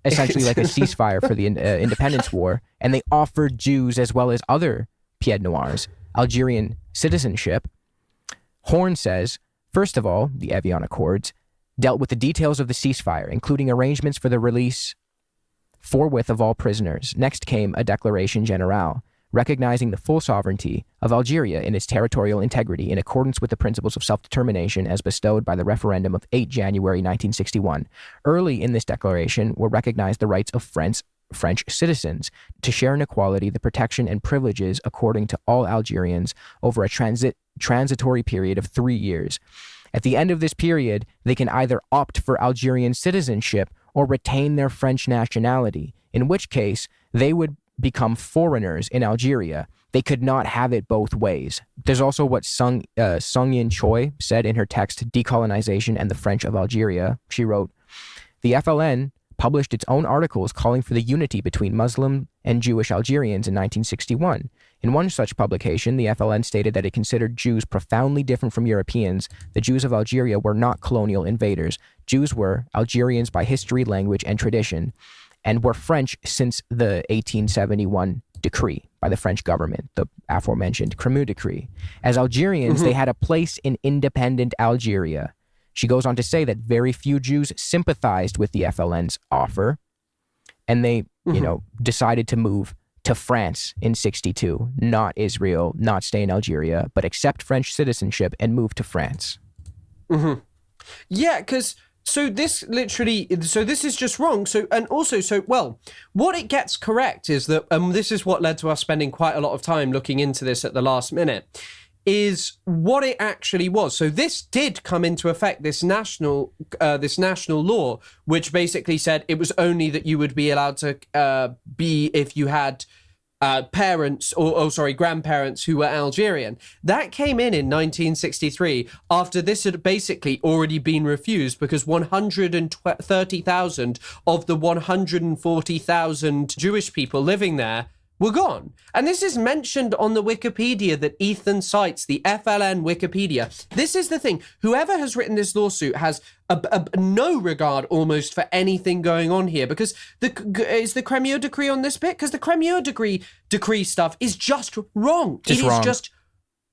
Essentially like a ceasefire for the independence war, and they offered Jews as well as other pieds noirs Algerian citizenship. Horn says, first of all, the Evian Accords dealt with the details of the ceasefire, including arrangements for the release forthwith of all prisoners. Next came a declaration generale, recognizing the full sovereignty of Algeria in its territorial integrity in accordance with the principles of self-determination as bestowed by the referendum of 8 January 1961. Early in this declaration were recognized the rights of French citizens to share in equality the protection and privileges according to all Algerians over a transitory period of 3 years. At the end of this period, they can either opt for Algerian citizenship or retain their French nationality, in which case they would become foreigners in Algeria. They could not have it both ways. There's also what Sung Yin Choi said in her text, Decolonization and the French of Algeria. She wrote, the FLN published its own articles calling for the unity between Muslim and Jewish Algerians in 1961. In one such publication, the FLN stated that it considered Jews profoundly different from Europeans. The Jews of Algeria were not colonial invaders. Jews were Algerians by history, language, and tradition, and were French since the 1871 decree by the French government, the aforementioned Crémieux Decree. As Algerians, they had a place in independent Algeria. She goes on to say that very few Jews sympathized with the FLN's offer, and they, decided to move to France in 1962, not Israel, not stay in Algeria, but accept French citizenship and move to France. Yeah, because this is just wrong. What it gets correct is that, this is what led to us spending quite a lot of time looking into this at the last minute, is what it actually was. So this did come into effect, this national law, which basically said it was only that you would be allowed to be if you had grandparents who were Algerian. That came in 1963 after this had basically already been refused because 130,000 of the 140,000 Jewish people living there were gone. And this is mentioned on the Wikipedia that Ethan cites, the FLN Wikipedia. This is the thing. Whoever has written this lawsuit has no regard almost for anything going on here, because is the Cremieux decree on this bit? Because the Cremieux decree stuff is just wrong.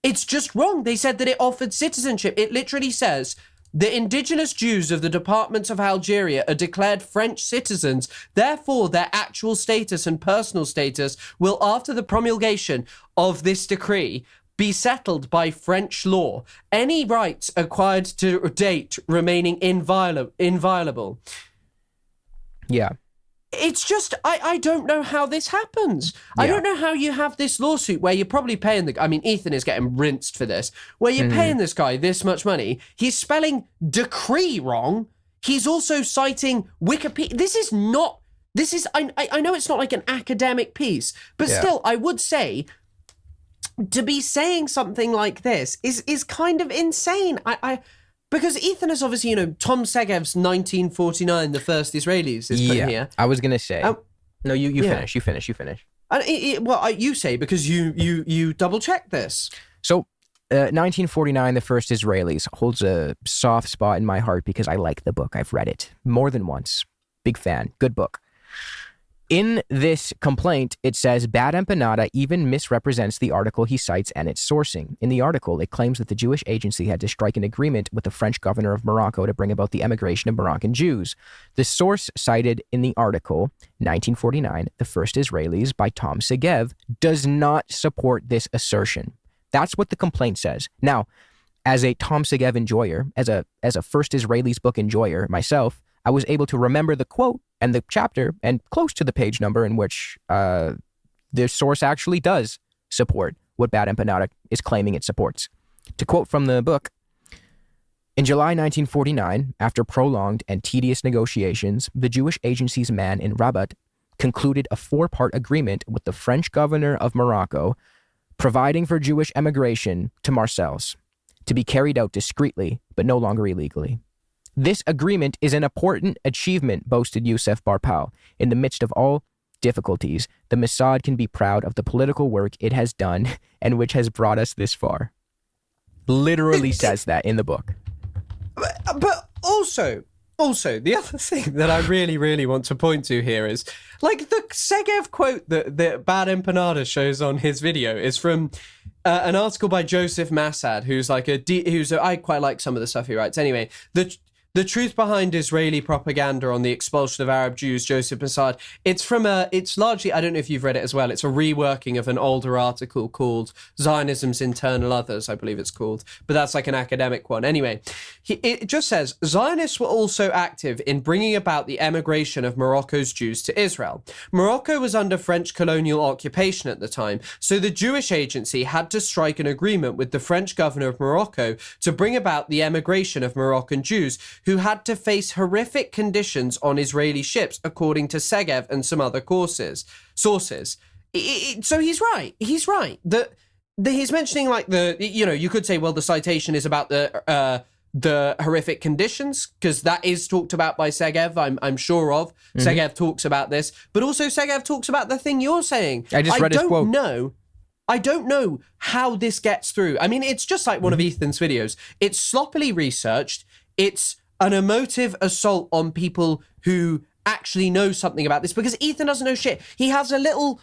It's just wrong. They said that it offered citizenship. It literally says, the indigenous Jews of the departments of Algeria are declared French citizens. Therefore, their actual status and personal status will, after the promulgation of this decree, be settled by French law. Any rights acquired to date remaining inviolable. Yeah. It's just, I don't know how this happens. Yeah. I don't know how you have this lawsuit where you're probably paying Ethan is getting rinsed for this, where you're paying this guy this much money. He's spelling decree wrong. He's also citing Wikipedia. I know it's not like an academic piece, but still, I would say to be saying something like this is kind of insane. Because Ethan is obviously, Tom Segev's 1949, The First Israelis is put here. I was going to say. No, you finish. You finish. You say, because you double-check this. So, 1949, The First Israelis holds a soft spot in my heart because I like the book. I've read it more than once. Big fan. Good book. In this complaint, it says, Bad Empanada even misrepresents the article he cites and its sourcing. In the article, it claims that the Jewish agency had to strike an agreement with the French governor of Morocco to bring about the emigration of Moroccan Jews. The source cited in the article, 1949, The First Israelis by Tom Segev, does not support this assertion. That's what the complaint says. Now, as a Tom Segev enjoyer, as a First Israelis book enjoyer myself, I was able to remember the quote and the chapter and close to the page number in which the source actually does support what Bad Empanada is claiming it supports. To quote from the book, in July 1949, after prolonged and tedious negotiations, the Jewish agency's man in Rabat concluded a 4-part agreement with the French governor of Morocco, providing for Jewish emigration to Marseilles, to be carried out discreetly, but no longer illegally. This agreement is an important achievement, boasted Youssef Barpal. In the midst of all difficulties, the Mossad can be proud of the political work it has done and which has brought us this far. Literally says that in the book. But also, the other thing that I really, really want to point to here is, like, the Segev quote that Bad Empanada shows on his video is from an article by Joseph Massad, who's I quite like some of the stuff he writes. Anyway, the truth behind Israeli propaganda on the expulsion of Arab Jews, Joseph Massad. It's largely, I don't know if you've read it as well, it's a reworking of an older article called Zionism's Internal Others, I believe it's called, but that's like an academic one. Anyway, it just says, Zionists were also active in bringing about the emigration of Morocco's Jews to Israel. Morocco was under French colonial occupation at the time, so the Jewish agency had to strike an agreement with the French governor of Morocco to bring about the emigration of Moroccan Jews who had to face horrific conditions on Israeli ships, according to Segev and some other sources. So he's right. He's right. He's mentioning, like, you could say, well, the citation is about the horrific conditions, because that is talked about by Segev, I'm sure of. Mm-hmm. Segev talks about this, but also Segev talks about the thing you're saying. I just read his quote. I don't know how this gets through. I mean, it's just like one of Ethan's videos. It's sloppily researched. It's an emotive assault on people who actually know something about this, because Ethan doesn't know shit. He has a little,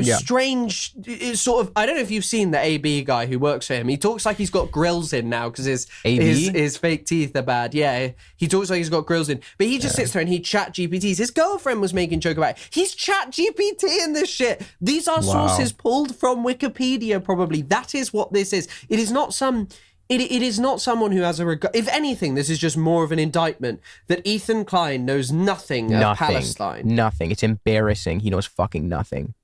strange sort of, I don't know if you've seen the AB guy who works for him. He talks like he's got grills in now because his fake teeth are bad. Yeah, he talks like he's got grills in, but he just sits there and he chat GPTs. His girlfriend was making joke about it. He's chat GPT in this shit. These are sources pulled from Wikipedia, probably. That is what this is. It is not some... It is not someone who has a regard. If anything, this is just more of an indictment that Ethan Klein knows nothing of Palestine. Nothing. It's embarrassing. He knows fucking nothing.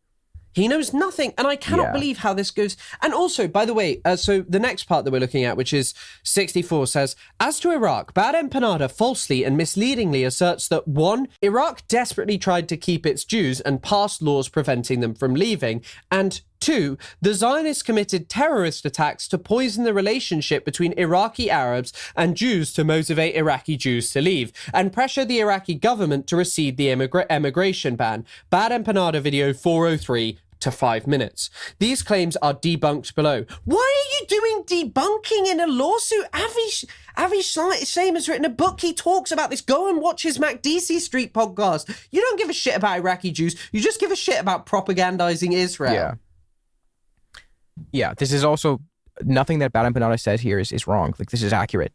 He knows nothing, and I cannot believe how this goes. And also, by the way, so the next part that we're looking at, which is 64, says, as to Iraq, Bad Empanada falsely and misleadingly asserts that 1, Iraq desperately tried to keep its Jews and passed laws preventing them from leaving, and 2, the Zionists committed terrorist attacks to poison the relationship between Iraqi Arabs and Jews to motivate Iraqi Jews to leave and pressure the Iraqi government to rescind the emigration ban. Bad Empanada video 403, to 5 minutes. These claims are debunked below. Why are you doing debunking in a lawsuit? Avi Shlaim has written a book. He talks about this. Go and watch his MacDC Street podcast. You don't give a shit about Iraqi Jews. You just give a shit about propagandizing Israel. Yeah, this is also nothing that Baden Panada says here is wrong. Like, this is accurate.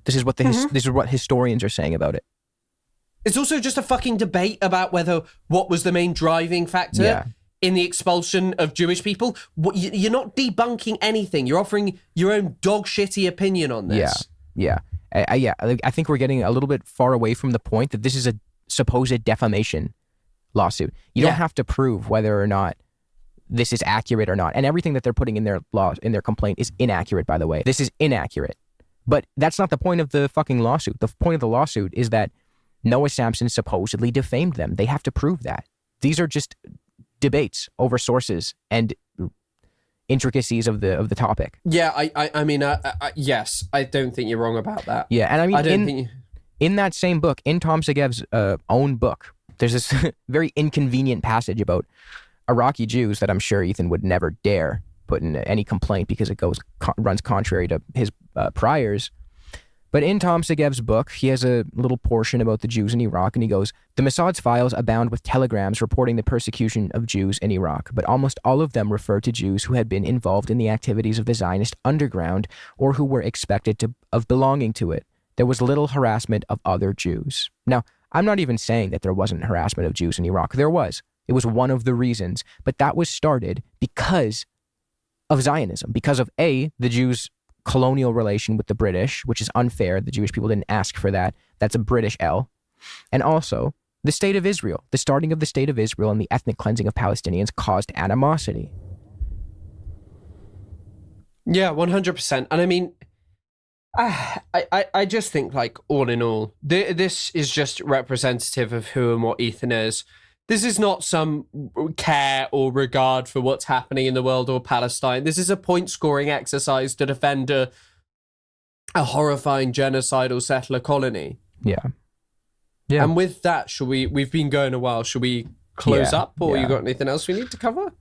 This is what this is what historians are saying about it. It's also just a fucking debate about what was the main driving factor in the expulsion of Jewish people. You're not debunking anything. You're offering your own dog shitty opinion on this. I think we're getting a little bit far away from the point that this is a supposed defamation lawsuit. You don't have to prove whether or not this is accurate or not. And everything that they're putting in their complaint is inaccurate, by the way. This is inaccurate. But that's not the point of the fucking lawsuit. The point of the lawsuit is that Noah Samsen supposedly defamed them. They have to prove that. These are just debates over sources and intricacies of the topic. Yeah, I mean, yes, I don't think you're wrong about that. Yeah, and I mean, in that same book, in Tom Segev's own book, there's this very inconvenient passage about Iraqi Jews that I'm sure Ethan would never dare put in any complaint because it runs contrary to his priors. But in Tom Segev's book, he has a little portion about the Jews in Iraq, and he goes, the Mossad's files abound with telegrams reporting the persecution of Jews in Iraq, but almost all of them refer to Jews who had been involved in the activities of the Zionist underground or who were expected of belonging to it. There was little harassment of other Jews. Now, I'm not even saying that there wasn't harassment of Jews in Iraq. There was. It was one of the reasons, but that was started because of Zionism, because of the Jews' colonial relation with the British, which is unfair. The Jewish people didn't ask for that. That's a British L. And also the state of Israel. The starting of the state of Israel and the ethnic cleansing of Palestinians caused animosity. Yeah, 100%. And I mean, I just think, like, all in all, this is just representative of who and what Ethan is. This is not some care or regard for what's happening in the world or Palestine. This is a point-scoring exercise to defend a horrifying genocidal settler colony. Yeah. And with that, we've been going a while. Should we close up, or you got anything else we need to cover?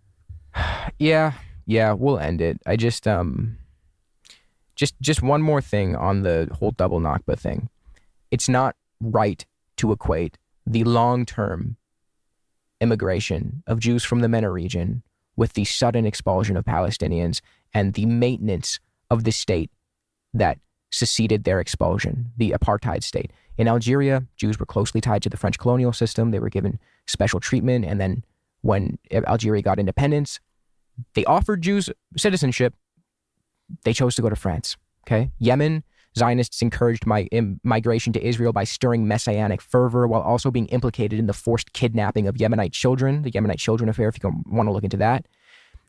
Yeah, we'll end it. I just one more thing on the whole double Nakba thing. It's not right to equate the long-term immigration of Jews from the MENA region with the sudden expulsion of Palestinians and the maintenance of the state that succeeded their expulsion, the apartheid state. In Algeria, Jews were closely tied to the French colonial system. They were given special treatment. And then when Algeria got independence, they offered Jews citizenship. They chose to go to France. Okay. Yemen, Zionists encouraged migration to Israel by stirring messianic fervor while also being implicated in the forced kidnapping of Yemenite children, the Yemenite children affair, if you want to look into that.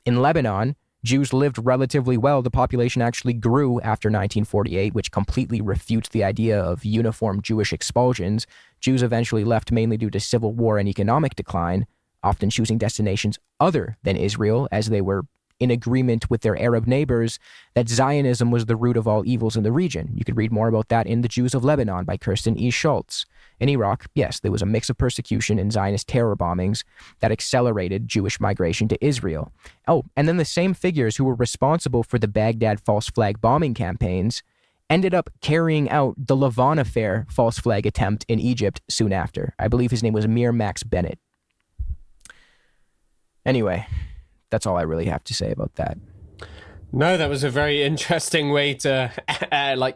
In Lebanon, Jews lived relatively well. The population actually grew after 1948, which completely refutes the idea of uniform Jewish expulsions. Jews eventually left mainly due to civil war and economic decline, often choosing destinations other than Israel as they were in agreement with their Arab neighbors that Zionism was the root of all evils in the region. You could read more about that in The Jews of Lebanon by Kirsten E. Schultz. In Iraq, yes, there was a mix of persecution and Zionist terror bombings that accelerated Jewish migration to Israel. Oh, and then the same figures who were responsible for the Baghdad false flag bombing campaigns ended up carrying out the Lavon affair false flag attempt in Egypt soon after. I believe his name was Mir Max Bennett. Anyway, that's all I really have to say about that. No, that was a very interesting way to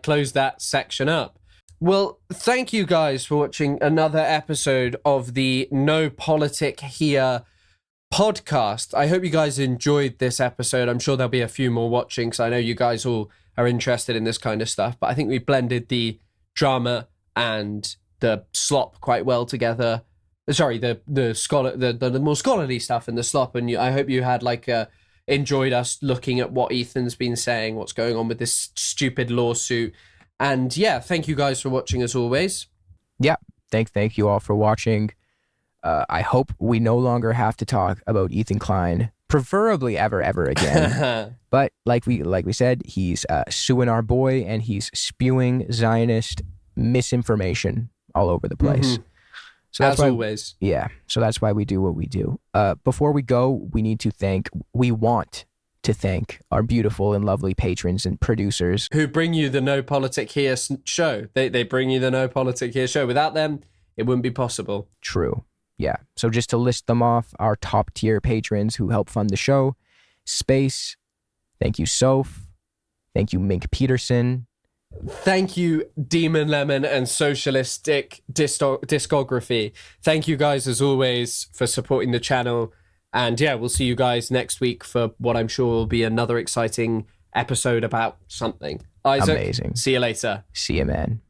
close that section up. Well, thank you guys for watching another episode of the No Politic Here podcast. I hope you guys enjoyed this episode. I'm sure there'll be a few more watching because I know you guys all are interested in this kind of stuff. But I think we blended the drama and the slop quite well together. Sorry, the more scholarly stuff and the slop, and I hope you had enjoyed us looking at what Ethan's been saying, what's going on with this stupid lawsuit, and yeah, thank you guys for watching as always. Yeah, thank you all for watching. I hope we no longer have to talk about Ethan Klein, preferably ever again. But like we said, he's suing our boy and he's spewing Zionist misinformation all over the place. Mm-hmm. So that's as why, always. Yeah. So that's why we do what we do. Before we go, we want to thank our beautiful and lovely patrons and producers who bring you the No Politic Here show. They bring you the No Politic Here show. Without them, it wouldn't be possible. True. Yeah. So just to list them off, our top tier patrons who help fund the show: Space. Thank you, Soph. Thank you, Mink Peterson. Thank you, Demon Lemon and Socialistic Discography. Thank you guys, as always, for supporting the channel. And yeah, we'll see you guys next week for what I'm sure will be another exciting episode about something. Isaac, Amazing. See you later. See you, man.